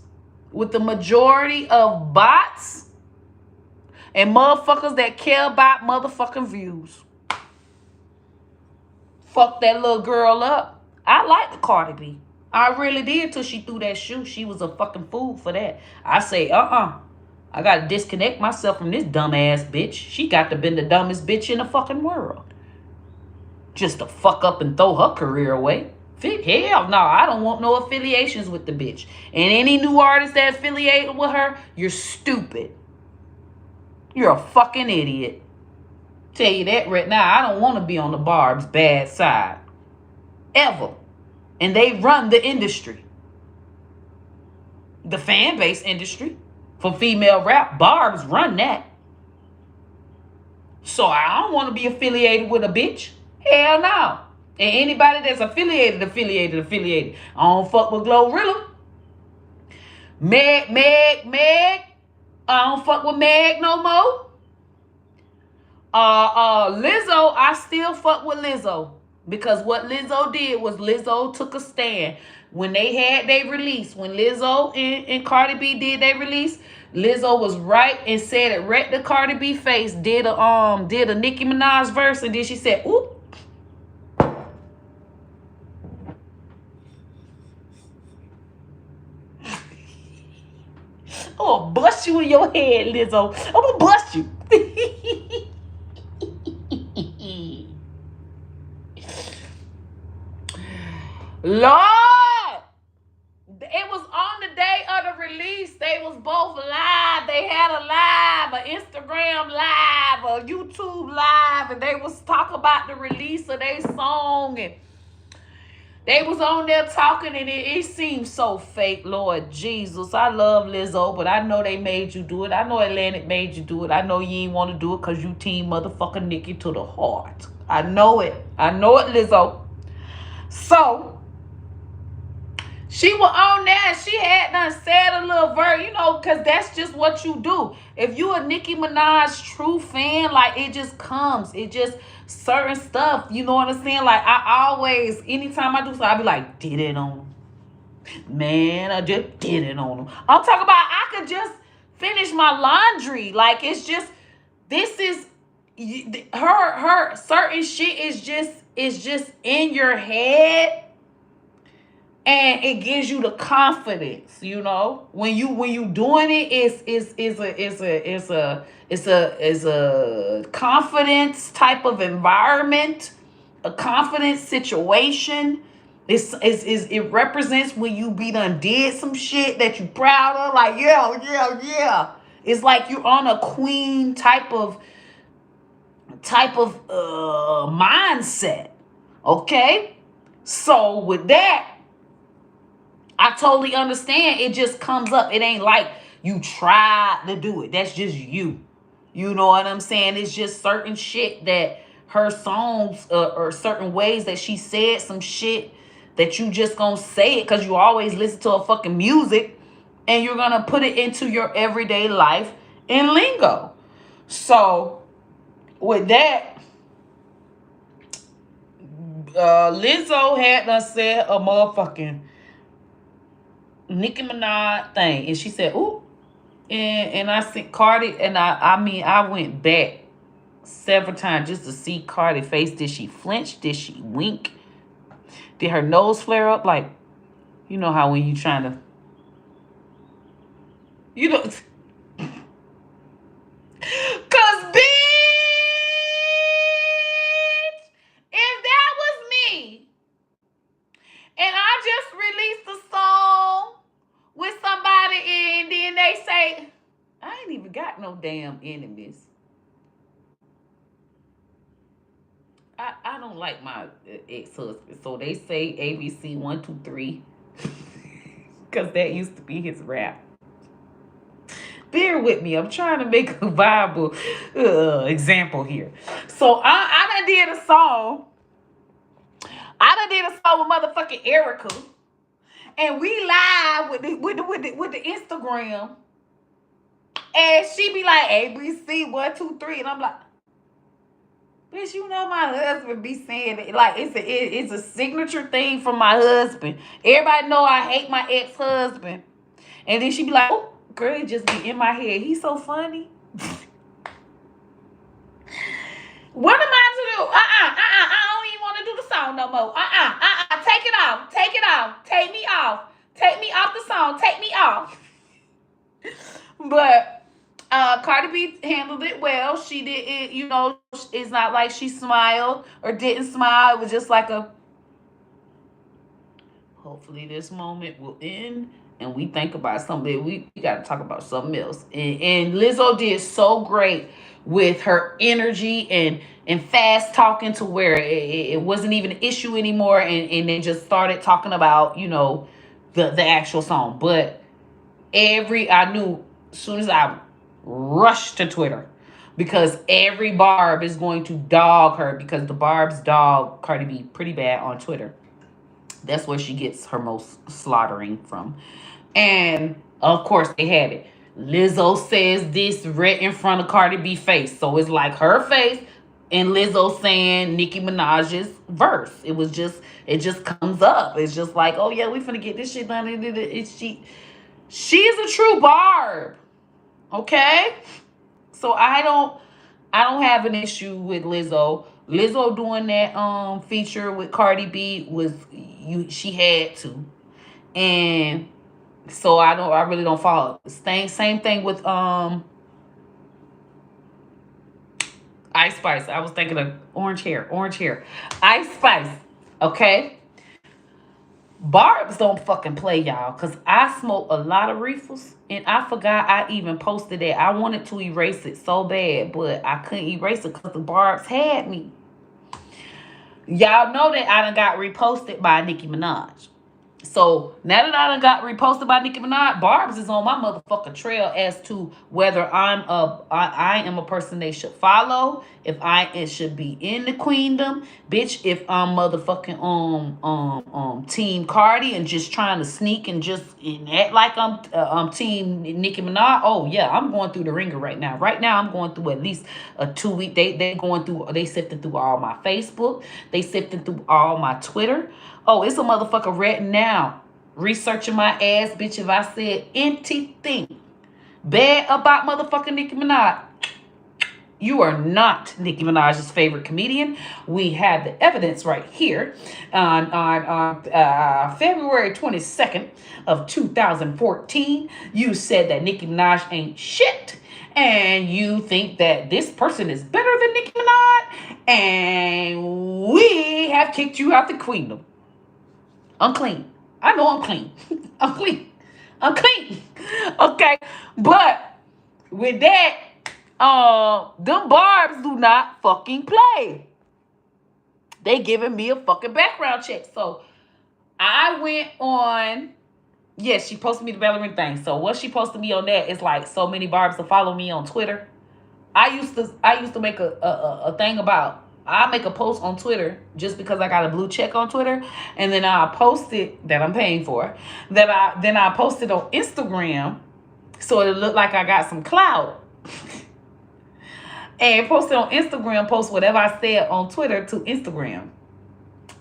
with the majority of bots and motherfuckers that care about motherfucking views. Fuck that little girl up. I liked Cardi B. I really did till she threw that shoe. She was a fucking fool for that. I say, I gotta disconnect myself from this dumbass bitch. She got to be the dumbest bitch in the fucking world. Just to fuck up and throw her career away. Hell no, I don't want no affiliations with the bitch. And any new artist that affiliated with her, you're stupid. You're a fucking idiot. Tell you that right now, I don't want to be on the Barb's bad side. Ever. And they run the industry. The fan base industry. For female rap, Barb's run that. So I don't want to be affiliated with a bitch. Hell no. And anybody that's affiliated. I don't fuck with Glorilla. Meg. I don't fuck with Meg no more. Lizzo, I still fuck with Lizzo. Because what Lizzo did was Lizzo took a stand. When they had their release, when Lizzo and Cardi B did their release, Lizzo was right and said it right to Cardi B face, did a Nicki Minaj verse, and then she said, oop. I'm gonna bust you in your head, Lizzo. I'm gonna bust you. Lord, it was on the day of the release. They was both live. They had a live, an Instagram live, a YouTube live, and they was talking about the release of their song, and they was on there talking, and it seemed so fake. Lord Jesus, I love Lizzo, but I know they made you do it. I know Atlantic made you do it. I know you ain't want to do it because you team motherfucking Nicki to the heart. I know it, Lizzo. So she was on there and she had done said a little verse, because that's just what you do. If you a Nicki Minaj true fan, like, it just comes. It just certain stuff, you know what I'm saying? Like, I always, anytime I do something, I be like, did it on him. Man, I just did it on him. I'm talking about I could just finish my laundry. Like, it's just, this is, her certain shit is just in your head. And it gives you the confidence, when you doing it, it's a confidence type of environment, a confidence situation. It represents when you be done did some shit that you proud of, like yeah. It's like you're on a queen type of mindset. Okay, so with that, I totally understand. It just comes up. It ain't like you tried to do it. That's just you. You know what I'm saying? It's just certain shit that her songs or certain ways that she said some shit that you just gonna say it because you always listen to her fucking music and you're gonna put it into your everyday life in lingo. So with that, Lizzo had done said a motherfucking Nicki Minaj thing, and she said, "Ooh," and I seen Cardi, and I went back several times just to see Cardi's face. Did she flinch? Did she wink? Did her nose flare up? Like, you know how when you trying to, cause bitch, if that was me, and I just released a song with somebody and then they say, I ain't even got no damn enemies. I don't like my ex-husband. So they say ABC 1, 2, 3. Because that used to be his rap. Bear with me. I'm trying to make a viable example here. So I done did a song. I done did a song with motherfucking Erica, and we live with the Instagram, and she be like ABC 1 2 3, and I'm like, bitch, you know my husband be saying it like it's a signature thing from my husband. Everybody know I hate my ex-husband, and then she be like, oh, girl, it just be in my head. He's so funny. What am I to do? I don't even want to do the song no more. Take it off. Take it off. Take me off. Take me off the song. Take me off. But Cardi B handled it well. She did it, you know, it's not like she smiled or didn't smile. It was just like a, hopefully this moment will end and we think about something. We got to talk about something else. And Lizzo did so great with her energy and fast talking to where it wasn't even an issue anymore. And they just started talking about, you know, the actual song. But I knew as soon as I rushed to Twitter, because every Barb is going to dog her, because the Barbs dog Cardi B pretty bad on Twitter. That's where she gets her most slaughtering from. And of course they had it. Lizzo says this right in front of Cardi B face. So it's like her face and Lizzo saying Nicki Minaj's verse. It just comes up. It's just like, oh yeah, we finna get this shit done. She's a true Barb. Okay? So I don't have an issue with Lizzo. Lizzo doing that feature with Cardi B she had to. And so I really don't follow. Same thing with Ice Spice. I was thinking of orange hair. Ice Spice. Okay? Barbs don't fucking play, y'all, because I smoke a lot of reefers, and I forgot I even posted that. I wanted to erase it so bad, but I couldn't erase it because the Barbs had me. Y'all know that I done got reposted by Nicki Minaj. So now that I done got reposted by Nicki Minaj, Barb's is on my motherfucking trail as to whether I am a person they should follow, if it should be in the queendom, bitch. If I'm motherfucking team Cardi and just trying to sneak and act like I'm team Nicki Minaj. Oh yeah, I'm going through the ringer right now. Right now I'm going through at least a 2 week. They sifting through all my Facebook. They sifting through all my Twitter. Oh, it's a motherfucker right now researching my ass, bitch. If I said anything bad about motherfucking Nicki Minaj, you are not Nicki Minaj's favorite comedian. We have the evidence right here. On February 22nd of 2014, you said that Nicki Minaj ain't shit. And you think that this person is better than Nicki Minaj. And we have kicked you out the queendom. I'm clean. I know I'm clean. I'm clean. I'm clean. Okay. But with that, them Barbs do not fucking play. They giving me a fucking background check. So I went on. Yes, she posted me the ballerina thing. So what she posted me on that is like so many Barbs to follow me on Twitter. I used to make a thing about, I make a post on Twitter just because I got a blue check on Twitter, and then I post it that I'm paying for. Then I post it on Instagram so it looked like I got some clout. And post it on Instagram, post whatever I said on Twitter to Instagram.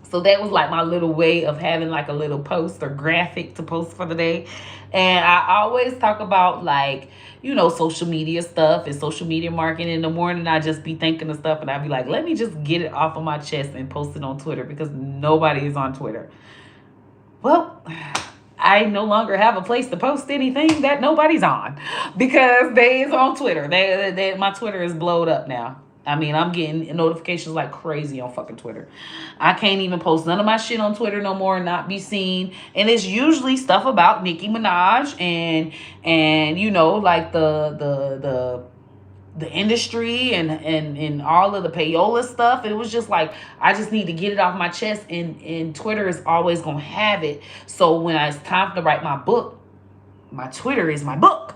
So that was like my little way of having like a little post or graphic to post for the day. And I always talk about like, you know, social media stuff and social media marketing. In the morning, I just be thinking of stuff and I'd be like, let me just get it off of my chest and post it on Twitter because nobody is on Twitter. Well, I no longer have a place to post anything that nobody's on because they is on Twitter. My Twitter is blowed up now. I mean, I'm getting notifications like crazy on fucking Twitter. I can't even post none of my shit on Twitter no more and not be seen. And it's usually stuff about Nicki Minaj and you know, like the industry and all of the payola stuff. It was just like, I just need to get it off my chest, and Twitter is always gonna have it. So when it's time to write my book, my Twitter is my book.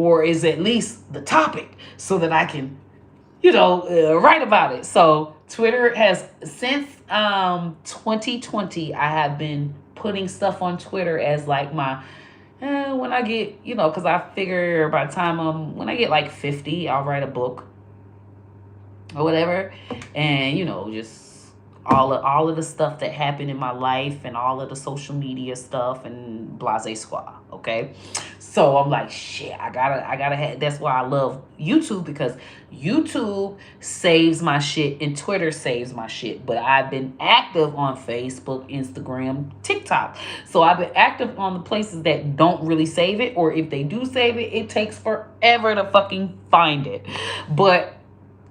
or is at least the topic so that I can, write about it. So Twitter has, since 2020, I have been putting stuff on Twitter as like my, when I get, because I figure by the time when I get like 50, I'll write a book or whatever. And, just all of the stuff that happened in my life and all of the social media stuff and blase squad. Okay. So I'm like, shit, I gotta have, that's why I love YouTube, because YouTube saves my shit and Twitter saves my shit. But I've been active on Facebook, Instagram, TikTok. So I've been active on the places that don't really save it, or if they do save it, it takes forever to fucking find it. But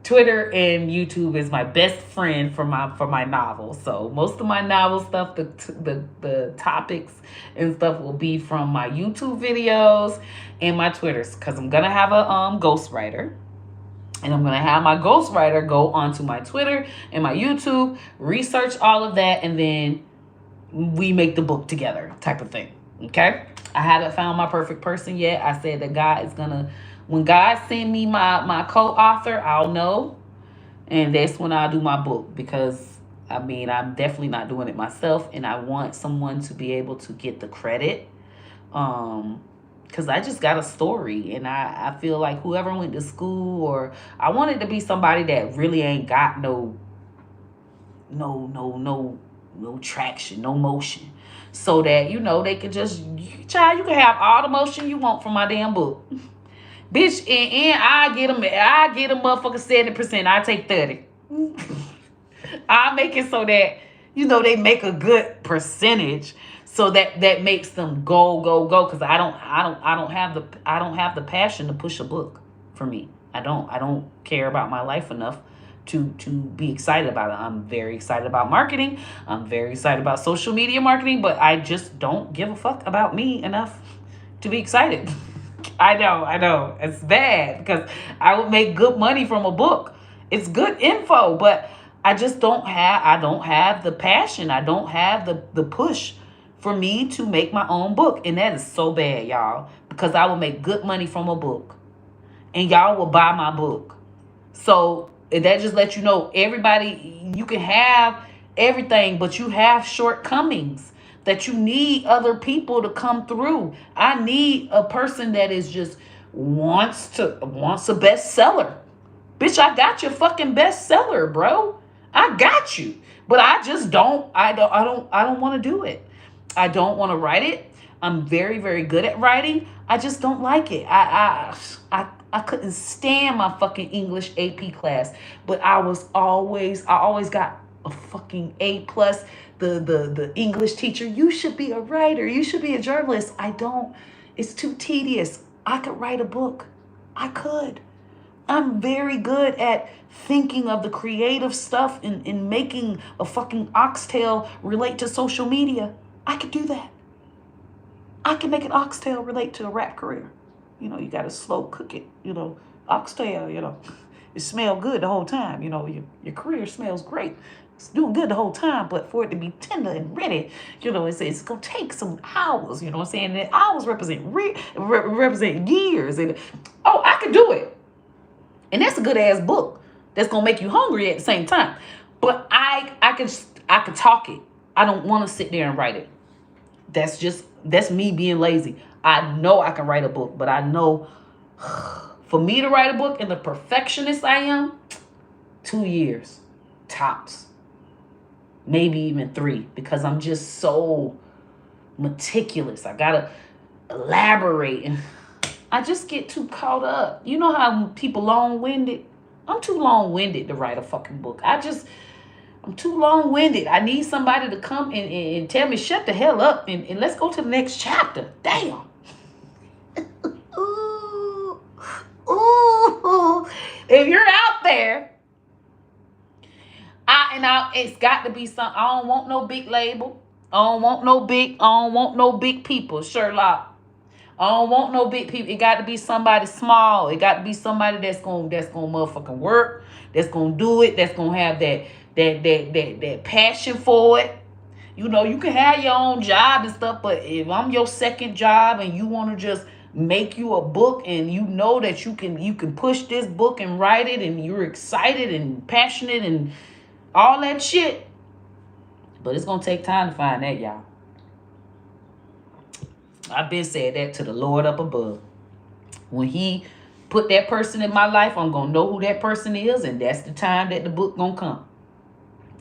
Twitter and YouTube is my best friend for my novel. So most of my novel stuff, the topics and stuff will be from my YouTube videos and my Twitters, because I'm gonna have a ghostwriter. And I'm going to have my ghostwriter go onto my Twitter and my YouTube, research all of that, and then we make the book together type of thing. Okay? I haven't found my perfect person yet. I said that God is going to, when God send me my co-author, I'll know. And that's when I'll do my book, because, I'm definitely not doing it myself. And I want someone to be able to get the credit. Because I just got a story, and I feel like whoever went to school, or I want it to be somebody that really ain't got no traction, no motion, so that, they could just, child, you can have all the motion you want from my damn book. Bitch, and I get a motherfucking 70%. I take 30. I make it so that, they make a good percentage. So that makes them go, because I don't have the passion to push a book for me. I don't care about my life enough to be excited about it. I'm very excited about marketing. I'm very excited about social media marketing, but I just don't give a fuck about me enough to be excited. I know. It's bad, because I would make good money from a book. It's good info, but I just don't have the passion. I don't have the push for me to make my own book. And that is so bad, y'all, because I will make good money from a book and y'all will buy my book. So that just lets you know, everybody, you can have everything, but you have shortcomings that you need other people to come through. I need a person that is just wants a bestseller. Bitch, I got your fucking bestseller, bro. I got you. But I just don't want to do it. I don't want to write it. I'm very, very good at writing. I just don't like it. I couldn't stand my fucking English AP class, but I always got a fucking A+. The English teacher, you should be a writer. You should be a journalist. I don't. It's too tedious. I could write a book. I could. I'm very good at thinking of the creative stuff and making a fucking oxtail relate to social media. I could do that. I can make an oxtail relate to a rap career. You got to slow cook it. Oxtail, it smells good the whole time. Your career smells great. It's doing good the whole time, but for it to be tender and ready, it's going to take some hours, you know what I'm saying? And hours represent years. And, I could do it. And that's a good ass book that's going to make you hungry at the same time. But I could talk it. I don't want to sit there and write it. That's me being lazy. I know I can write a book, but I know for me to write a book and the perfectionist I am, 2 years tops, maybe even 3, because I'm just so meticulous. I gotta elaborate, and I just get too caught up. You know how people long-winded? I'm too long-winded to write a fucking book. I'm too long-winded. I need somebody to come and tell me, shut the hell up, and let's go to the next chapter. Damn. Ooh. If you're out there, it's got to be some. I don't want no big label. I don't want no big people, Sherlock. I don't want no big people. It got to be somebody small. It got to be somebody that's gonna motherfucking work. That's gonna do it. That's gonna have that passion for it. You can have your own job and stuff, but if I'm your second job and you want to just make you a book and you know that you can push this book and write it and you're excited and passionate and all that shit. But it's gonna take time to find that, y'all. I've been saying that to the Lord up above. When he put that person in my life, I'm gonna know who that person is, and that's the time that the book gonna come.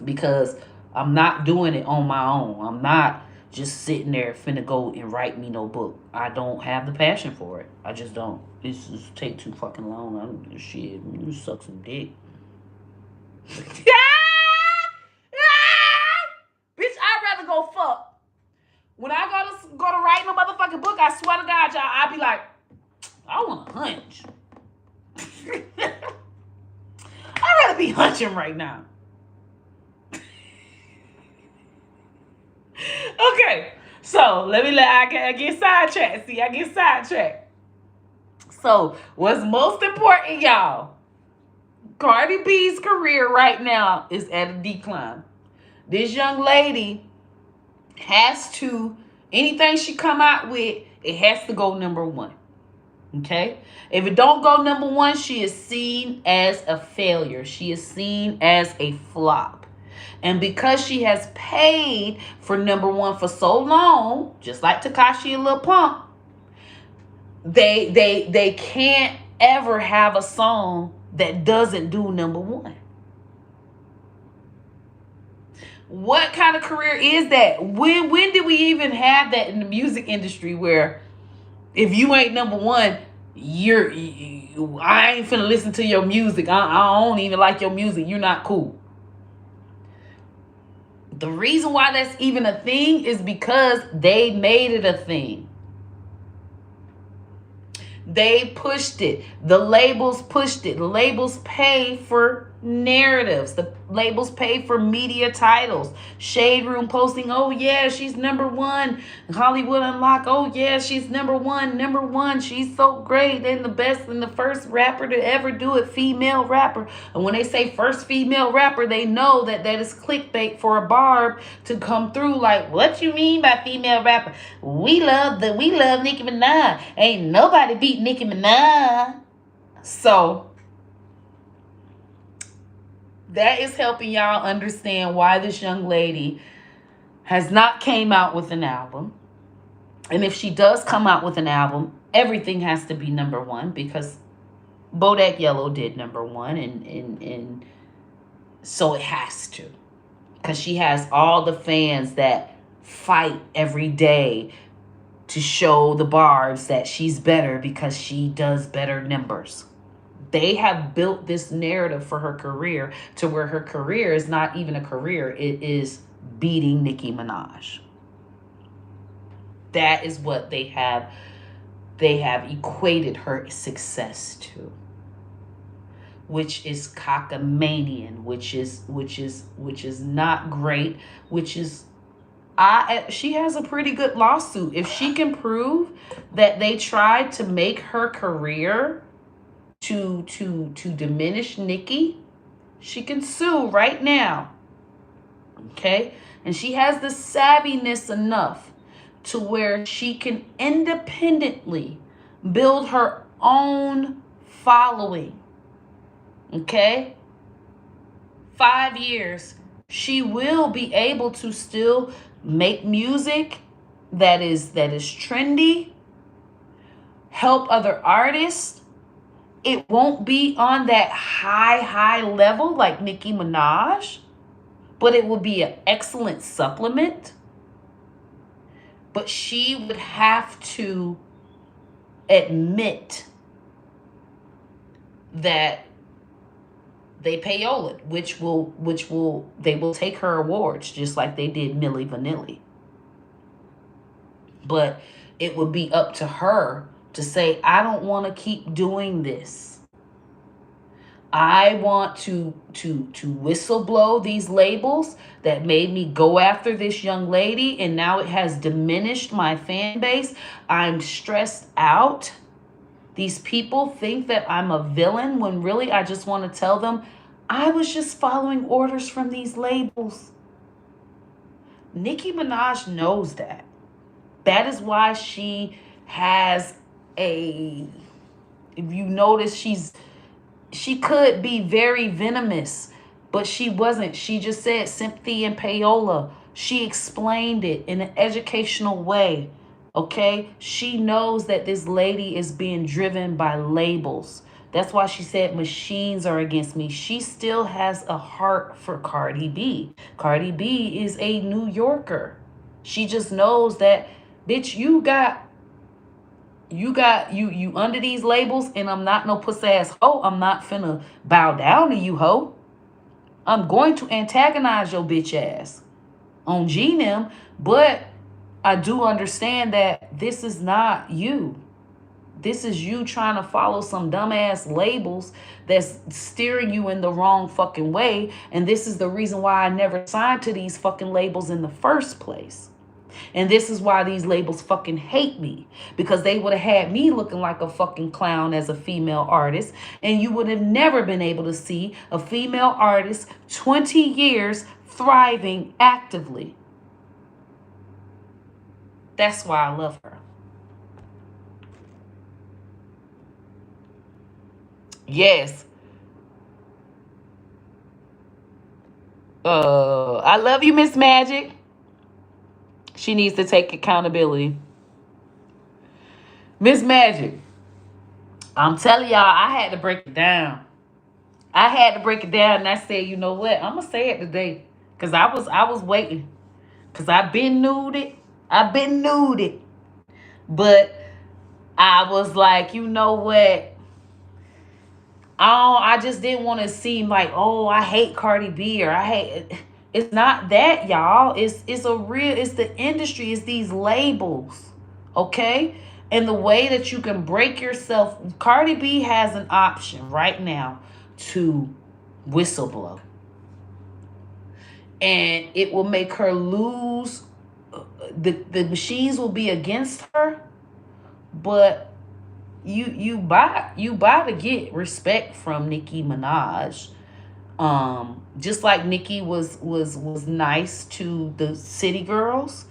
Because I'm not doing it on my own. I'm not just sitting there finna go and write me no book. I don't have the passion for it. I just don't. It's just take too fucking long. I don't give a shit. You suck some dick. Bitch, I'd rather go fuck. When I go to write my motherfucking book, I swear to God, y'all, I'd be like, I want to hunch. I'd rather be hunching right now. Okay, so I get sidetracked. See, I get sidetracked. So what's most important, y'all? Cardi B's career right now is at a decline. This young lady has to, anything she come out with, it has to go number one. Okay? If it don't go number one, she is seen as a failure. She is seen as a flop. And because she has paid for number one for so long, just like Tekashi and Lil Pump, they can't ever have a song that doesn't do number one. What kind of career is that? When did we even have that in the music industry where if you ain't number one, I ain't finna listen to your music. I don't even like your music. You're not cool. The reason why that's even a thing is because they made it a thing. They pushed it. The labels pushed it. The labels pay for narratives. The labels pay for media titles. Shade Room posting, oh yeah, she's number one. Hollywood Unlocked, oh yeah, she's number one. She's so great and the best and the first rapper to ever do it, female rapper. And when they say first female rapper, they know that is clickbait for a barb to come through like, what you mean by female rapper? We love Nicki Minaj. Ain't nobody beat Nicki Minaj. So that is helping y'all understand why this young lady has not came out with an album. And if she does come out with an album, everything has to be number one because Bodak Yellow did number one. And so it has to. Because she has all the fans that fight every day to show the barbs that she's better because she does better numbers. They have built this narrative for her career to where her career is not even a career. It is beating Nicki Minaj. That is what they have equated her success to, which is cockamanian, which is not great, she has a pretty good lawsuit. If she can prove that they tried to make her career to diminish Nicki, she can sue right now. Okay? And she has the savviness enough to where she can independently build her own following. Okay? 5 years, she will be able to still make music that is trendy, help other artists. It won't be on that high level like Nicki Minaj, but it will be an excellent supplement. But she would have to admit that they Payola, they will take her awards just like they did Milli Vanilli. But it would be up to her to say, I don't want to keep doing this. I want to whistle blow these labels that made me go after this young lady, and now it has diminished my fan base. I'm stressed out. These people think that I'm a villain when really I just want to tell them I was just following orders from these labels. Nicki Minaj knows that. That is why she has a if you notice, she could be very venomous, but she wasn't. She just said sympathy and payola. She explained it in an educational way. Okay? She knows that this lady is being driven by labels. That's why she said machines are against me. She still has a heart for Cardi B. Cardi B is a New Yorker. She just knows that, bitch, you under these labels, and I'm not no pussy ass hoe. I'm not finna bow down to you, hoe. I'm going to antagonize your bitch ass on GNM, but I do understand that this is not you. This is you trying to follow some dumbass labels that's steering you in the wrong fucking way. And this is the reason why I never signed to these fucking labels in the first place. And this is why these labels fucking hate me, because they would have had me looking like a fucking clown as a female artist, and you would have never been able to see a female artist 20 years thriving actively. That's why I love her. Yes. I love you, Miss Magic. She needs to take accountability. Miss Magic, I'm telling y'all, I had to break it down. I had to break it down, and I said, you know what? I'm gonna say it today, cause I was waiting, cause I've been nuded, but I was like, you know what? I just didn't want to seem like, oh, I hate Cardi B, or I hate. It's not that, y'all. It's the industry. It's these labels, okay? And the way that you can break yourself. Cardi B has an option right now to whistleblow, and it will make her lose. The machines will be against her, but you buy to get respect from Nicki Minaj. Just like Nicki was nice to the city girls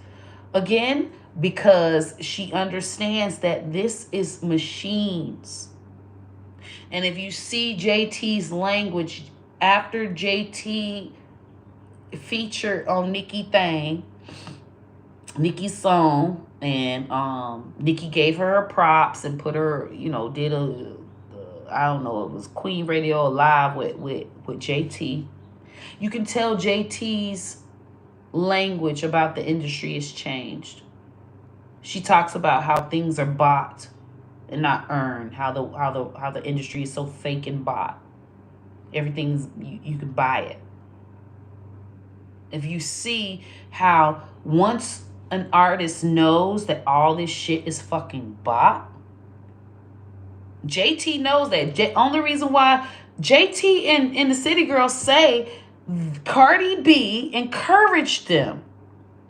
again, because she understands that this is machines. And if you see JT's language after JT featured on Nicki's song, and Nicki gave her her props and put her, did I don't know, it was Queen Radio Live with JT. You can tell JT's language about the industry has changed. She talks about how things are bought and not earned, how the industry is so fake and bought. Everything's you can buy it. If you see how once an artist knows that all this shit is fucking bought, JT knows that. Only reason why JT and the City Girls say Cardi B encouraged them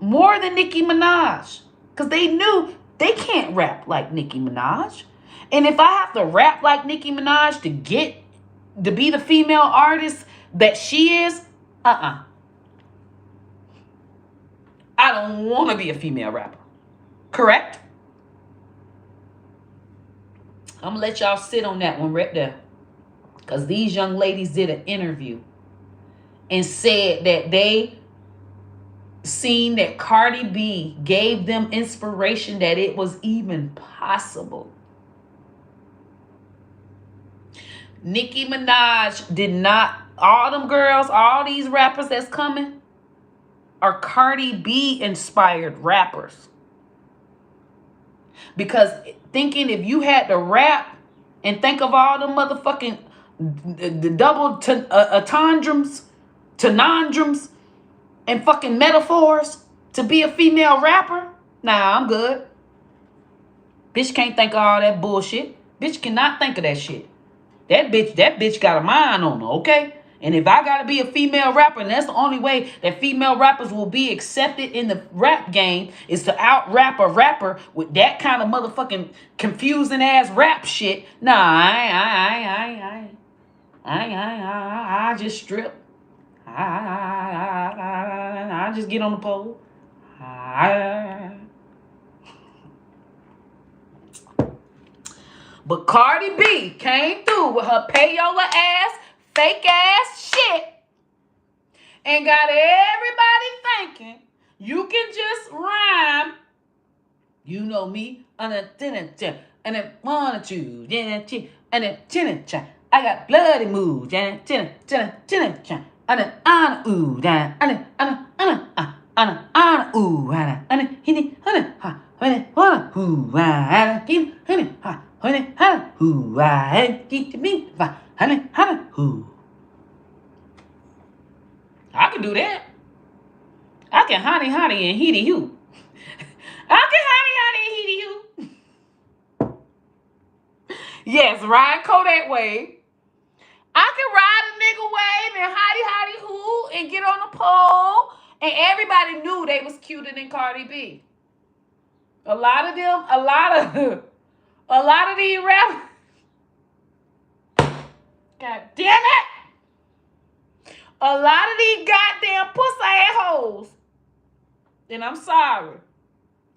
more than Nicki Minaj, because they knew they can't rap like Nicki Minaj. And if I have to rap like Nicki Minaj to be the female artist that she is, I don't want to be a female rapper. Correct? I'm going to let y'all sit on that one right there. Because these young ladies did an interview and said that they seen that Cardi B gave them inspiration that it was even possible. Nicki Minaj did not. All them girls, all these rappers that's coming are Cardi B inspired rappers. Because thinking if you had to rap and think of all the motherfucking the double entendres, conundrums, and fucking metaphors to be a female rapper, nah, I'm good. Bitch can't think of all that bullshit. Bitch cannot think of that shit. That bitch got a mind on her, okay? And if I gotta be a female rapper, and that's the only way that female rappers will be accepted in the rap game, is to out rap a rapper with that kind of motherfucking confusing ass rap shit. Nah, I just strip. I just get on the pole. But Cardi B came through with her payola ass, fake ass shit and got everybody thinking you can just rhyme. You know me. And then one, two, and then I got bloody moves. And then ooh, ooh, I can do that. I can honey and heedy hoo. I can honey and heedy hoo. Yes, ride Kodak wave. I can ride a nigga wave and hottie hoo and get on the pole. And everybody knew they was cuter than Cardi B. A lot of these rappers. God damn it. A lot of these goddamn pussy ass hoes. And I'm sorry.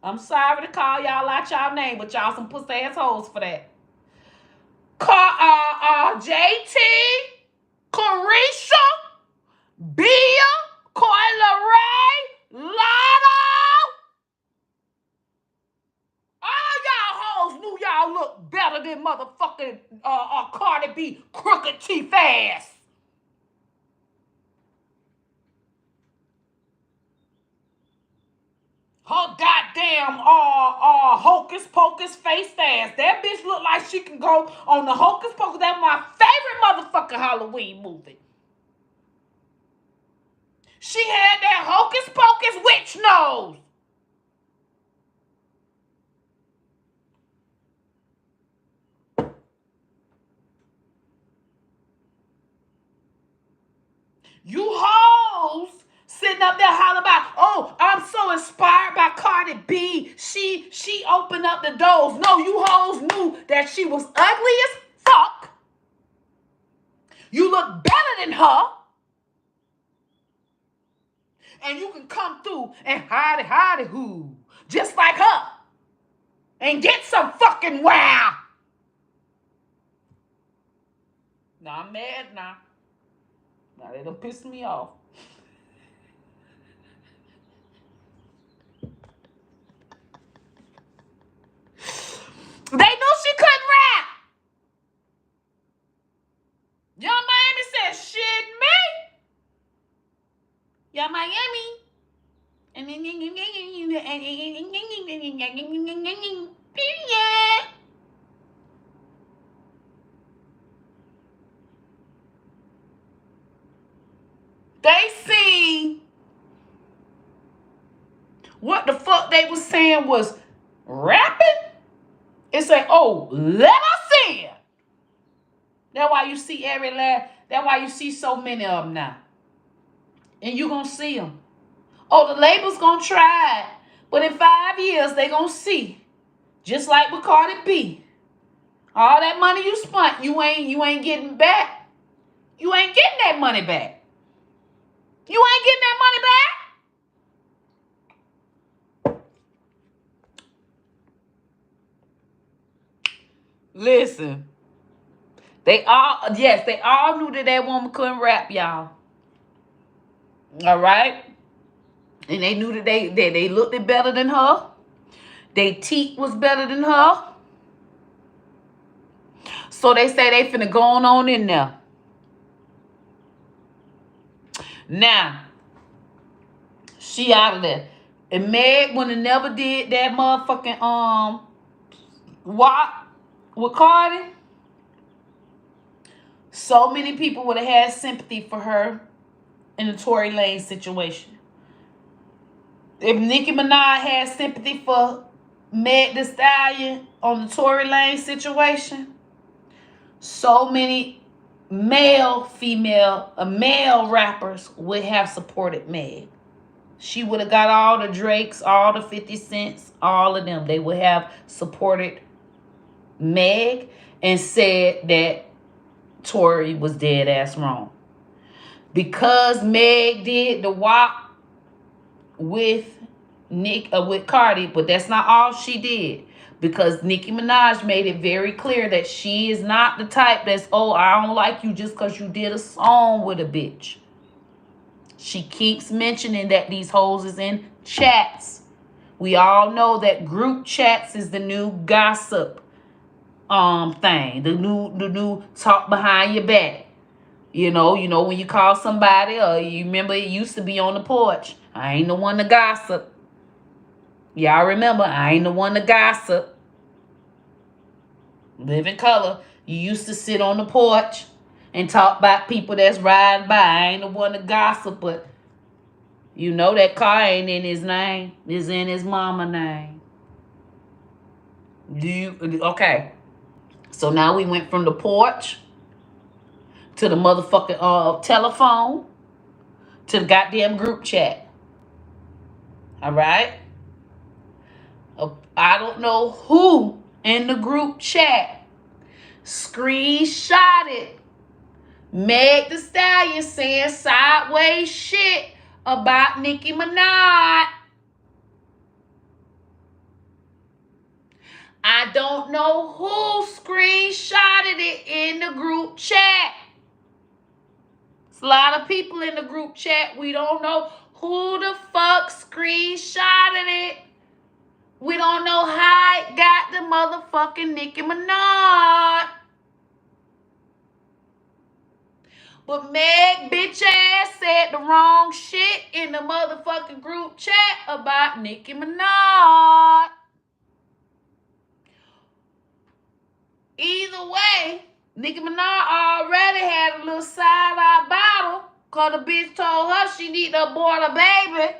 I'm sorry to call y'all out y'all name, but y'all some pussy ass hoes for that. JT, Carisha, Bia, Coyle Ray, Lotto. All y'all hoes knew y'all looked better than motherfucking Cardi B crooked teeth ass. Her goddamn hocus pocus face ass. That bitch look like she can go on the hocus pocus. That's my favorite motherfucking Halloween movie. She had that hocus pocus witch nose. You hoes sitting up there hollering about, oh, I'm so inspired by Cardi B. She opened up the doors. No, you hoes knew that she was ugly as fuck. You look better than her. And you can come through and hidey hoo. Just like her. And get some fucking wow. Now I'm mad now. Now they done pissed me off. They knew she couldn't rap. Young Miami said, shit me. Young Miami. They seen what the fuck they was saying was rapping. It's like, oh, let us in. That's why you see that's why you see so many of them now. And you gonna see them. Oh, the label's gonna try it. But in 5 years, they gonna see. Just like with Cardi B. All that money you spent, you ain't getting back. You ain't getting that money back. You ain't getting that money back. Listen, they all knew that woman couldn't rap, y'all. All right, and they knew that they looked it better than her. They teeth was better than her. So they say they finna go on in there. Now, she out of there. And Meg would have never did that motherfucking walk with Cardi. So many people would have had sympathy for her in the Tory Lanez situation. If Nicki Minaj had sympathy for Meg Thee Stallion on the Tory Lanez situation, so many male rappers would have supported Meg. She would have got all the Drakes, all the 50 Cents, all of them. They would have supported Meg and said that Tory was dead ass wrong. Because Meg did the WAP with with Cardi, but that's not all she did. Because Nicki Minaj made it very clear that she is not the type that's, oh, I don't like you just because you did a song with a bitch. She keeps mentioning that these hoes is in chats. We all know that group chats is the new gossip thing. The new talk behind your back. You know when you call somebody, or you remember it used to be on the porch. I ain't the one to gossip. Y'all remember, I ain't the one to gossip. Live in color. You used to sit on the porch and talk about people that's riding by. I ain't the one to gossip, but you know that car ain't in his name. It's in his mama name. Okay. So now we went from the porch to the motherfucking telephone to the goddamn group chat. All right? I don't know who in the group chat screenshotted Meg Thee Stallion saying sideways shit about Nicki Minaj. I don't know who screenshotted it in the group chat. It's a lot of people in the group chat. We don't know who the fuck screenshotted it. We don't know how it got the motherfucking Nicki Minaj. But Meg bitch ass said the wrong shit in the motherfucking group chat about Nicki Minaj. Either way, Nicki Minaj already had a little side-eye battle because the bitch told her she need to abort a baby.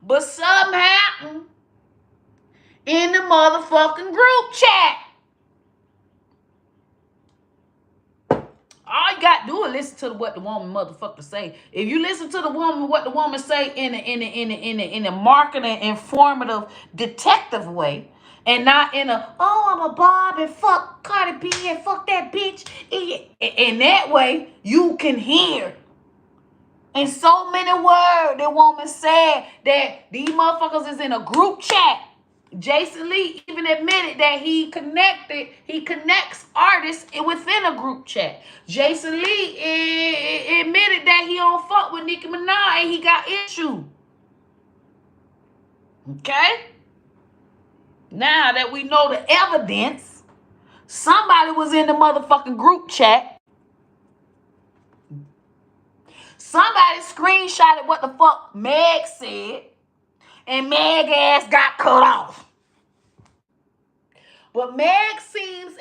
But something happened in the motherfucking group chat. All you got to do is listen to what the woman motherfucker say. If you listen to the woman, what the woman say in a marketing, informative, detective way, and not in a, oh, I'm a Bob and fuck Cardi B and fuck that bitch. In that way, you can hear. In so many words, the woman said that these motherfuckers is in a group chat. Jason Lee even admitted that he connects artists within a group chat. Jason Lee admitted that he don't fuck with Nicki Minaj and he got issue. Okay? Now that we know the evidence, somebody was in the motherfucking group chat. Somebody screenshotted what the fuck Meg said, and Meg ass got cut off. But Meg seems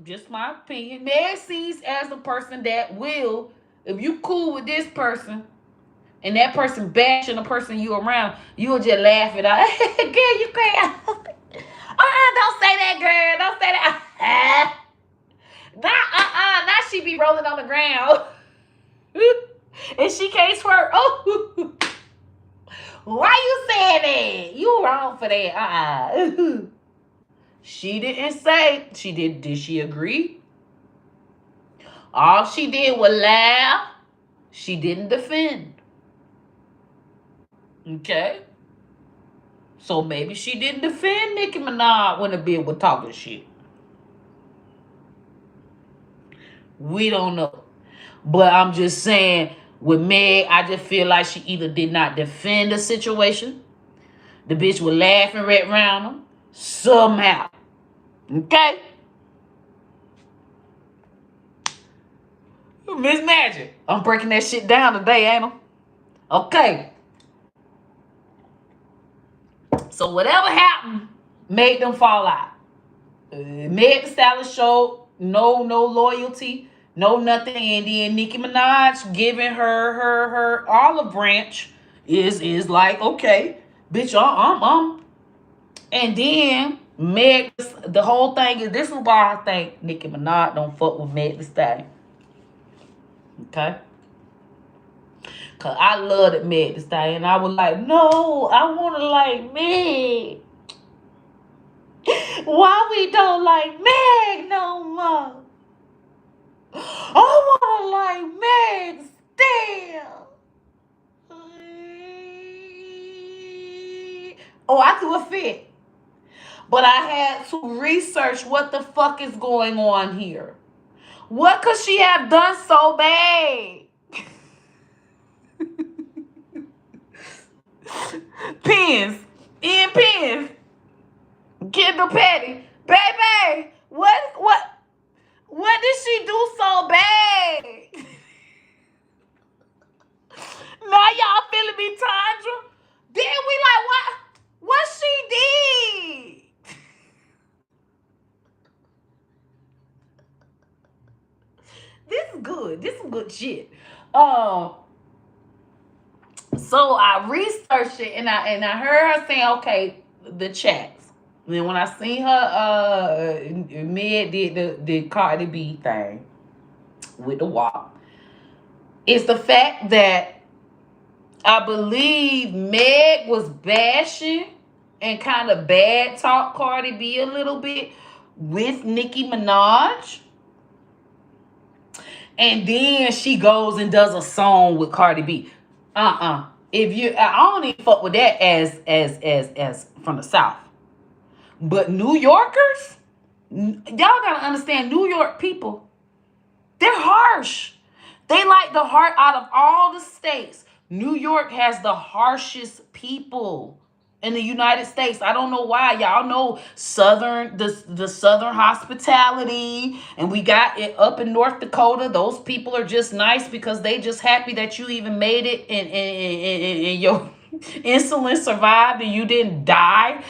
just my opinion, Meg seems as a person that will, if you cool with this person, and that person bashing the person you around, you'll just laugh it out. Girl, you can't. Don't say that, girl. Don't say that. Now she be rolling on the ground. And she can't swerve. Oh, why you saying that? You wrong for that. She didn't say. Did she agree? All she did was laugh. She didn't defend. Okay? So maybe she didn't defend Nicki Minaj when the bitch was talking shit. We don't know. But I'm just saying, with Meg, I just feel like she either did not defend the situation. The bitch was laughing right around him. Somehow. Okay? Miss Magic. I'm breaking that shit down today, ain't I? Okay. So whatever happened made them fall out. Meg Thee Stallion showed no loyalty, no nothing. And then Nicki Minaj giving her olive branch is like, okay, bitch, And then Meg, the whole thing is, this is why I think Nicki Minaj don't fuck with Meg Thee Stallion. Okay? Because I love that Meg Thee Stallion. I was like, no, I want to like Meg. Why we don't like Meg no more? I Oh, I threw a fit. But I had to research what the fuck is going on here. What could she have done so bad? Pins. Ian Pins. Kendall Petty. Baby, what did she do so bad? Now y'all feeling me, Tandra? Then we like, what she did? This is good. This is good shit. So I researched it and I heard her saying, okay, the chats. And then when I seen her Meg did the Cardi B thing with the walk, it's the fact that I believe Meg was bashing and kind of bad talk Cardi B a little bit with Nicki Minaj. And then she goes and does a song with Cardi B. If you, I don't even fuck with that as from the South. But New Yorkers, y'all gotta understand, New York people, they're harsh. They like the heart out of all the states. New York has the harshest people in the United States. I don't know why. Y'all know the southern hospitality, and we got it up in North Dakota. Those people are just nice because they just happy that you even made it and your insulin survived and you didn't die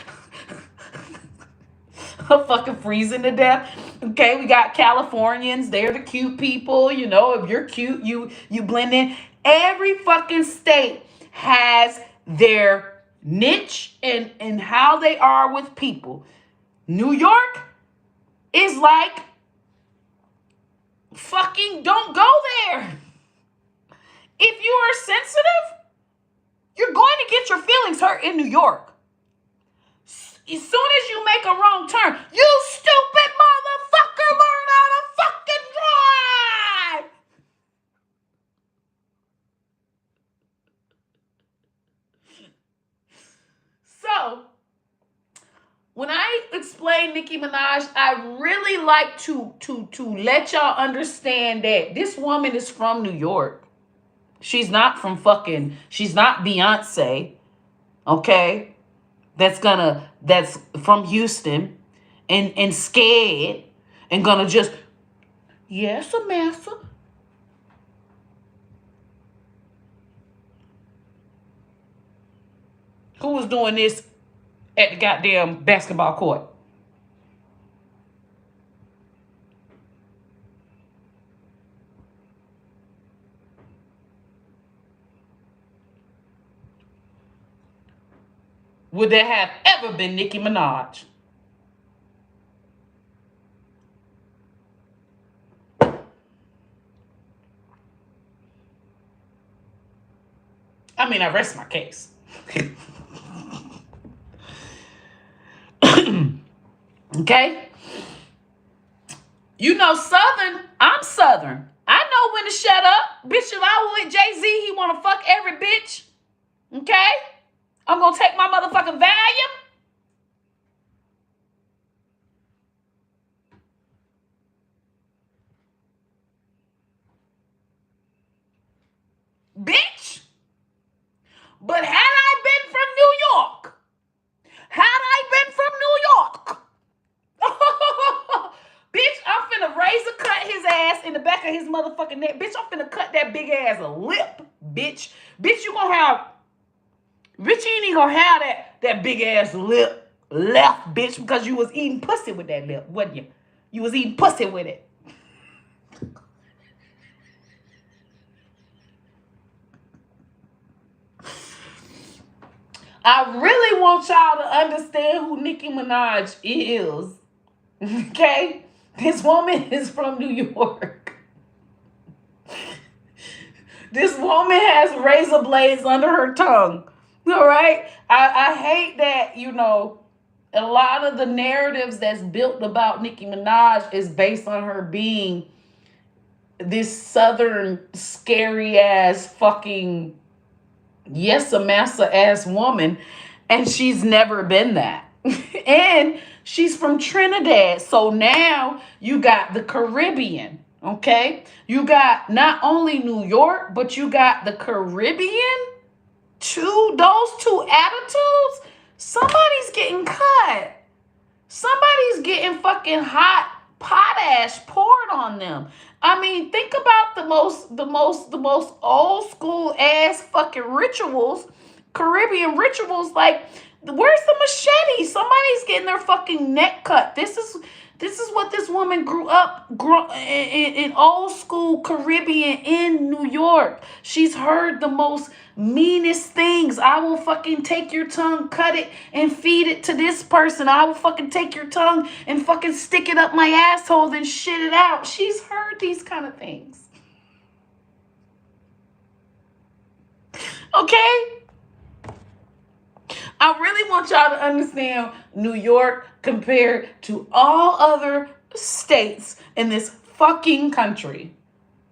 of fucking freezing to death. Okay, we got Californians. They're the cute people. You know, if you're cute, you blend in. Every fucking state has their niche and how they are with people. New York is like, fucking don't go there. If you are sensitive, you're going to get your feelings hurt in New York. As soon as you make a wrong turn, you stupid motherfucker, learn how to fucking drive. So, when I explain Nicki Minaj, I really like to let y'all understand that this woman is from New York. She's not she's not Beyonce, okay? That's from Houston and scared and gonna just, yes, massa. Who was doing this at the goddamn basketball court? Would there have ever been Nicki Minaj? I mean, I rest my case. Okay? You know, Southern, I'm Southern. I know when to shut up. Bitch, if I were with Jay-Z, he want to fuck every bitch. Okay? I'm going to take my motherfucking Valium. Bitch. But had I been from New York, bitch, I'm finna razor cut his ass in the back of his motherfucking neck. Bitch, I'm finna cut that big ass lip, bitch. Bitch, you ain't even gonna have that big ass lip left, bitch, because you was eating pussy with that lip, wasn't you? You was eating pussy with it. I really want y'all to understand who Nicki Minaj is. Okay? This woman is from New York. This woman has razor blades under her tongue. All right? I hate that, you know, a lot of the narratives that's built about Nicki Minaj is based on her being this southern scary ass fucking yes a massa ass woman, And she's never been that. And she's from Trinidad. So now you got the Caribbean. Okay. You got not only New York, but you got the Caribbean. Those two attitudes. Somebody's getting cut. Somebody's getting fucking hot potash poured on them. I mean, think about the most old school ass fucking rituals, Caribbean rituals. Like, where's the machete? Somebody's getting their fucking neck cut. This is what this woman grew up in old school Caribbean in New York. She's heard the most meanest things. I will fucking take your tongue, cut it, and feed it to this person. I will fucking take your tongue and fucking stick it up my asshole, then shit it out. She's heard these kind of things. Okay? I really want y'all to understand New York compared to all other states in this fucking country.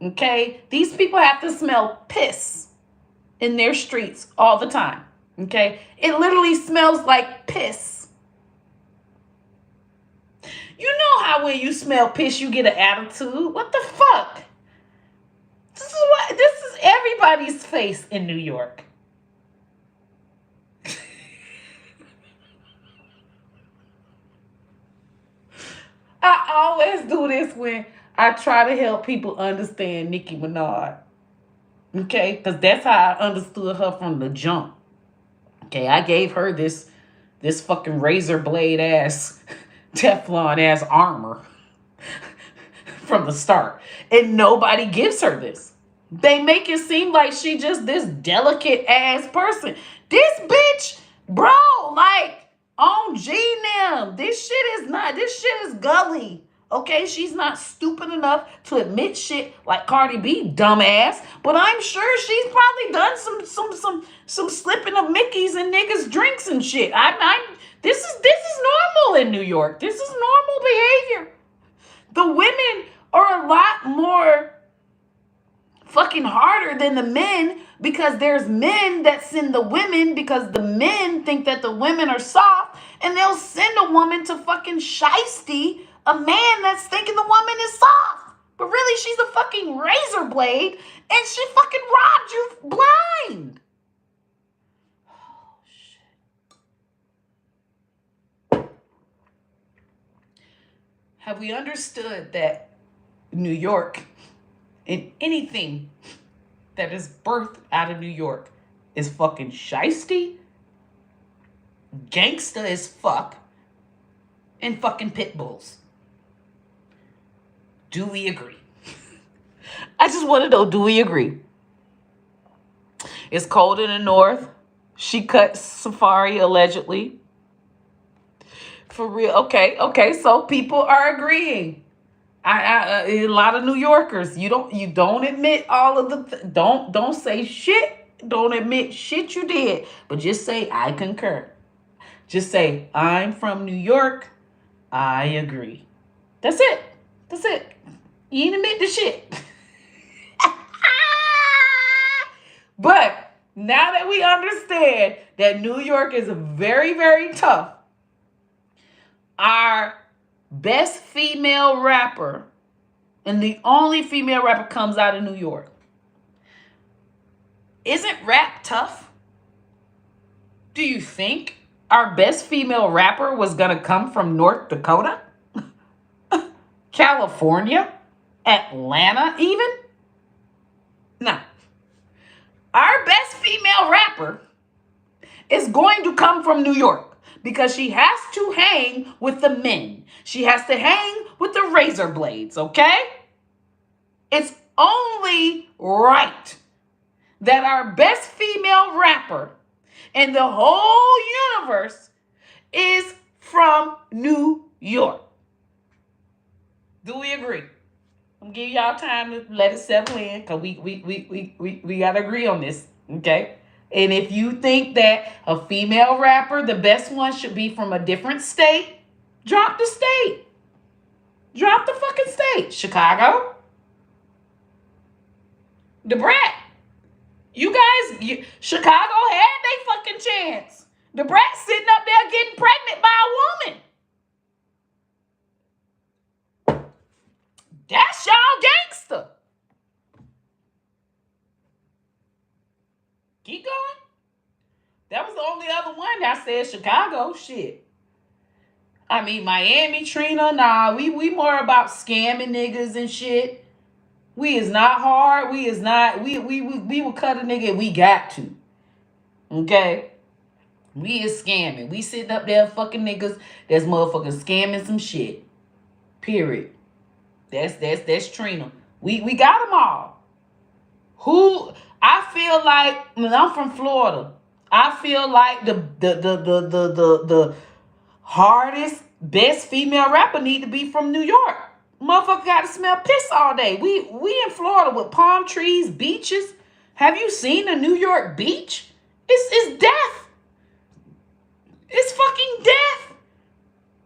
Okay? These people have to smell piss in their streets all the time. Okay? It literally smells like piss. You know how when you smell piss, you get an attitude? What the fuck? This is everybody's face in New York. I always do this when I try to help people understand Nicki Minaj. Okay? Because that's how I understood her from the jump. Okay? I gave her this fucking razor blade ass, Teflon ass armor from the start. And nobody gives her this. They make it seem like she just this delicate ass person. This bitch, bro, like, on G-Nim, this shit is gully. Okay, she's not stupid enough to admit shit like Cardi B, dumbass. But I'm sure she's probably done some slipping of Mickeys and niggas' drinks and shit. This is normal in New York. This is normal behavior. The women are a lot more fucking harder than the men, because there's men that send the women because the men think that the women are soft, and they'll send a woman to fucking shiesty a man that's thinking the woman is soft. But really, she's a fucking razor blade, and she fucking robbed you blind. Oh, shit. Have we understood that New York and anything that is birthed out of New York is fucking shiesty, gangsta as fuck, and fucking pit bulls? Do we agree? I just want to know, do we agree? It's cold in the north. She cut Safari allegedly. For real. Okay. So people are agreeing. A lot of New Yorkers, you don't admit all of the don't say shit. Don't admit shit you did, but just say I concur. Just say I'm from New York. I agree. That's it. You ain't admit the shit. But now that we understand that New York is very, very tough, our best female rapper, and the only female rapper comes out of New York. Isn't rap tough? Do you think our best female rapper was going to come from North Dakota? California? Atlanta even? No. Our best female rapper is going to come from New York, because she has to hang with the men. She has to hang with the razor blades, okay? It's only right that our best female rapper in the whole universe is from New York. Do we agree? I'm giving y'all time to let it settle in, because we got to agree on this, okay? And if you think that a female rapper, the best one, should be from a different state, drop the state. Drop the fucking state. Chicago? The Brat. You guys, Chicago had their fucking chance. The brat's sitting up there getting pregnant by a woman. That's y'all gangster. Keep going. That was the only other one that said Chicago. Shit. I mean, Miami, Trina, nah, we more about scamming niggas and shit. We is not hard. We is not, we will cut a nigga if we got to. Okay? We is scamming. We sitting up there fucking niggas that's motherfucking scamming some shit. Period. That's Trina. We got them all. Who, I feel like, when I'm from Florida, I feel like the hardest, best female rapper need to be from New York. Motherfucker got to smell piss all day. We in Florida with palm trees, beaches. Have you seen a New York beach? It's death. It's fucking death.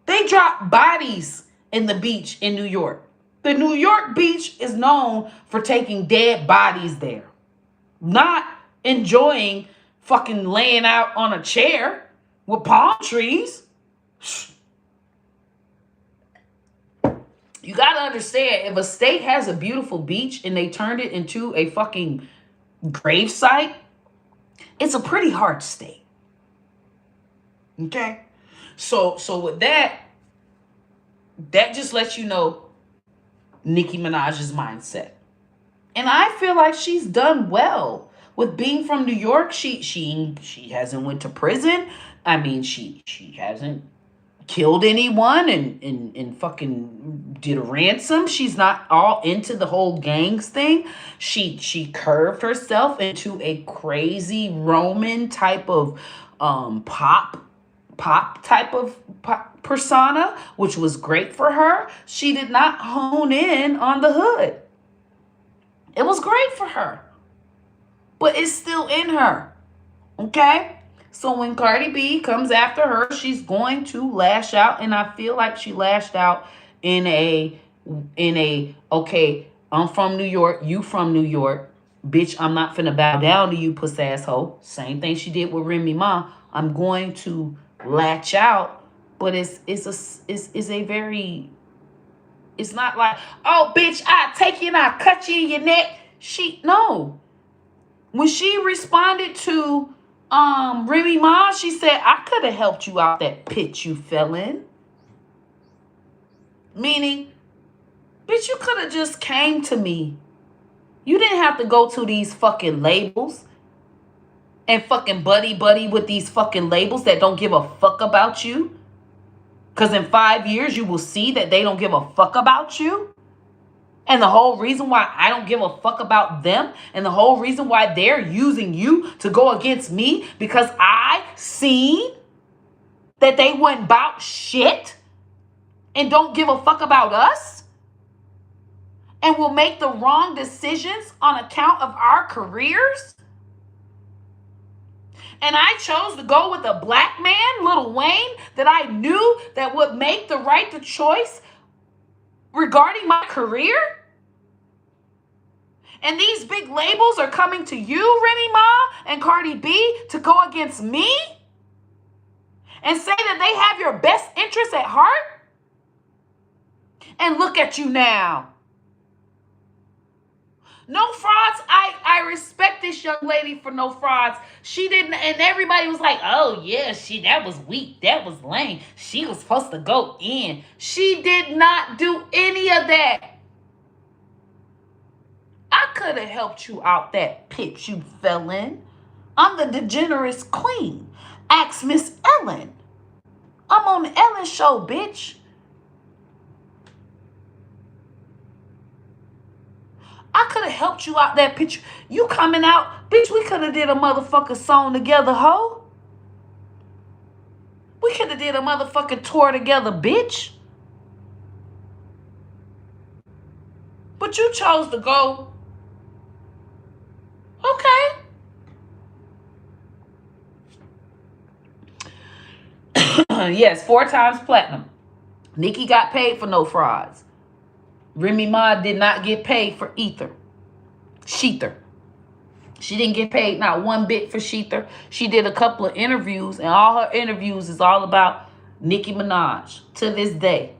They drop bodies in the beach in New York. The New York beach is known for taking dead bodies there. Not enjoying fucking laying out on a chair with palm trees. You got to understand, if a state has a beautiful beach and they turned it into a fucking grave site, it's a pretty hard state. Okay? So with that just lets you know Nicki Minaj's mindset. And I feel like she's done well with being from New York. She hasn't went to prison. I mean, she hasn't killed anyone and fucking did a ransom. She's not all into the whole gangs thing. She curved herself into a crazy Roman type of pop type of persona, which was great for her. She did not hone in on the hood. It was great for her, but it's still in her. Okay? So when Cardi B comes after her, she's going to lash out, and I feel like she lashed out in a okay, I'm from New York, you from New York, bitch, I'm not finna bow down to you, puss asshole. Same thing she did with Remy Ma. I'm going to latch out, but it's not like, oh bitch, I take you and I cut you in your neck. No. When she responded to Remy Ma, she said, I could have helped you out that pit you fell in. Meaning, bitch, you could have just came to me. You didn't have to go to these fucking labels and fucking buddy with these fucking labels that don't give a fuck about you. Because in 5 years, you will see that they don't give a fuck about you. And the whole reason why I don't give a fuck about them, and the whole reason why they're using you to go against me, because I seen that they went about shit and don't give a fuck about us and will make the wrong decisions on account of our careers. And I chose to go with a black man, Lil Wayne, that I knew that would make the right choice regarding my career. And these big labels are coming to you, Remy Ma and Cardi B, to go against me and say that they have your best interests at heart. And look at you now. No frauds. I respect this young lady for no frauds. She didn't, and everybody was like, oh yeah, that was weak. That was lame. She was supposed to go in. She did not do any of that. I could have helped you out that pit you fell in. I'm the degenerate queen. Ask Miss Ellen. I'm on the Ellen show, bitch. I could have helped you out that picture. You coming out, bitch, we could have did a motherfucking song together, ho. We could have did a motherfucking tour together, bitch. But you chose to go. Okay. Yes, 4 times platinum. Nicki got paid for no frauds. Remy Ma did not get paid for ether. Sheether. She didn't get paid not one bit for Sheether. She did a couple of interviews, and all her interviews is all about Nicki Minaj. To this day,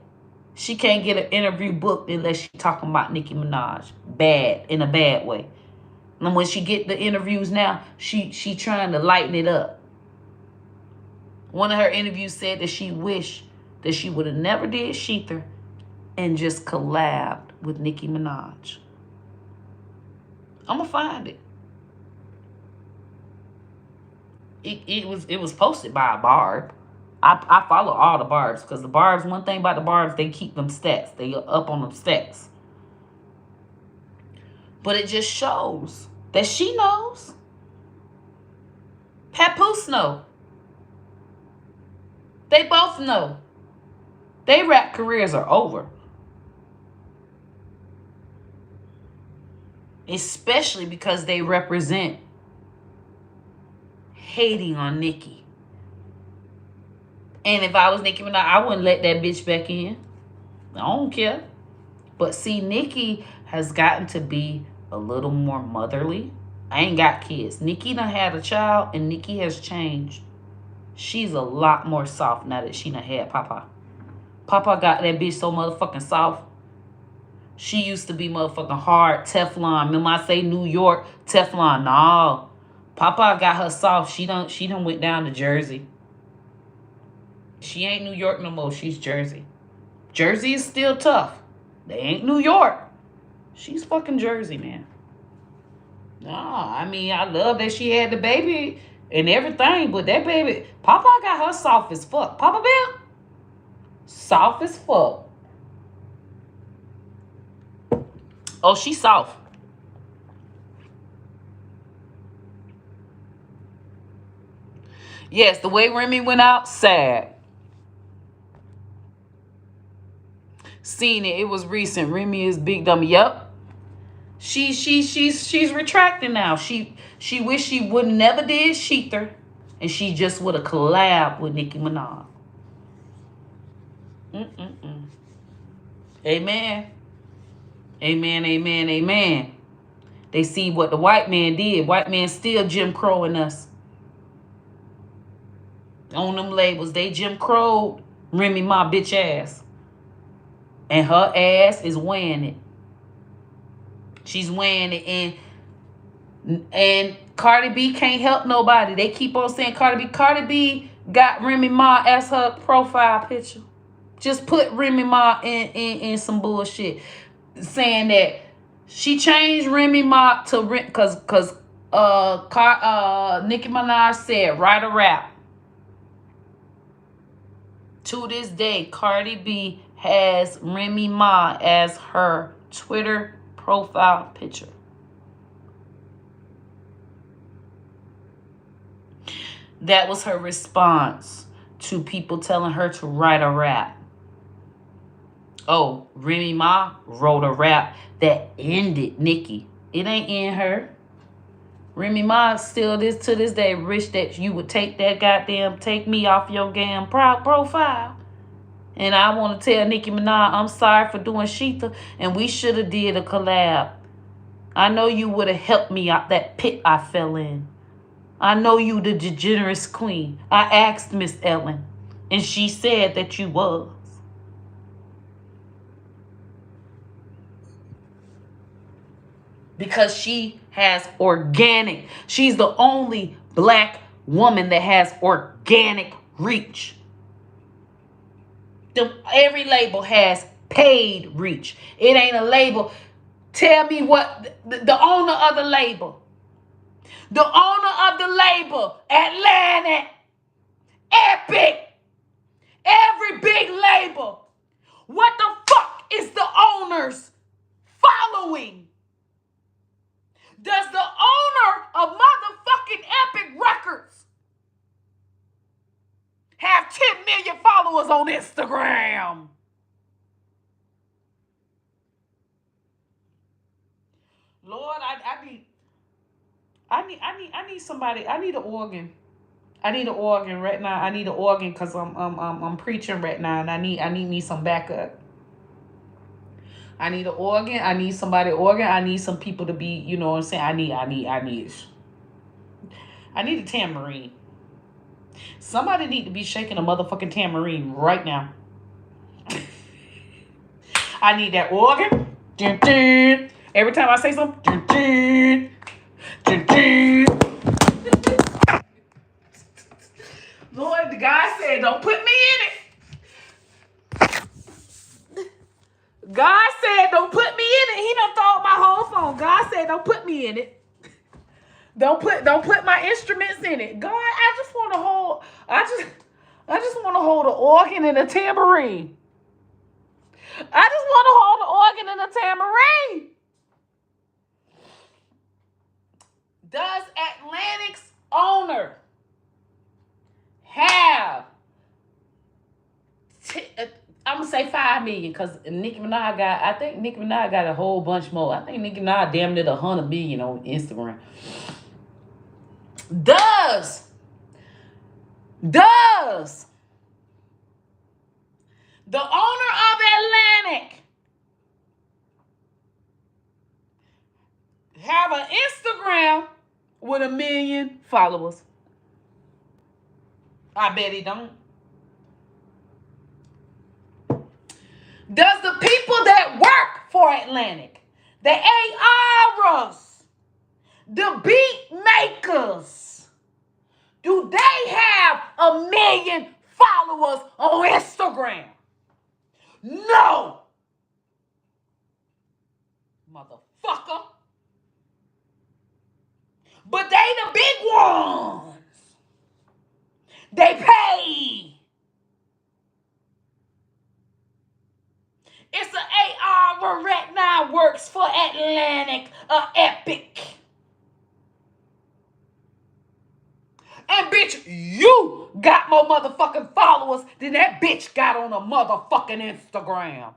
she can't get an interview booked unless she's talking about Nicki Minaj. Bad, in a bad way. And when she get the interviews now, she trying to lighten it up. One of her interviews said that she wished that she would have never did Sheether and just collabed with Nicki Minaj. I'm gonna find it. It was posted by a Barb. I follow all the Barbs because the Barbs, one thing about the Barbs, they keep them stats. They are up on them stats. But it just shows that she knows. Papoose know. They both know. Their rap careers are over. Especially because they represent hating on Nicki. And if I was Nicki Minaj, I wouldn't let that bitch back in. I don't care. But see, Nicki has gotten to be a little more motherly. I ain't got kids. Nicki done had a child, and Nicki has changed. She's a lot more soft now that she done had Papa. Papa got that bitch so motherfucking soft. She used to be motherfucking hard, Teflon. Remember I say New York, Teflon. No. Papa got her soft. She done went down to Jersey. She ain't New York no more. She's Jersey. Jersey is still tough. They ain't New York. She's fucking Jersey, man. Nah, I mean, I love that she had the baby and everything, but that baby, Papa got her soft as fuck. Papa Bear, soft as fuck. Oh, she's soft. Yes, the way Remy went out, sad. Seen it. It was recent. Remy is big dummy. Yep. She's retracting now. She wished she would never did Sheether, and she just would have collabed with Nicki Minaj. Amen. Amen, amen, amen. They see what the white man did. White man still Jim Crowing us. On them labels, they Jim Crowed Remy Ma bitch ass. And her ass is weighing it. She's weighing it. And Cardi B can't help nobody. They keep on saying Cardi B. Cardi B got Remy Ma as her profile picture. Just put Remy Ma in some bullshit. Saying that she changed Remy Ma to because Nicki Minaj said write a rap. To this day, Cardi B has Remy Ma as her Twitter profile picture. That was her response to people telling her to write a rap. Oh, Remy Ma wrote a rap that ended Nicki. It ain't in her. Remy Ma still to this day wish that you would take me off your damn profile. And I want to tell Nicki Minaj, I'm sorry for doing Sheether, and we should have did a collab. I know you would have helped me out that pit I fell in. I know you the degenerate queen. I asked Miss Ellen, and she said that you was. Because she has organic. She's the only black woman that has organic reach. Every label has paid reach. It ain't a label. Tell me what the owner of the label. The owner of the label, Atlantic, Epic, every big label. What the fuck is the owners following? Does the owner of motherfucking Epic Records have 10 million followers on Instagram? Lord, I need somebody. I need an organ. I need an organ right now. I need an organ because I'm preaching right now, and I need me some backup. I need an organ. I need somebody organ. I need some people to be, you know what I'm saying? I need. I need a tambourine. Somebody need to be shaking a motherfucking tambourine right now. I need that organ. Dun, dun. Every time I say something, dun, dun, dun, dun. Lord, the guy said, don't put me in it. God said, don't put me in it. He done throw my whole phone. God said, don't put me in it. Don't put my instruments in it. God, I just want to hold the organ and the tambourine. I just want to hold the organ and the tambourine. Does Atlantic's owner have I'm gonna say 5 million because I think Nicki Minaj got a whole bunch more. I think Nicki Minaj damn near 100 million on Instagram. Does the owner of Atlantic have an Instagram with 1 million followers? I bet he don't. Does the people that work for Atlantic, the ARs, the beat makers, do they have 1 million followers on Instagram? No. Motherfucker. But they the big ones. They pay. It's an AR where right now works for Atlantic, Epic. And bitch, you got more motherfucking followers than that bitch got on a motherfucking Instagram.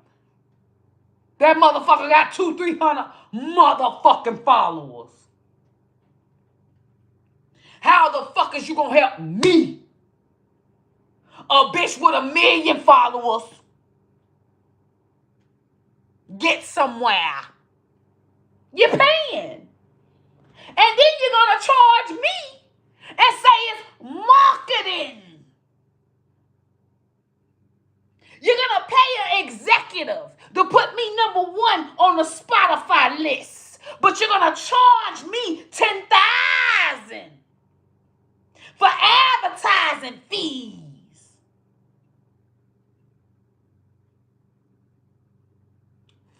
That motherfucker got 200-300 motherfucking followers. How the fuck is you gonna help me? A bitch with 1 million followers get somewhere. You're paying. And then you're gonna charge me and say it's marketing. You're gonna pay an executive to put me #1 on the Spotify list. But you're gonna charge me $10,000 for advertising fees.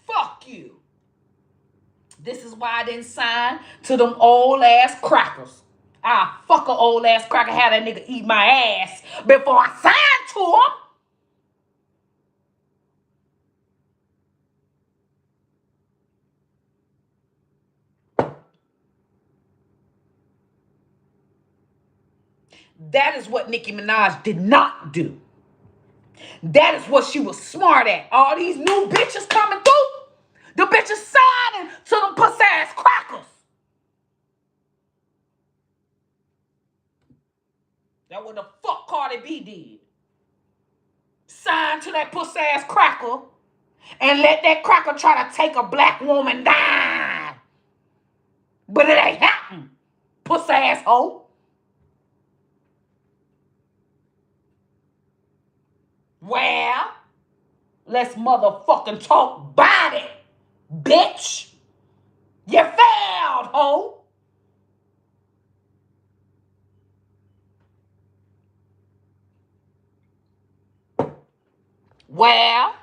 Fuck you. This is why I didn't sign to them old ass crackers. I'll fuck an old ass cracker, have that nigga eat my ass before I sign to him. That is what Nicki Minaj did not do. That is what she was smart at. All these new bitches coming through, the bitches signing to them puss ass crackers. That's what the fuck Cardi B did. Sign to that puss ass cracker and let that cracker try to take a black woman down. But it ain't happening, puss ass hoe. Well, let's motherfucking talk about it, bitch. You failed, hoe. Well,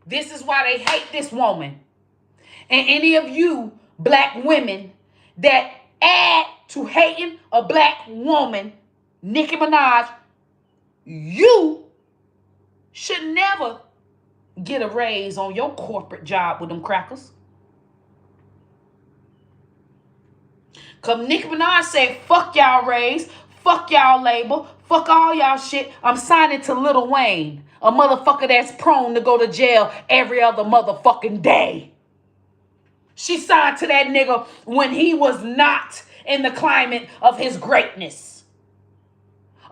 this is why they hate this woman. And any of you black women that add to hating a black woman, Nicki Minaj, you should never get a raise on your corporate job with them crackers. Because Nicki Minaj said, fuck y'all raise, fuck y'all label, fuck all y'all shit. I'm signing to Lil Wayne, a motherfucker that's prone to go to jail every other motherfucking day. She signed to that nigga when he was not in the climate of his greatness.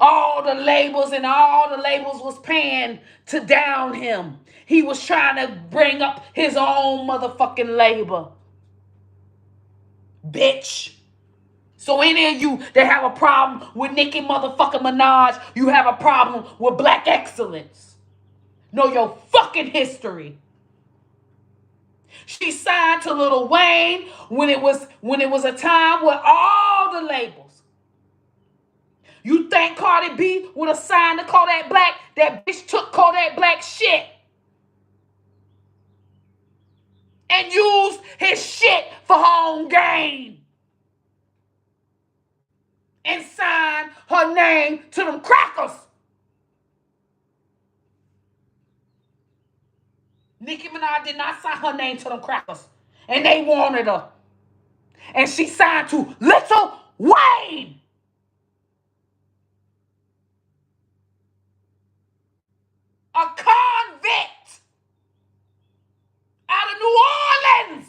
All the labels was paying to down him. He was trying to bring up his own motherfucking label. Bitch. So any of you that have a problem with Nicki motherfucking Minaj, you have a problem with black excellence. Know your fucking history. She signed to Lil Wayne when it was a time with all the labels. You think Cardi B would have signed to Kodak Black? That bitch took Kodak Black shit and used his shit for her own gain and signed her name to them crackers. Nicki Minaj did not sign her name to them crackers, and they wanted her. And she signed to Lil Wayne. A convict out of New Orleans.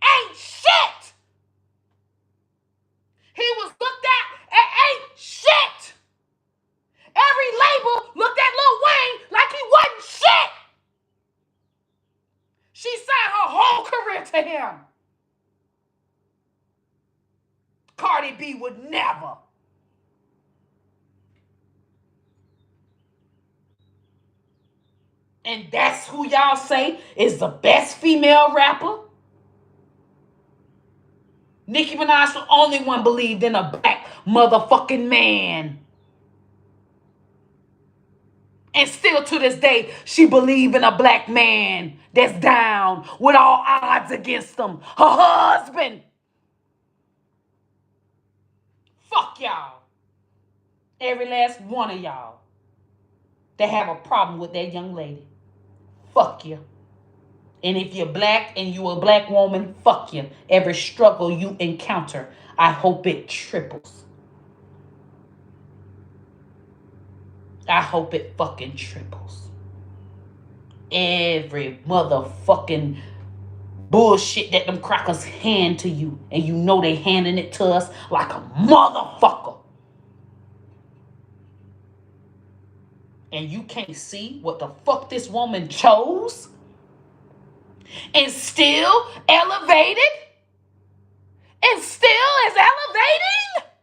Ain't shit. He was looked at ain't shit. Every label looked at Lil Wayne like he wasn't shit. She signed her whole career to him. Cardi B would never. And that's who y'all say is the best female rapper? Nicki Minaj, the only one believed in a black motherfucking man. And still to this day, she believe in a black man that's down with all odds against them. Her husband. Fuck y'all. Every last one of y'all that have a problem with that young lady. Fuck you. And if you're black and you're a black woman, fuck you. Every struggle you encounter, I hope it triples. I hope it fucking triples. Every motherfucking bullshit that them crackers hand to you, and you know they handing it to us like a motherfucker. And you can't see what the fuck this woman chose and still elevated and still is elevating,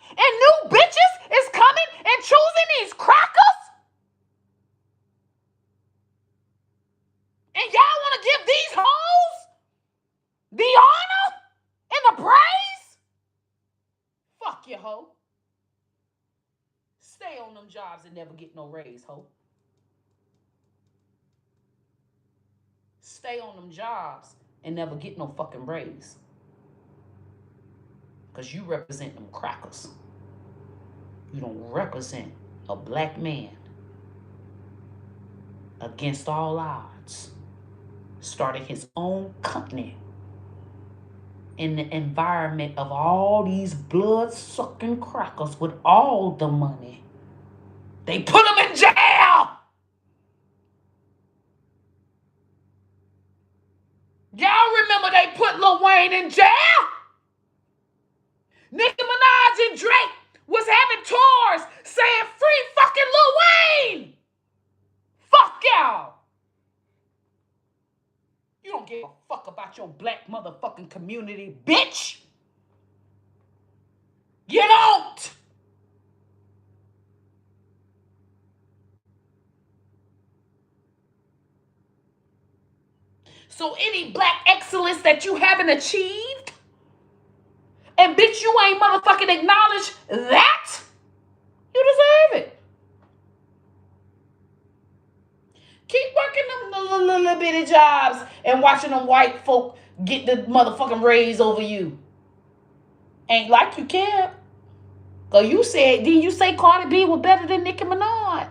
and new bitches is coming and choosing these crackers, and y'all want to give these hoes the honor and the praise? Fuck you, hoe. Stay on them jobs and never get no raise, hoe. Stay on them jobs and never get no fucking raise. Because you represent them crackers. You don't represent a black man against all odds, starting his own company in the environment of all these blood-sucking crackers with all the money. They put him in jail. Y'all remember they put Lil Wayne in jail? Nicki Minaj and Drake was having tours saying free fucking Lil Wayne. Fuck y'all. You don't give a fuck about your black motherfucking community, bitch. You don't. So any black excellence that you haven't achieved, and bitch, you ain't motherfucking acknowledged that, you deserve it. Keep working them little bitty jobs and watching them white folk get the motherfucking raise over you. Ain't like you care. Cause you said, didn't you say Cardi B was better than Nicki Minaj?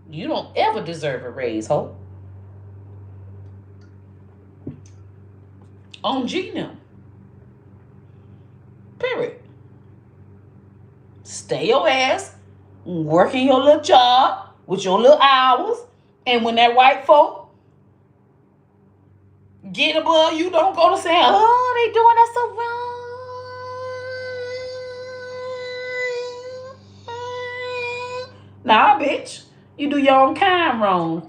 You don't ever deserve a raise, ho. On G now. Period. Stay your ass, working your little job with your little hours, and when that white folk get above you, don't go to saying, oh, they doing us so wrong. Nah, bitch. You do your own kind wrong.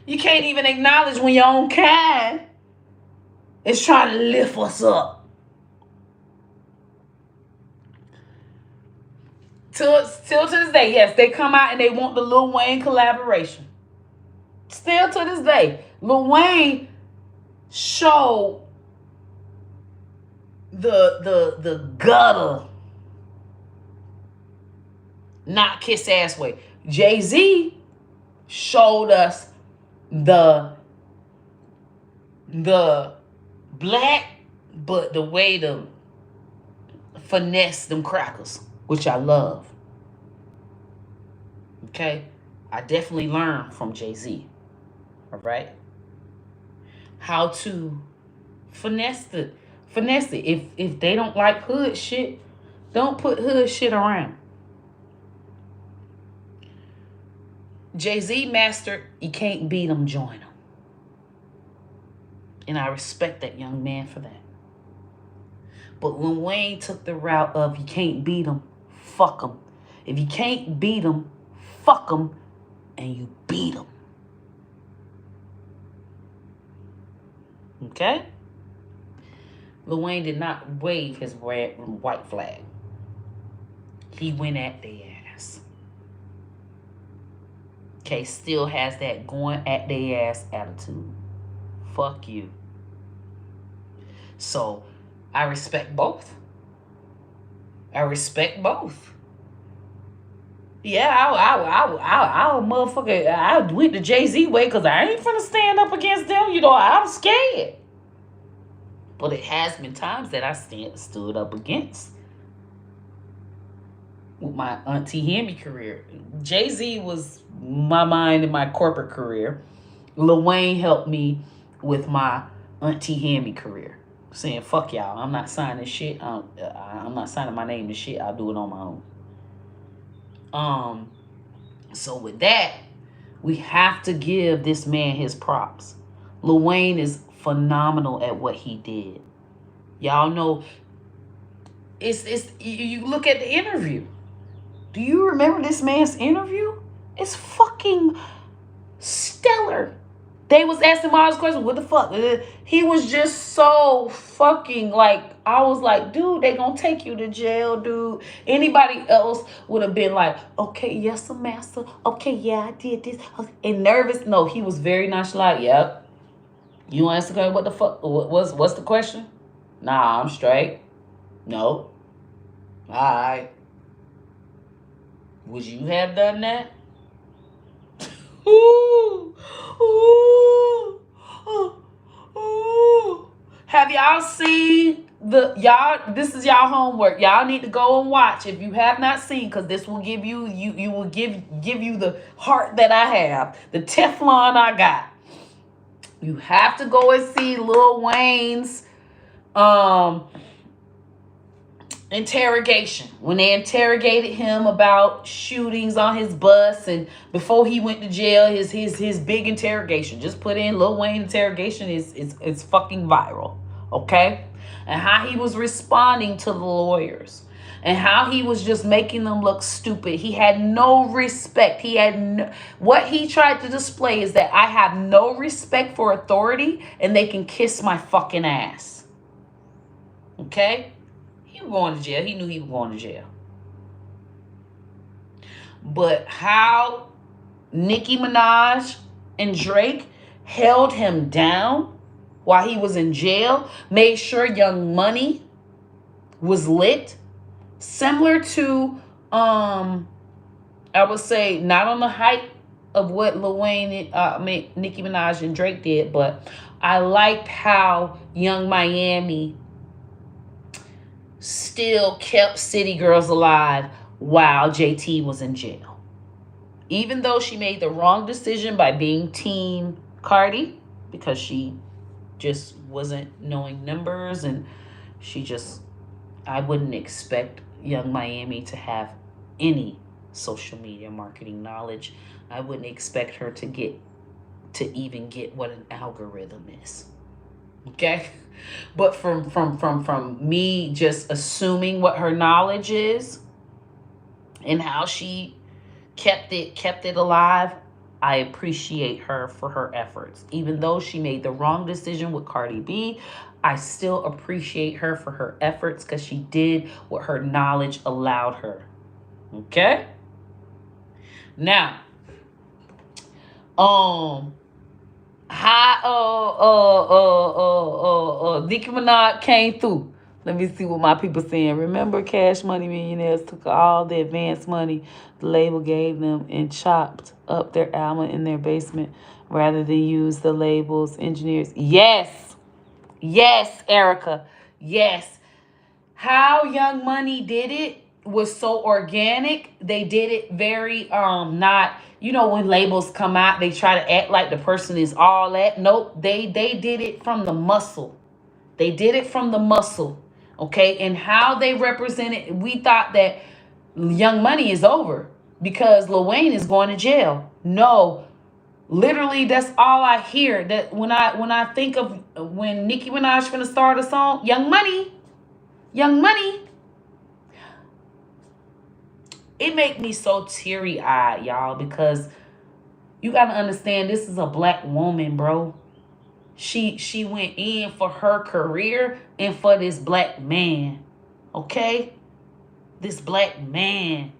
You can't even acknowledge when your own kind is trying to lift us up. Till to this day, yes, they come out and they want the Lil Wayne collaboration. Still to this day, Lil Wayne showed the gutter, not kiss ass way. Jay-Z showed us the black, but the way to finesse them crackers, which I love. Okay? I definitely learned from Jay-Z. All right? How to finesse it. If they don't like hood shit, don't put hood shit around. Jay-Z mastered, you can't beat them, join them. And I respect that young man for that. But Lil Wayne took the route of you can't beat them, fuck them. If you can't beat them, fuck them, and you beat them. Okay? Lil Wayne did not wave his red and white flag. He went at their ass. Okay, still has that going at their ass attitude. Fuck you. So, I respect both. Yeah, I motherfucker, I went the Jay-Z way because I ain't finna stand up against them. You know, I'm scared. But it has been times that I stood up against. With my Auntie Hammy career. Jay-Z was my mind in my corporate career. Lil Wayne helped me with my Auntie Hammy career. Saying, fuck y'all, I'm not signing shit. I'm not signing my name to shit. I'll do it on my own. So with that, we have to give this man his props. Lil Wayne is phenomenal at what he did. Y'all know, you look at the interview. Do you remember this man's interview? It's fucking stellar. They was asking him all these questions. What the fuck? He was just so fucking like, I was like, dude, they gonna take you to jail, dude. Anybody else would have been like, okay, yes, sir, master. Okay, yeah, I did this. And nervous. No, he was very nonchalant. Yep. You want to ask what the fuck? What's the question? Nah, I'm straight. No. All right. Would you have done that? Ooh, ooh, ooh, ooh. Have y'all seen this is y'all homework. Y'all need to go and watch if you have not seen, because this will give you will give you the heart that I have, the Teflon I got. You have to go and see Lil Wayne's interrogation, when they interrogated him about shootings on his bus, and before he went to jail, his big interrogation. Just put in Lil Wayne interrogation, is fucking viral. Okay? And how he was responding to the lawyers, and how he was just making them look stupid. He had no respect. What he tried to display is that I have no respect for authority, and they can kiss my fucking ass. Okay? He was going to jail. He knew he was going to jail. But how Nicki Minaj and Drake held him down while he was in jail, made sure Young Money was lit, similar to, I would say, not on the hype of what Lil Wayne, Nicki Minaj and Drake did, but I liked how Young Miami still kept City Girls alive while JT was in jail. Even though she made the wrong decision by being Team Cardi, because she just wasn't knowing numbers, and I wouldn't expect Young Miami to have any social media marketing knowledge. I wouldn't expect her to even get what an algorithm is. Okay? But from me just assuming what her knowledge is and how she kept it alive, I appreciate her for her efforts. Even though she made the wrong decision with Cardi B, I still appreciate her for her efforts because she did what her knowledge allowed her. Okay? Now, um, how Nicki Minaj came through. Let me see what my people saying. Remember, Cash Money Millionaires took all the advance money the label gave them and chopped up their album in their basement rather than use the label's engineers. Yes, yes, Erica, yes. How Young Money did it was so organic. They did it very not, when labels come out, they try to act like the person is all that. Nope, they did it from the muscle. They did it from the muscle. Okay? And how they represented, we thought that Young Money is over because Lil Wayne is going to jail. No, literally that's all I hear. That when I think of when Nicki Minaj finna start a song, Young Money, Young Money. It make me so teary-eyed, y'all, because you gotta understand this is a black woman, bro. She went in for her career and for this black man. Okay? This black man.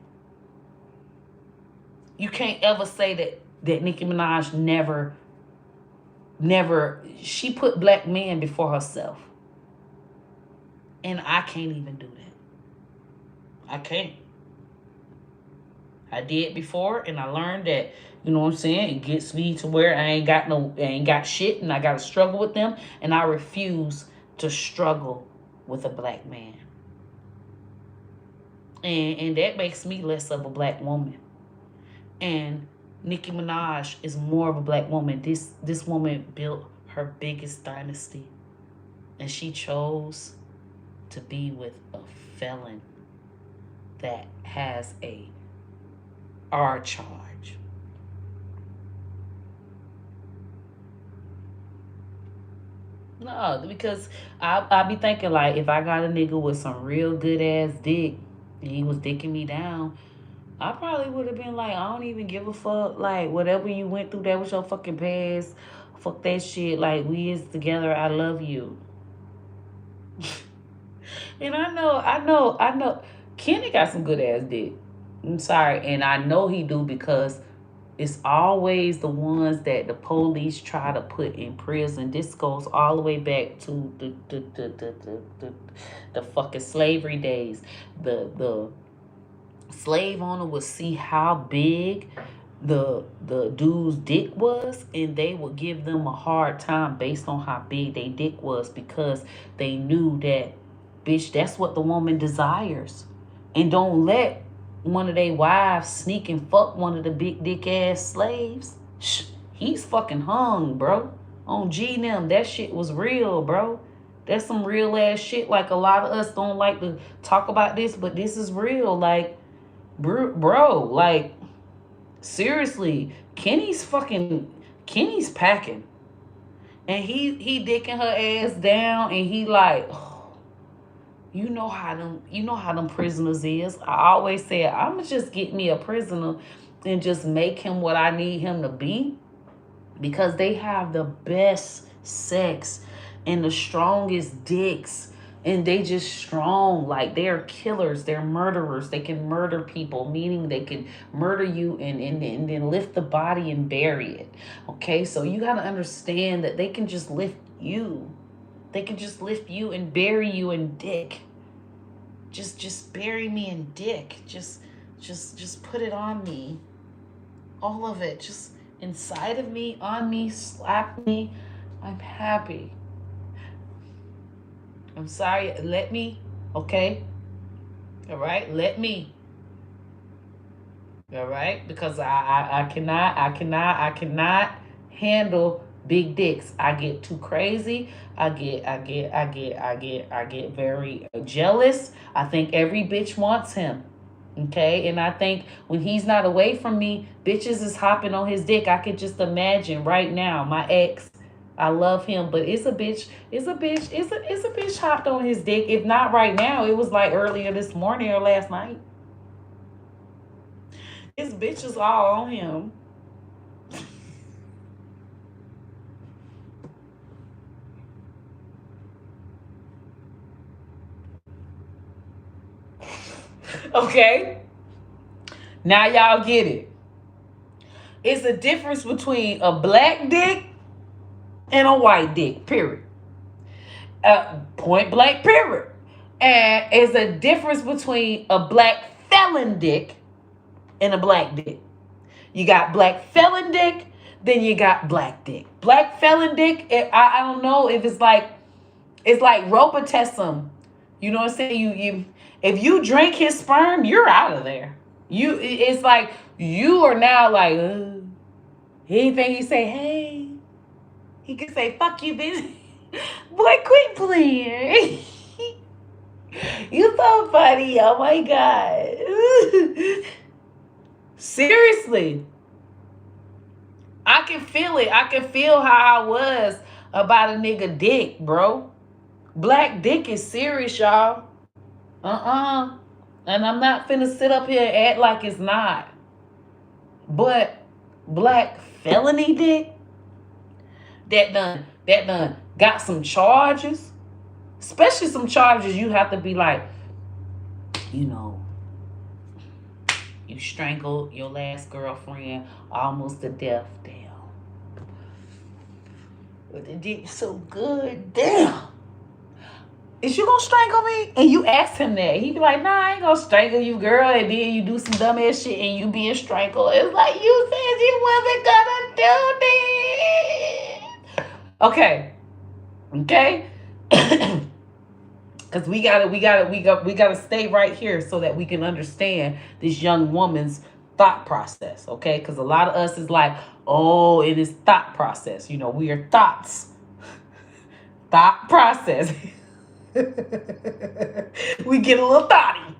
You can't ever say that Nicki Minaj never she put black men before herself. And I can't even do that. I can't. I did before, and I learned that, you know what I'm saying, it gets me to where I ain't got shit, and I gotta struggle with them, and I refuse to struggle with a black man. And that makes me less of a black woman. And Nicki Minaj is more of a black woman. This woman built her biggest dynasty, and she chose to be with a felon that has a R charge. No, because I be thinking, like, if I got a nigga with some real good ass dick and he was dicking me down, I probably would have been like, I don't even give a fuck. Like, whatever you went through, that was your fucking past. Fuck that shit. Like, we is together. I love you. And I know. Kenny got some good ass dick. I'm sorry. And I know he do because it's always the ones that the police try to put in prison. This goes all the way back to the fucking slavery days. The slave owner would see how big the dude's dick was, and they would give them a hard time based on how big they dick was, because they knew that, bitch, that's what the woman desires. And don't let one of their wives sneak and fuck one of the big dick ass slaves. He's fucking hung, bro. On G them, that shit was real, bro. That's some real ass shit. Like, a lot of us don't like to talk about this, but this is real. Like, bro, like, seriously, Kenny's packing. And he dicking her ass down, and he like, you know how them prisoners is. I always say, I'ma just get me a prisoner and just make him what I need him to be, because they have the best sex and the strongest dicks, and they just strong. Like, they're killers, they're murderers. They can murder people, meaning they can murder you and then lift the body and bury it. Okay, so you got to understand that they can just lift you. They can just lift you and bury you in dick. Just bury me in dick. Just put it on me. All of it. Just inside of me, on me, slap me. I'm happy. I'm sorry. Let me. Okay? All right? Let me. All right? Because I cannot handle big dicks. I get too crazy. I get very jealous. I think every bitch wants him. Okay? And I think when he's not away from me, bitches is hopping on his dick. I could just imagine right now, my ex, I love him, but it's a bitch hopped on his dick. If not right now, it was like earlier this morning or last night. His bitch is all on him. Okay? Now y'all get it. It's a difference between a black dick and a white dick, period. Point blank, period. And it's a difference between a black felon dick and a black dick. You got black felon dick, then you got black dick. Black felon dick, I don't know if it's like robotism. You know what I'm saying? You if you drink his sperm, you're out of there. It's like you are now like anything you say, hey, he can say fuck you, bitch. Boy, quit playing. You so funny. Oh my God. Seriously. I can feel it. I can feel how I was about a nigga dick, bro. Black dick is serious, y'all. And I'm not finna sit up here and act like it's not. But black felony dick that done got some charges, especially some charges you have to be like, you know, you strangled your last girlfriend almost to death. Damn. But the dick's so good. Damn. Is you gonna strangle me? And you asked him that. He'd be like, nah, I ain't gonna strangle you, girl. And then you do some dumb ass shit and you being strangled. It's like you said you wasn't gonna do this. Okay. Because we gotta stay right here so that we can understand this young woman's thought process. Okay. Because a lot of us is like, oh, it is thought process. You know, we are thoughts. Thought process. We get a little thotty.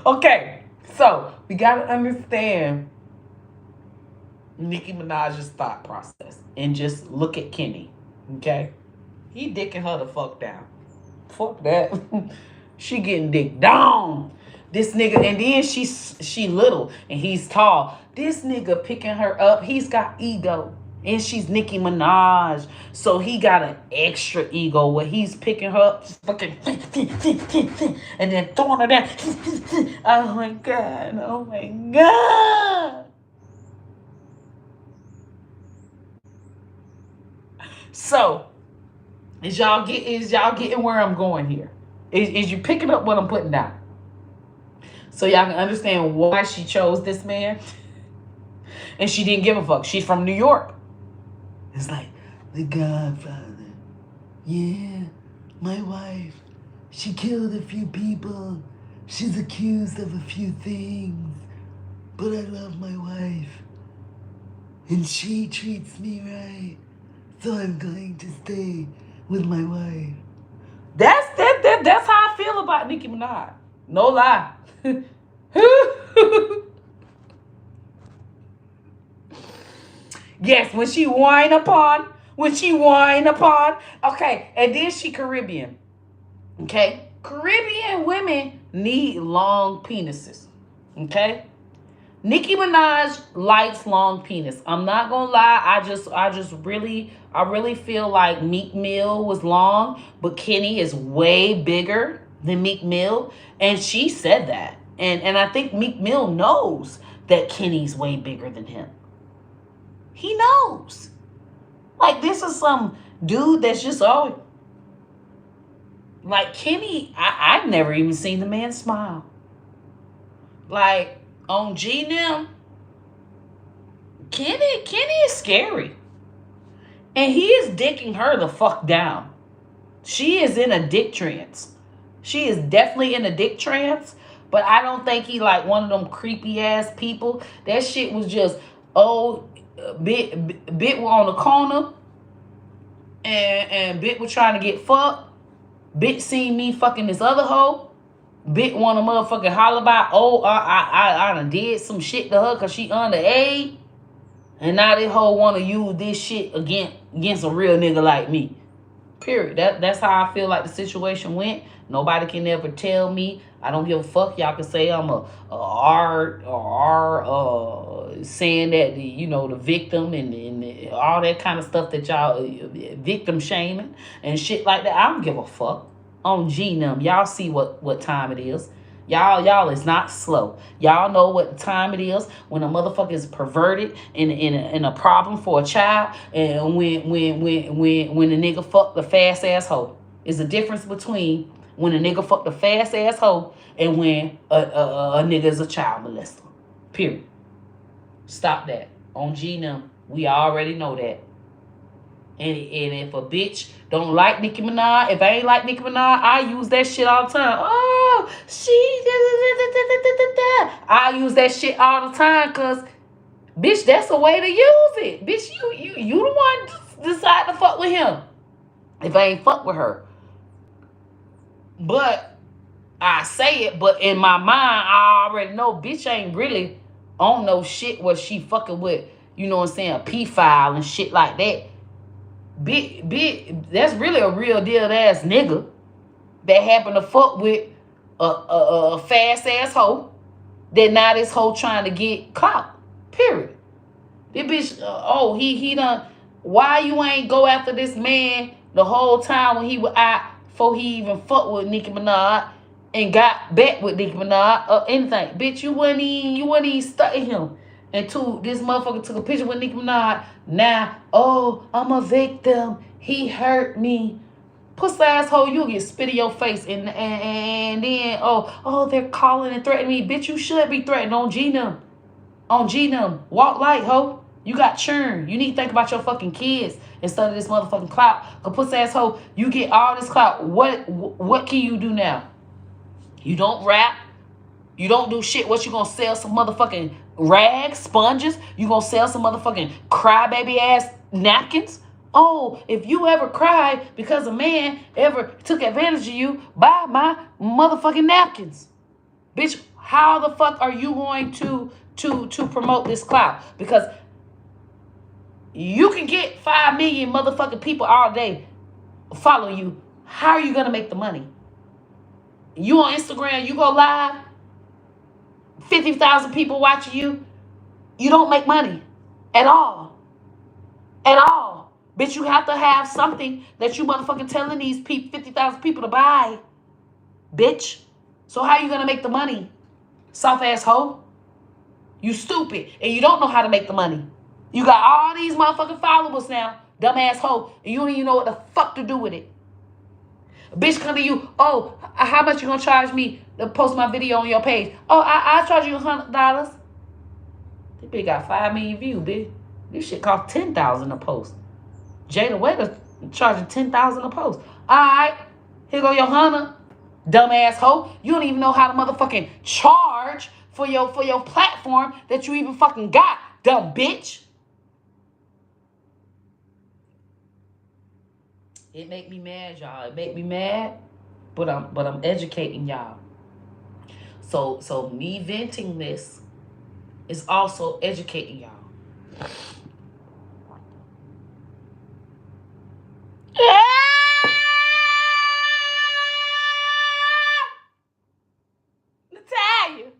Okay, so we gotta understand Nicki Minaj's thought process and just look at Kenny. Okay, he dicking her the fuck down. Fuck that. She getting dick down. This nigga, and then she little and he's tall. This nigga picking her up. He's got ego. And she's Nicki Minaj. So he got an extra ego where he's picking her up, fucking, and then throwing her down. Oh my God. Oh my God. So, is y'all getting where I'm going here? Is you picking up what I'm putting down? So y'all can understand why she chose this man. And she didn't give a fuck. She's from New York. It's like, the Godfather. Yeah, my wife. She killed a few people. She's accused of a few things. But I love my wife. And she treats me right. So I'm going to stay with my wife. That's how I feel about Nicki Minaj. No lie. Yes, when she whine upon. Okay, and then she Caribbean. Okay? Caribbean women need long penises. Okay? Nicki Minaj likes long penis. I'm not gonna lie. I really feel like Meek Mill was long, but Kenny is way bigger than Meek Mill, and she said that. And I think Meek Mill knows that Kenny's way bigger than him. He knows. Like, this is some dude that's just always... Like, Kenny, I've never even seen the man smile. Like, on G&M, Kenny is scary. And he is dicking her the fuck down. She is in a dick trance. She is definitely in a dick trance. But I don't think he like one of them creepy ass people. That shit was just, Bit were on the corner. And Bit was trying to get fucked. Bit seen me fucking this other hoe. Bit want to motherfucking holler about, I done did some shit to her because she underage. And now this hoe want to use this shit against a real nigga like me. Period. That's how I feel like the situation went. Nobody can ever tell me. I don't give a fuck. Y'all can say I'm a saying that the victim and all that kind of stuff that y'all victim shaming and shit like that. I don't give a fuck. On G-Num. Y'all see what time it is. Y'all is not slow. Y'all know what time it is when a motherfucker is perverted in a problem for a child, and when a nigga fuck the fast ass hoe. Is a difference between when a nigga fuck the fast ass hoe and when a nigga is a child molester. Period. Stop that. On G-Num. We already know that. And if a bitch don't like Nicki Minaj, if I ain't like Nicki Minaj, I use that shit all the time. Oh, I use that shit all the time, cause bitch, that's a way to use it. Bitch, you the one decide to fuck with him. If I ain't fuck with her. But I say it, but in my mind, I already know bitch ain't really on no shit where she fucking with, you know what I'm saying, a P-file and shit like that. That's really a real deal ass nigga that happened to fuck with a fast ass hoe that now this hoe trying to get caught. Period. This bitch, he done. Why you ain't go after this man the whole time when he was out before he even fucked with Nicki Minaj and got back with Nicki Minaj or anything? Bitch, you wasn't even studying him. Until this motherfucker took a picture with Nicki Minaj. Now, I'm a victim. He hurt me. Pussy asshole, you'll get spit in your face. And then, they're calling and threatening me. Bitch, you should be threatened on G-Num. On G-Num. Walk light, ho. You got churn. You need to think about your fucking kids instead of this motherfucking clout. Cause pussy asshole, you get all this clout. What can you do now? You don't rap. You don't do shit. What, you gonna sell some motherfucking rags, sponges? You gonna sell some motherfucking crybaby ass napkins? Oh, if you ever cry because a man ever took advantage of you, buy my motherfucking napkins. Bitch, how the fuck are you going to promote this clout? Because you can get 5 million motherfucking people all day following you. How are you gonna make the money? You on Instagram, you go live, 50,000 people watching you. You don't make money at all. At all. Bitch, you have to have something that you motherfucking telling these 50,000 people to buy. Bitch. So how you going to make the money? Soft ass hoe. You stupid. And you don't know how to make the money. You got all these motherfucking followers now. Dumb ass hoe. And you don't even know what the fuck to do with it. A bitch come to you, how much you gonna charge me to post my video on your page? I'll charge you $100. This bitch got 5 million views, bitch. This shit cost $10,000 a post. Jada Waiter charging $10,000 a post. Alright, here go your $100. Dumbass hoe. You don't even know how to motherfucking charge for your platform that you even fucking got, dumb bitch. It make me mad, y'all. It make me mad, but I'm educating y'all. So me venting this is also educating y'all. Natalia.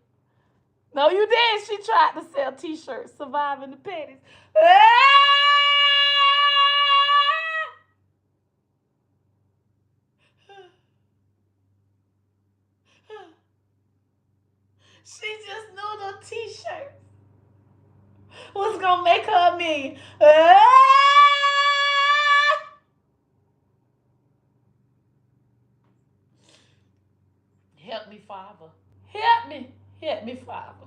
No, you did. She tried to sell t-shirts, surviving the petties. She just knew the t-shirt was gonna make her a million. Help me, Father. Help me. Help me, Father.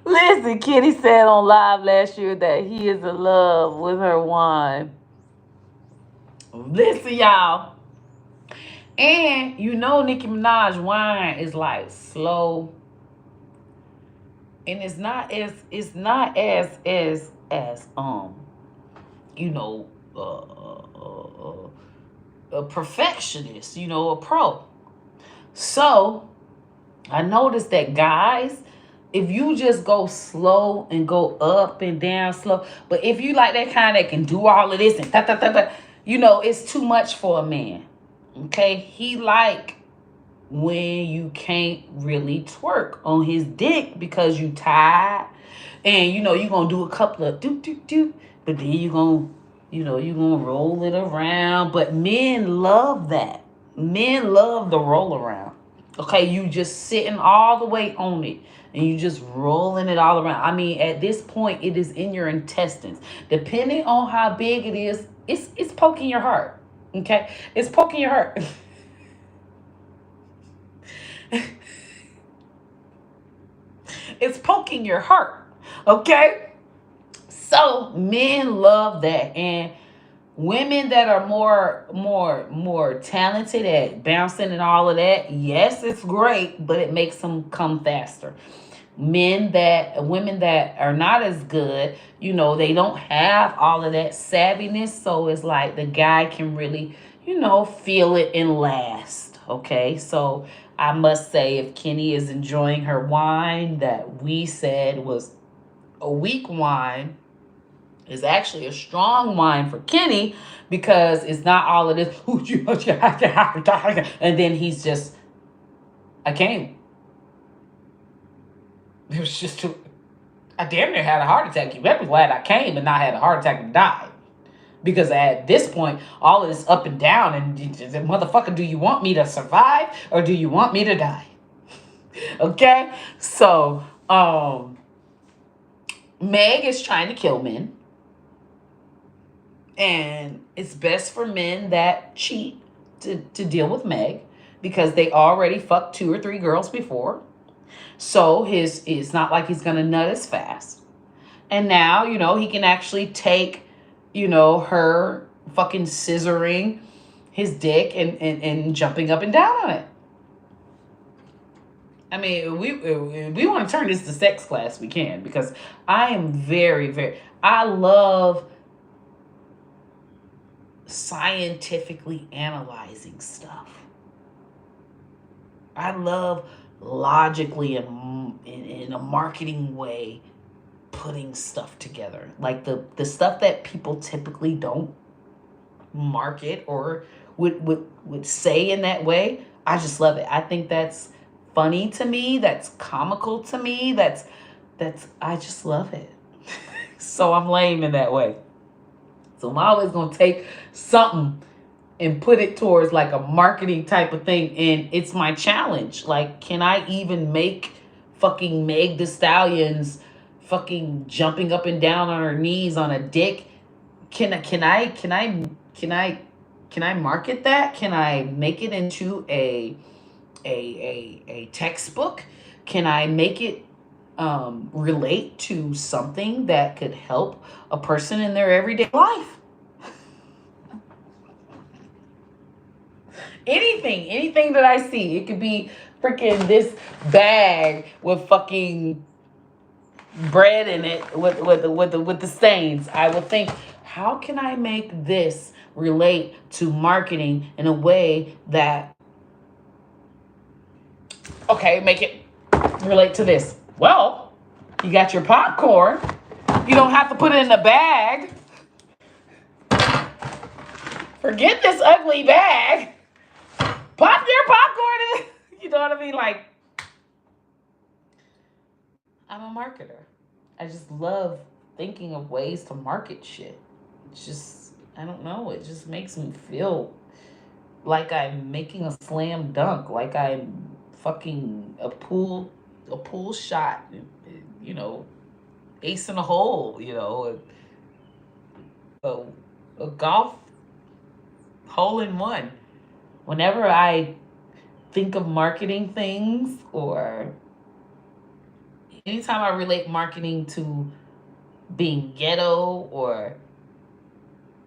Listen, Kitty said on live last year that he is in love with her wine. Listen, y'all. And you know Nicki Minaj wine is like slow. And it's not as you know, a perfectionist, you know, a pro. So I noticed that guys, if you just go slow and go up and down slow, but if you like that kind that can do all of this and you know, it's too much for a man. Okay, he like when you can't really twerk on his dick because you tired, and you're gonna do a couple of doot doot doot, but then you're gonna roll it around. But men love that. Men love the roll around. Okay, you just sitting all the way on it and you just rolling it all around. I mean, at this point, it is in your intestines. Depending on how big it is, it's poking your heart. Okay, it's poking your heart. It's poking your heart. Okay, so men love that, and women that are more talented at bouncing and all of that, yes, it's great, but it makes them come faster. Women that are not as good, they don't have all of that savviness, so it's like the guy can really, feel it and last. Okay, so I must say, if Kenny is enjoying her wine that we said was a weak wine, is actually a strong wine for Kenny, because it's not all of this. And then he's just, I came. It was just too. I damn near had a heart attack. You better be glad I came and not had a heart attack and died. Because at this point, all of this up and down, and motherfucker, do you want me to survive or do you want me to die? Okay? So, Meg is trying to kill men. And it's best for men that cheat to deal with Meg, because they already fucked 2 or 3 girls before. So it's not like he's gonna nut as fast. And now, he can actually take, her fucking scissoring his dick and jumping up and down on it. I mean, we want to turn this to sex class, we can, because I am I love scientifically analyzing stuff. I love logically and in a marketing way putting stuff together. Like the stuff that people typically don't market or would say in that way. I just love it. I think that's funny to me. That's comical to me. That's I just love it. So I'm lame in that way. So I'm always going to take something and put it towards like a marketing type of thing. And it's my challenge. Like, can I even make fucking Meg Thee Stallion's fucking jumping up and down on her knees on a dick? Can I market that? Can I make it into a textbook? Can I make it relate to something that could help a person in their everyday life? Anything that I see. It could be freaking this bag with fucking bread in it with the stains. I would think, how can I make this relate to marketing in a way that, okay, make it relate to this? Well, you got your popcorn. You don't have to put it in a bag. Forget this ugly bag. Pop your popcorn in. You know what I mean? Like, I'm a marketer. I just love thinking of ways to market shit. It's just, I don't know. It just makes me feel like I'm making a slam dunk, like I'm fucking a pool shot, ace in a hole, a golf hole in one. Whenever I think of marketing things, or anytime I relate marketing to being ghetto or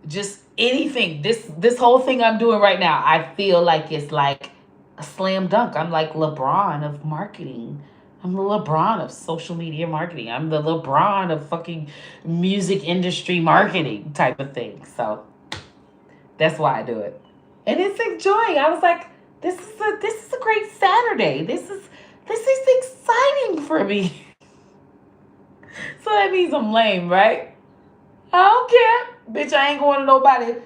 just anything, this whole thing I'm doing right now, I feel like it's like a slam dunk. I'm like LeBron of marketing. I'm the LeBron of social media marketing. I'm the LeBron of fucking music industry marketing type of thing. So that's why I do it. And it's enjoying. I was like, this is a great Saturday. This is exciting for me. So that means I'm lame, right? I don't care. Bitch, I ain't going to nobody.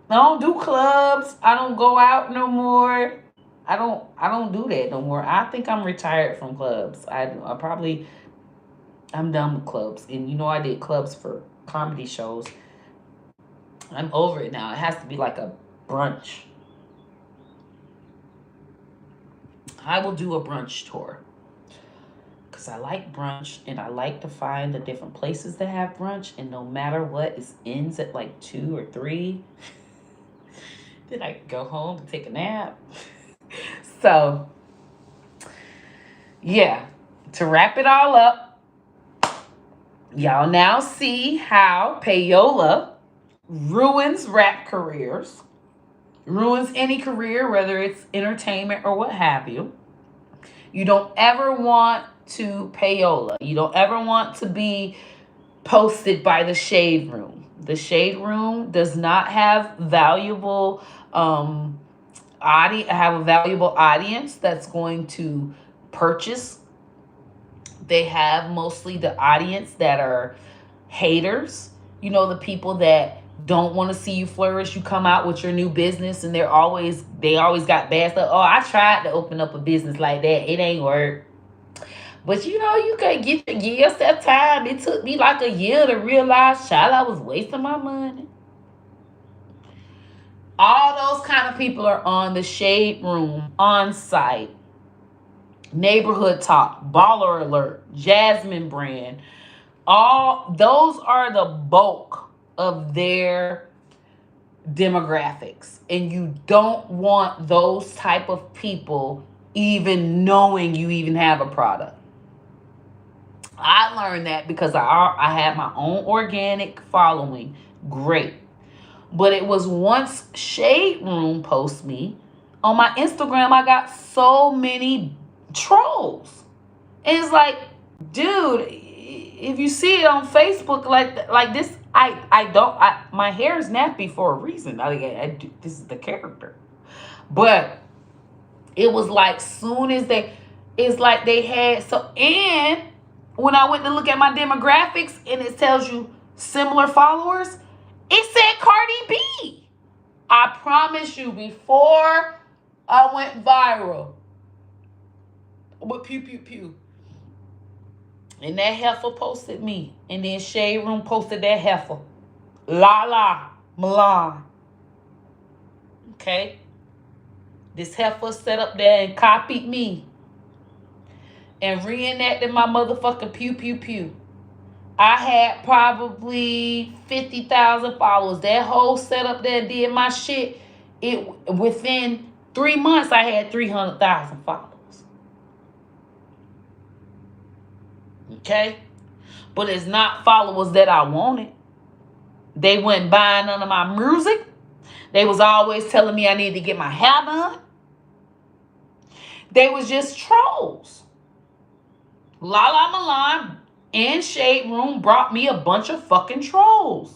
I don't do clubs. I don't go out no more. I don't do that no more. I think I'm retired from clubs. I'm done with clubs. And I did clubs for comedy shows. I'm over it now. It has to be like a brunch. I will do a brunch tour because I like brunch and I like to find the different places that have brunch. And no matter what, it ends at like 2 or 3. Then I can go home and take a nap. So, yeah, to wrap it all up, y'all now see how Payola ruins rap careers, ruins any career, whether it's entertainment or what have you. You don't ever want to Payola. You don't ever want to be posted by the Shade Room. The Shade Room does not have have a valuable audience that's going to purchase. They have mostly the audience that are haters. The people that don't want to see you flourish. You come out with your new business and they always got bad stuff. Oh, I tried to open up a business like that. It ain't work. But you can give yourself time. It took me like a year to realize, child, I was wasting my money. All those kind of people are on the Shade Room, on site, Neighborhood Talk, Baller Alert, Jasmine Brand. All those are the bulk of their demographics. And you don't want those type of people even knowing you even have a product. I learned that because I had my own organic following. Great. But it was once Shade Room post me on my Instagram, I got so many trolls. And it's like, dude, if you see it on Facebook like this, my hair is nappy for a reason. This is the character. But it was like it's like they had and when I went to look at my demographics and it tells you similar followers, it said Cardi B. I promise you, before I went viral with pew pew pew, and that heifer posted me, and then Shade Room posted that heifer, La Milan. Okay, this heifer set up there and copied me and reenacted my motherfucking pew pew pew. I had probably 50,000 followers. That whole setup there did my shit. Within 3 months, I had 300,000 followers. Okay? But it's not followers that I wanted. They weren't buying none of my music. They was always telling me I needed to get my hair done. They was just trolls. La Milan and Shade Room brought me a bunch of fucking trolls.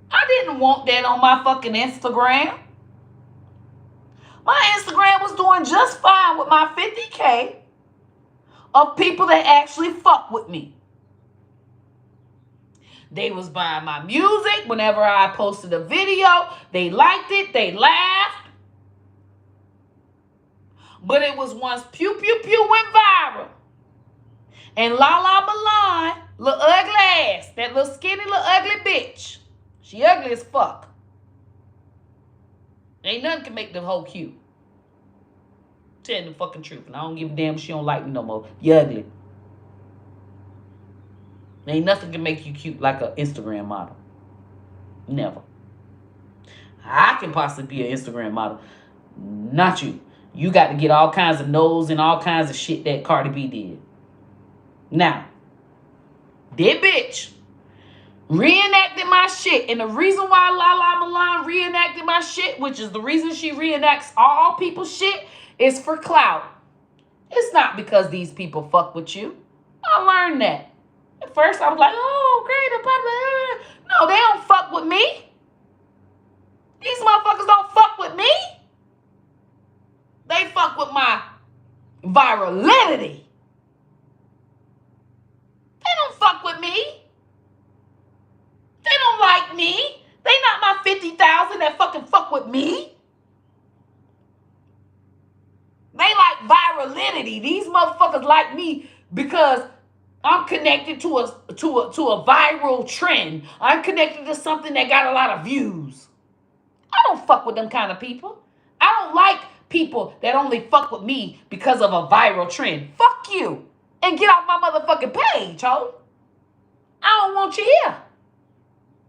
I didn't want that on my fucking Instagram. My Instagram was doing just fine with my 50K of people that actually fuck with me. They was buying my music whenever I posted a video. They liked it. They laughed. But it was once Pew Pew Pew went viral. And La Milan, little ugly ass, that little skinny little ugly bitch. She ugly as fuck. Ain't nothing can make the whole cute. Telling the fucking truth. And I don't give a damn if she don't like me no more. You ugly. Ain't nothing can make you cute like an Instagram model. Never. I can possibly be an Instagram model. Not you. You got to get all kinds of nose and all kinds of shit that Cardi B did. Now, that bitch reenacted my shit. And the reason why La Milan reenacted my shit, which is the reason she reenacts all people's shit, is for clout. It's not because these people fuck with you. I learned that. At first, I was like, oh, great. No, they don't fuck with me. These motherfuckers don't fuck with me. They fuck with my virality. They don't fuck with me. They don't like me. They not my 50,000 that fucking fuck with me. virality. These motherfuckers like me because I'm connected to a viral trend. I'm connected to something that got a lot of views. I don't fuck with them kind of people. I don't like people that only fuck with me because of a viral trend. Fuck you. And get off my motherfucking page, ho. I don't want you here.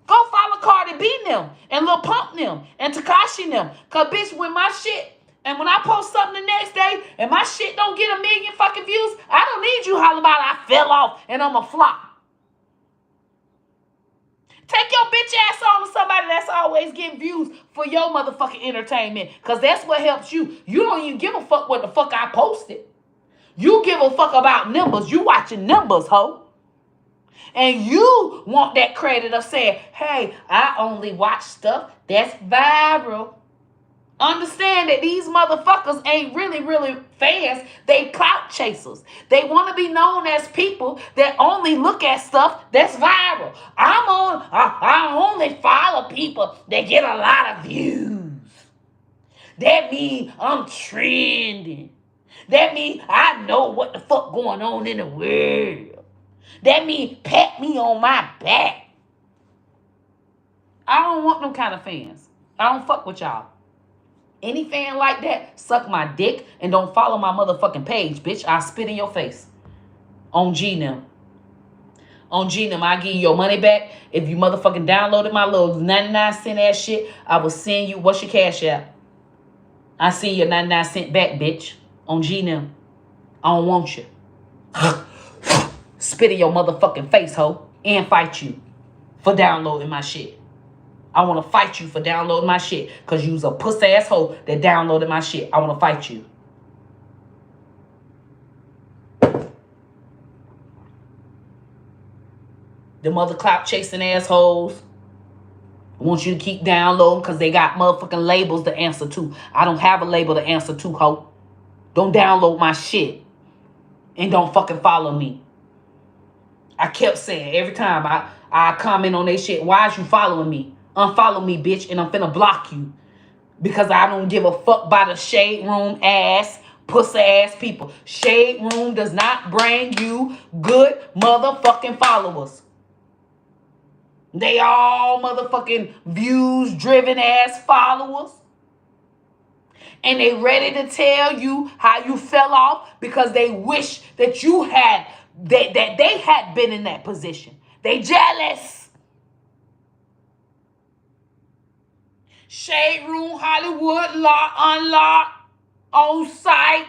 Go follow Cardi B them and Lil Pump them and Tekashi them. Cause bitch, when my shit and when I post something the next day and my shit don't get 1 million fucking views, I don't need you hollering about I fell off and I'm a flop. Take your bitch ass on to somebody that's always getting views for your motherfucking entertainment. Cause that's what helps you. You don't even give a fuck what the fuck I posted. You give a fuck about numbers. You watching numbers, ho. And you want that credit of saying, hey, I only watch stuff that's viral. Understand that these motherfuckers ain't really fans. They clout chasers. They want to be known as people that only look at stuff that's viral. I only follow people that get a lot of views. That means I'm trending. That means I know what the fuck going on in the world. That means pat me on my back. I don't want them kind of fans. I don't fuck with y'all. Any fan like that, suck my dick and don't follow my motherfucking page, bitch. I'll spit in your face. On G-Nim. On G-Nim, I'll give you your money back. If you motherfucking downloaded my little 99-cent ass shit, I will send you, what's your cash app? I send you 99-cent back, bitch. On G-Nim. I don't want you. Spit in your motherfucking face, ho. And fight you for downloading my shit. I want to fight you for downloading my shit. Because you's a pussy ass hoe that downloaded my shit. I want to fight you. The mother clout chasing assholes. I want you to keep downloading because they got motherfucking labels to answer to. I don't have a label to answer to, ho. Don't download my shit. And don't fucking follow me. I kept saying every time I comment on their shit, why is you following me? Unfollow me, bitch, and I'm finna block you. Because I don't give a fuck by the shade room ass, pussy ass people. Shade room does not bring you good motherfucking followers. They all motherfucking views driven ass followers. And they ready to tell you how you fell off because they wish that you had that they had been in that position. They jealous. Shade room, Hollywood, lock, unlock, on site,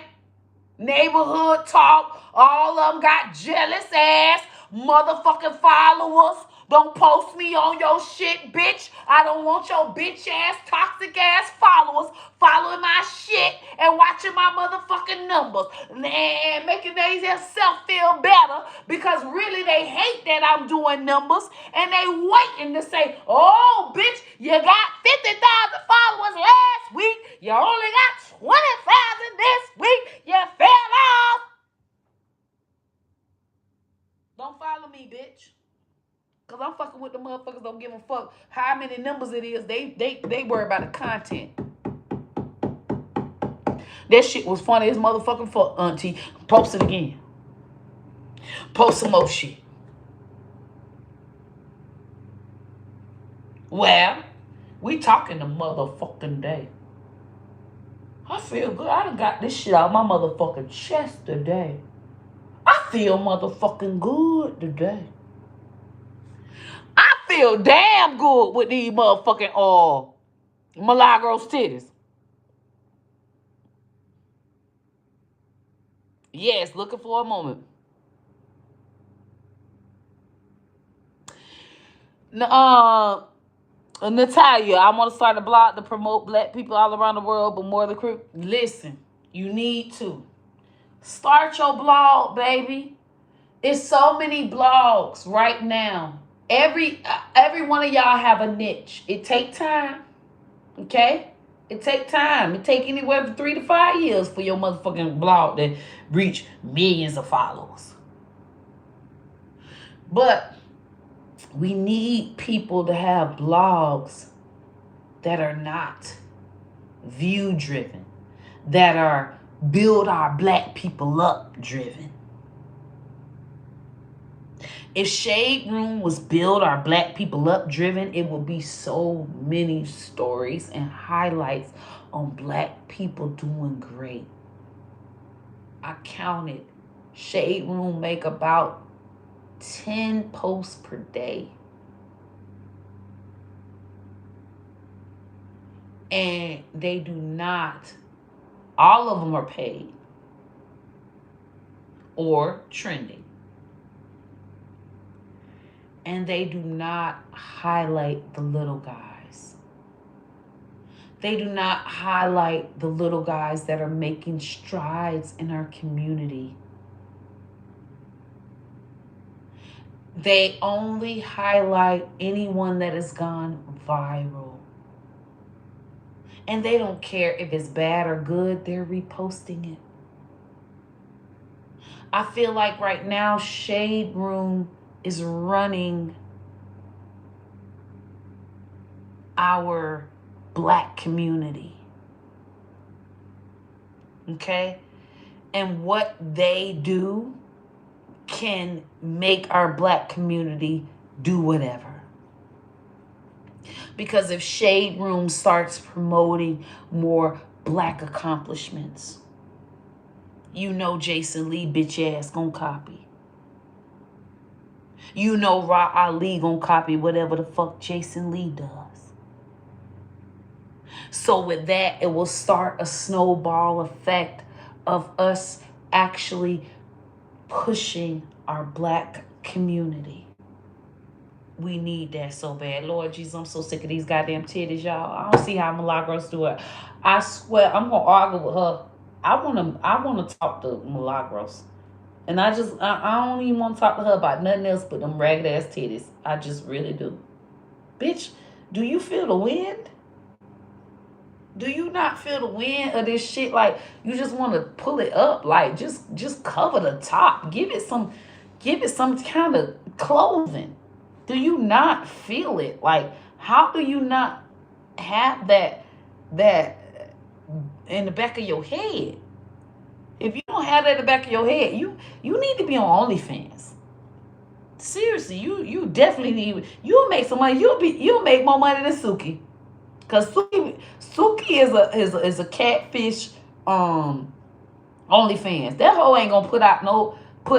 neighborhood talk. All of them got jealous ass motherfucking followers. Don't post me on your shit, bitch. I don't want your bitch ass, toxic ass followers following my shit and watching my motherfucking numbers and making themselves feel better because really they hate that I'm doing numbers and they waiting to say, oh, bitch, you got 50,000 followers last week. You only got 20,000 this week. You fell off. Don't follow me, bitch. Because I'm fucking with the motherfuckers don't give a fuck how many numbers it is. They worry about the content. That shit was funny as motherfucking fuck, auntie. Post it again. Post some more shit. Well, we talking the motherfucking day. I feel good. I done got this shit out of my motherfucking chest today. I feel motherfucking good today. I feel damn good with these motherfucking Milagros titties. Yes, looking for a moment. Natalia, I want to start a blog to promote black people all around the world, but more the listen, you need to start your blog, baby. It's so many blogs right now. Every one of y'all have a niche. It take time. Okay? It take time. It take anywhere from 3 to 5 years for your motherfucking blog to reach millions of followers. But we need people to have blogs that are not view driven, that are build our black people up driven. If Shade Room was build our black people up driven, it would be so many stories and highlights on black people doing great. I counted. Shade Room make about 10 posts per day. And they do not, all of them are paid or trending. And they do not highlight the little guys. They do not highlight the little guys that are making strides in our community. They only highlight anyone that has gone viral. And they don't care if it's bad or good, they're reposting it. I feel like right now, Shade Room is running our black community. Okay? And what they do can make our black community do whatever. Because if Shade Room starts promoting more black accomplishments, you know Jason Lee bitch ass gonna copy. You know Ra Ali gonna copy whatever the fuck Jason Lee does. So with that, it will start a snowball effect of us actually pushing our black community. We need that so bad. Lord Jesus, I'm so sick of these goddamn titties, y'all. I don't see how Milagros do it. I swear, I'm gonna argue with her. I wanna talk to Milagros. And I don't even want to talk to her about nothing else but them ragged ass titties. I just really do. Bitch, do you feel the wind? Do you not feel the wind of this shit? Like, you just want to pull it up. Like, just cover the top. Give it some kind of clothing. Do you not feel it? Like, how do you not have that in the back of your head? If you don't have that in the back of your head, you need to be on OnlyFans. Seriously, you definitely need. You'll make some money. You'll make more money than Suki, cause Suki is a catfish. OnlyFans. That hoe ain't gonna put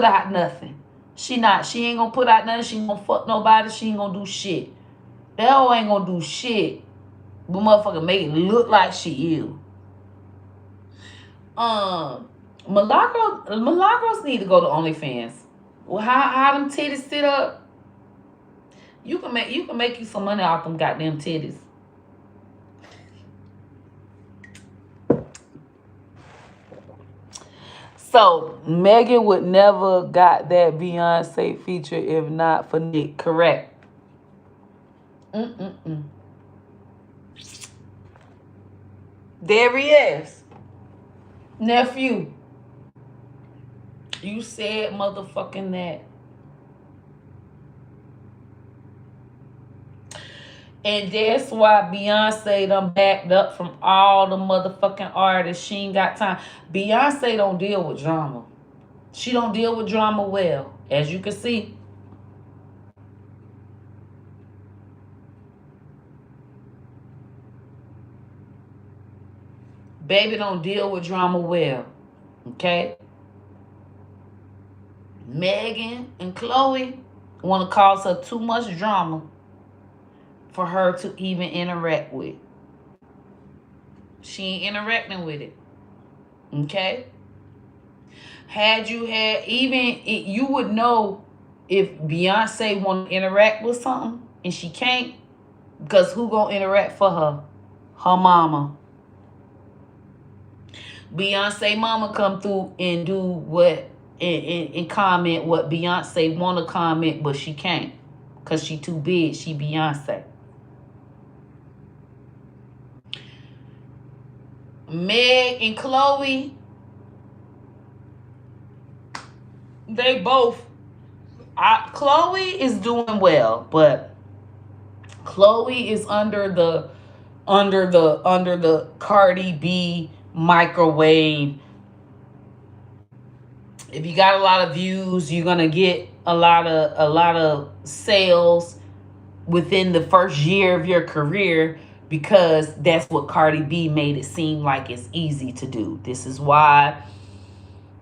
out nothing. She ain't gonna put out nothing. She ain't gonna fuck nobody. She ain't gonna do shit. That hoe ain't gonna do shit. But motherfucker make it look like she is. Milagros need to go to OnlyFans. Well, how them titties sit up? You can make you some money off them goddamn titties. So Megan would never got that Beyonce feature if not for Nick. Correct. There he is. Nephew. You said motherfucking that. And that's why Beyonce done backed up from all the motherfucking artists. She ain't got time. Beyonce don't deal with drama. She don't deal with drama well, as you can see. Baby don't deal with drama well. Okay? Megan and Chloe want to cause her too much drama for her to even interact with. She ain't interacting with it. Okay? You would know if Beyonce want to interact with something and she can't, because who gonna interact for her? Her mama. Beyonce mama come through and do what and comment what Beyonce want to comment, but she can't because she too big. She Beyonce. Meg and Chloe, they both. Chloe is doing well, but Chloe is under the Cardi B microwave If you got a lot of views, you're gonna get a lot of sales within the first year of your career, because that's what Cardi B made it seem like it's easy to do. This is why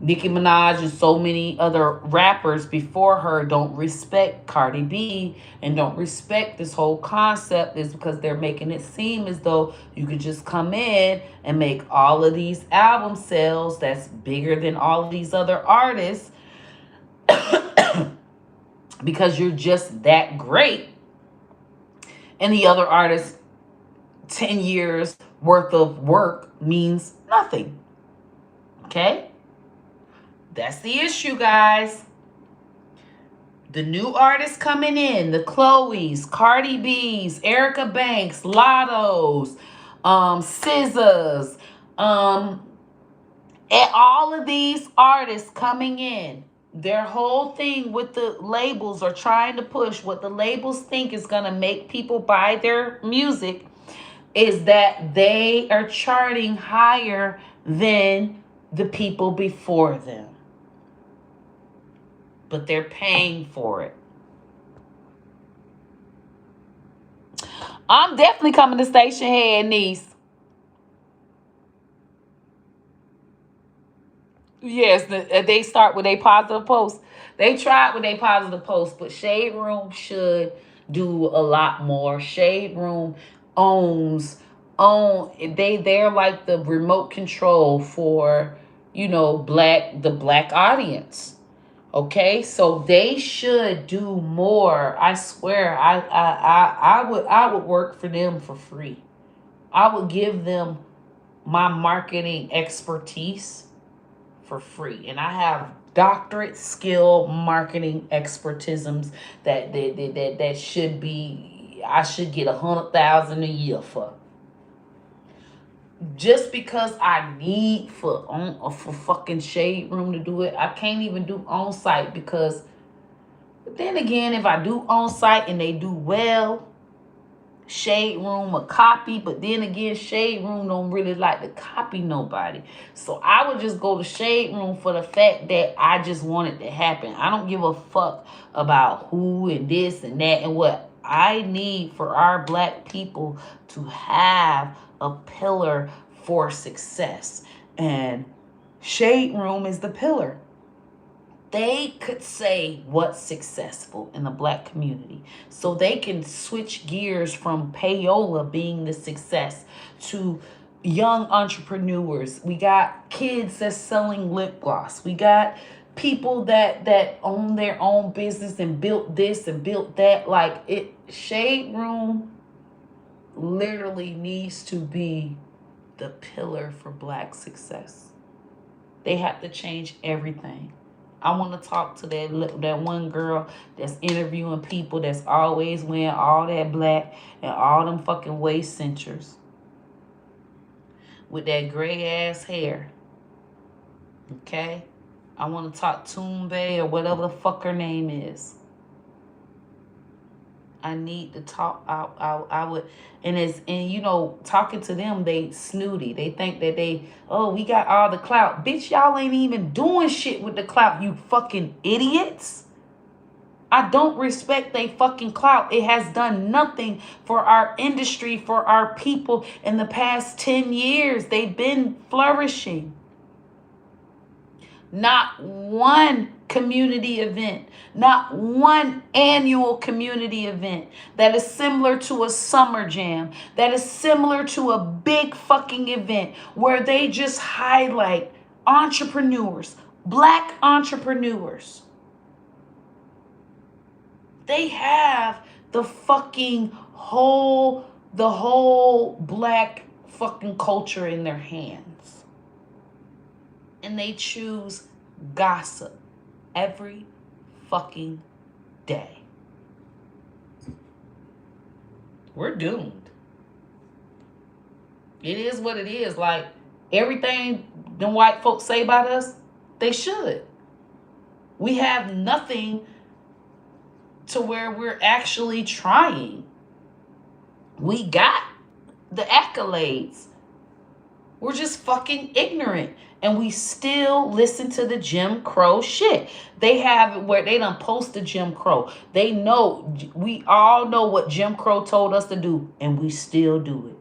Nicki Minaj and so many other rappers before her don't respect Cardi B and don't respect this whole concept, is because they're making it seem as though you could just come in and make all of these album sales that's bigger than all of these other artists because you're just that great, and the other artists 10 years worth of work means nothing. Okay? That's the issue, guys. The new artists coming in, the Chloe's, Cardi B's, Erica Banks, Lotto's, SZA's, and all of these artists coming in, their whole thing with the labels are trying to push what the labels think is going to make people buy their music, is that they are charting higher than the people before them. But they're paying for it. I'm definitely coming to station head, niece. Yes, they start with a positive post. They tried with a positive post, but Shade Room should do a lot more. Shade Room owns own they're like the remote control for, the black audience. Okay, so they should do more. I swear, I would work for them for free. I would give them my marketing expertise for free, and I have doctorate skill marketing expertisms that should be, I should get 100,000 a year for. Just because I need for fucking Shade Room to do it, I can't even do on site, because then again, if I do on site and they do well, Shade Room a copy, but then again, Shade Room don't really like to copy nobody. So I would just go to Shade Room for the fact that I just want it to happen. I don't give a fuck about who and this and that and what. I need for our black people to have a pillar for success. And Shade Room is the pillar. They could say what's successful in the black community, so they can switch gears from Payola being the success to young entrepreneurs. We got kids that's selling lip gloss. We got people that own their own business and built this and built that. Like, it, Shade Room literally needs to be the pillar for black success. They have to change everything. I want to talk to that one girl that's interviewing people that's always wearing all that black and all them fucking waist cinchers with that gray ass hair. Okay? I want to talk Toombe or whatever the fuck her name is. I need to talk. I would, and talking to them, they snooty. They think that we got all the clout. Bitch, y'all ain't even doing shit with the clout, you fucking idiots. I don't respect they fucking clout. It has done nothing for our industry, for our people in the past 10 years. They've been flourishing. Not one community event, not one annual community event that is similar to a summer jam, that is similar to a big fucking event where they just highlight entrepreneurs, black entrepreneurs. They have the whole black fucking culture in their hands. And they choose gossip every fucking day. We're doomed. It is what it is. Like, everything them white folks say about us, they should. We have nothing to where we're actually trying. We got the accolades. We're just fucking ignorant. And we still listen to the Jim Crow shit. They have it where they done post the Jim Crow. They know, we all know what Jim Crow told us to do, and we still do it.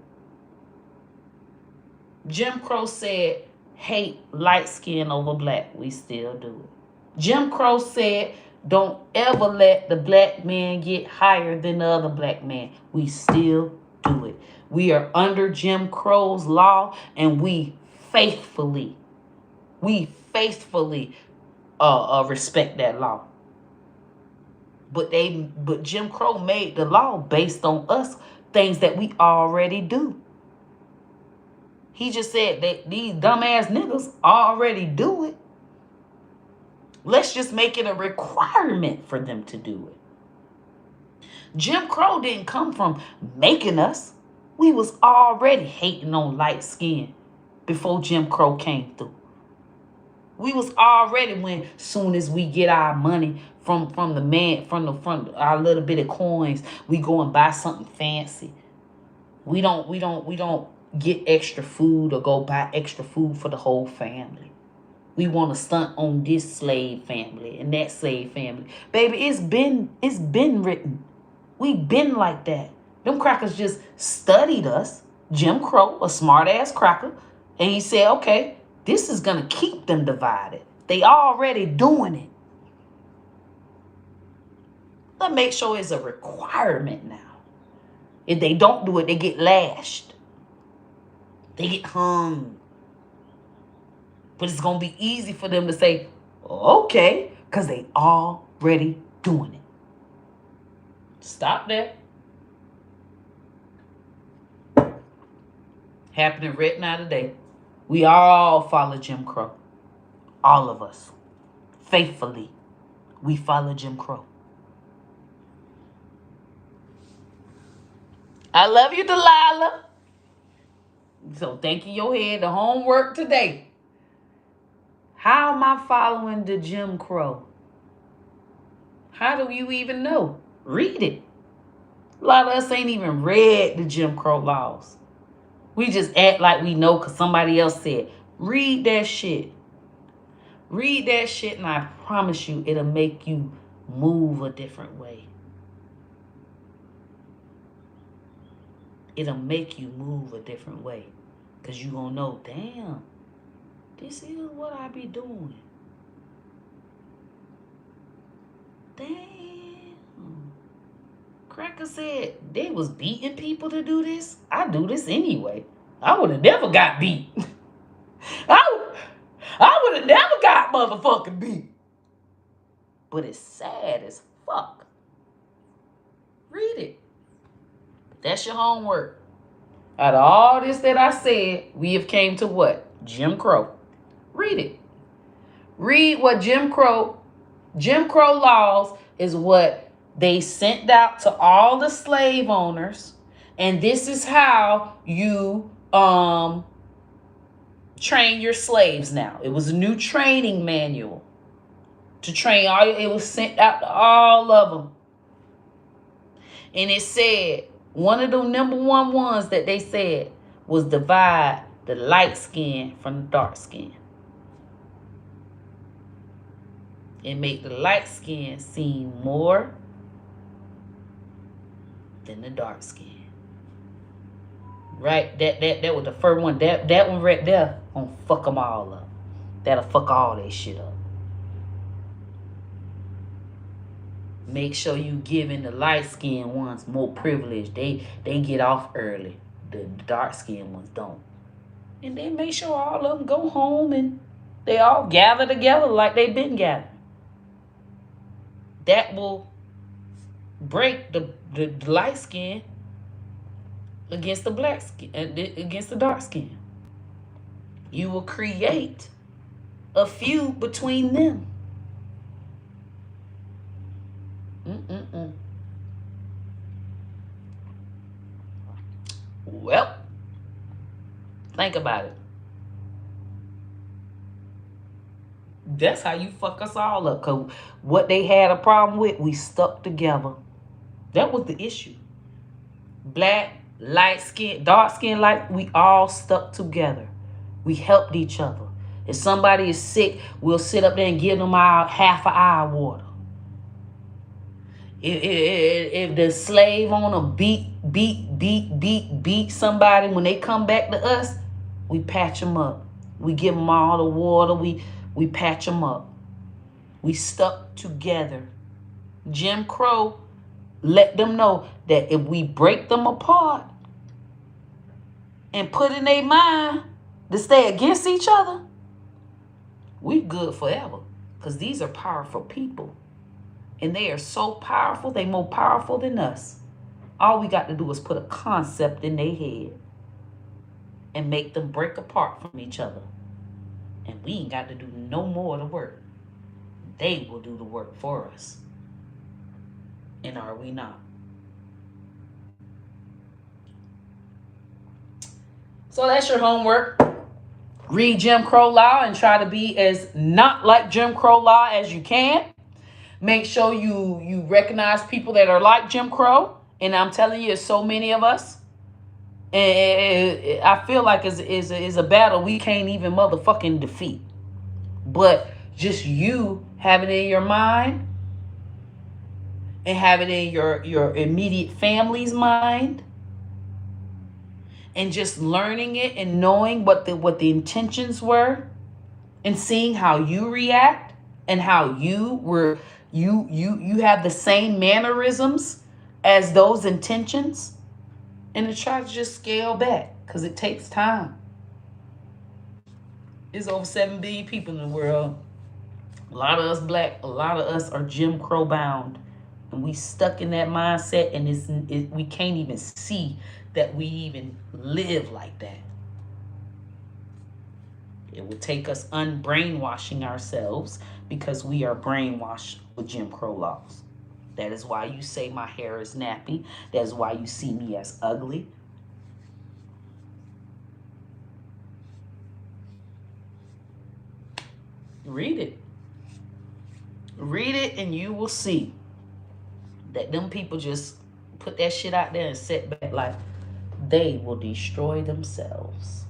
Jim Crow said, hate light skin over black. We still do it. Jim Crow said, don't ever let the black man get higher than the other black man. We still do it. We are under Jim Crow's law, and we faithfully respect that law. But Jim Crow made the law based on us, things that we already do. He just said that these dumbass niggas already do it. Let's just make it a requirement for them to do it. Jim Crow didn't come from making us. We was already hating on light skin before Jim Crow came through. We was already, when soon as we get our money from the man, from our little bit of coins, we go and buy something fancy. We don't get extra food or go buy extra food for the whole family. We want to stunt on this slave family and that slave family. Baby, it's been written. We been like that. Them crackers just studied us. Jim Crow, a smart ass cracker, and he said, okay, this is gonna keep them divided. They already doing it. Let's make sure it's a requirement now. If they don't do it, they get lashed. They get hung. But it's going to be easy for them to say, okay, because they already doing it. Stop that. Happening right now today. We all follow Jim Crow. All of us. Faithfully. We follow Jim Crow. I love you, Delilah. So think in your head, the homework today. How am I following the Jim Crow? How do you even know? Read it. A lot of us ain't even read the Jim Crow laws. We just act like we know because somebody else said. Read that shit. Read that shit, and I promise you it'll make you move a different way. It'll make you move a different way. Because you're going to know, damn, this is what I be doing. Damn. Cracker said they was beating people to do this. I do this anyway. I would have never got beat. I would have never got motherfucking beat. But it's sad as fuck. Read it. That's your homework. Out of all this that I said, we have came to what? Jim Crow. Read it. Read what Jim Crow laws is what they sent out to all the slave owners. And this is how you train your slaves now. It was a new training manual to train all. It was sent out to all of them. And it said, one of the number one ones that they said was divide the light skin from the dark skin. And make the light skin seem more than the dark skin. Right? That was the first one. That one right there gonna fuck them all up. That'll fuck all that shit up. Make sure you giving the light-skinned ones more privilege. They get off early. The dark-skinned ones don't. And then make sure all of them go home and they all gather together like they've been gathering. That will break the light skin against the black skin, against the dark skin. You will create a feud between them. Well, think about it. That's how you fuck us all up. Because what they had a problem with, we stuck together. That was the issue. Black, light skin, dark skin, light, we all stuck together. We helped each other. If somebody is sick, we'll sit up there and give them our half an hour water. If the slave owner beat somebody, when they come back to us, we patch them up. We give them all the water. We patch them up. We stuck together. Jim Crow let them know that if we break them apart and put in their mind to stay against each other, we good forever. Because these are powerful people. And they are so powerful, they more powerful than us. All we got to do is put a concept in their head and make them break apart from each other. And we ain't got to do no more of the work. They will do the work for us. And are we not? So that's your homework. Read Jim Crow law and try to be as not like Jim Crow law as you can. Make sure you recognize people that are like Jim Crow. And I'm telling you, there's so many of us. And I feel like it's a battle we can't even motherfucking defeat. But just you have it in your mind and have it in your immediate family's mind, and just learning it and knowing what the intentions were, and seeing how you react and how you have the same mannerisms as those intentions, and to try to just scale back, because it takes time. There's over 7 billion people in the world. A lot of us black, a lot of us are Jim Crow bound, and we stuck in that mindset, and we can't even see that we even live like that. It would take us unbrainwashing ourselves, because we are brainwashed with Jim Crow laws. That is why you say my hair is nappy. That is why you see me as ugly. Read it. Read it and you will see that them people just put that shit out there and sit back like they will destroy themselves.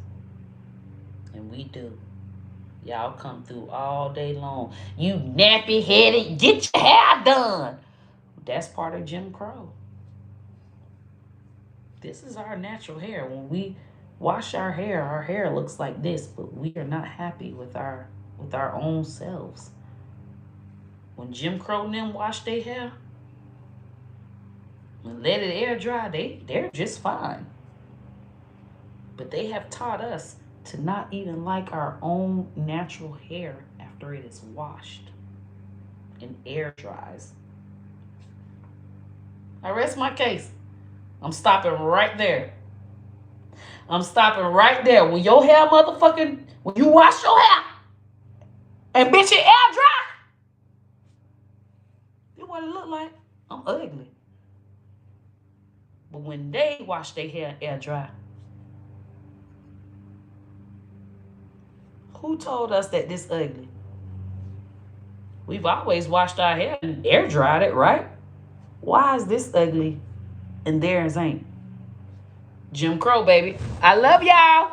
And we do. Y'all come through all day long. You nappy-headed, get your hair done. That's part of Jim Crow. This is our natural hair. When we wash our hair looks like this, but we are not happy with our own selves. When Jim Crow and them wash their hair and let it air dry, they're just fine. But they have taught us to not even like our own natural hair after it is washed and air dries. I rest my case. I'm stopping right there. I'm stopping right there. When your hair when you wash your hair and bitch it air dry, you know what it look like? I'm ugly. But when they wash their hair air dry, who told us that this ugly? We've always washed our hair and air dried it, right? Why is this ugly and theirs ain't? Jim Crow, baby. I love y'all.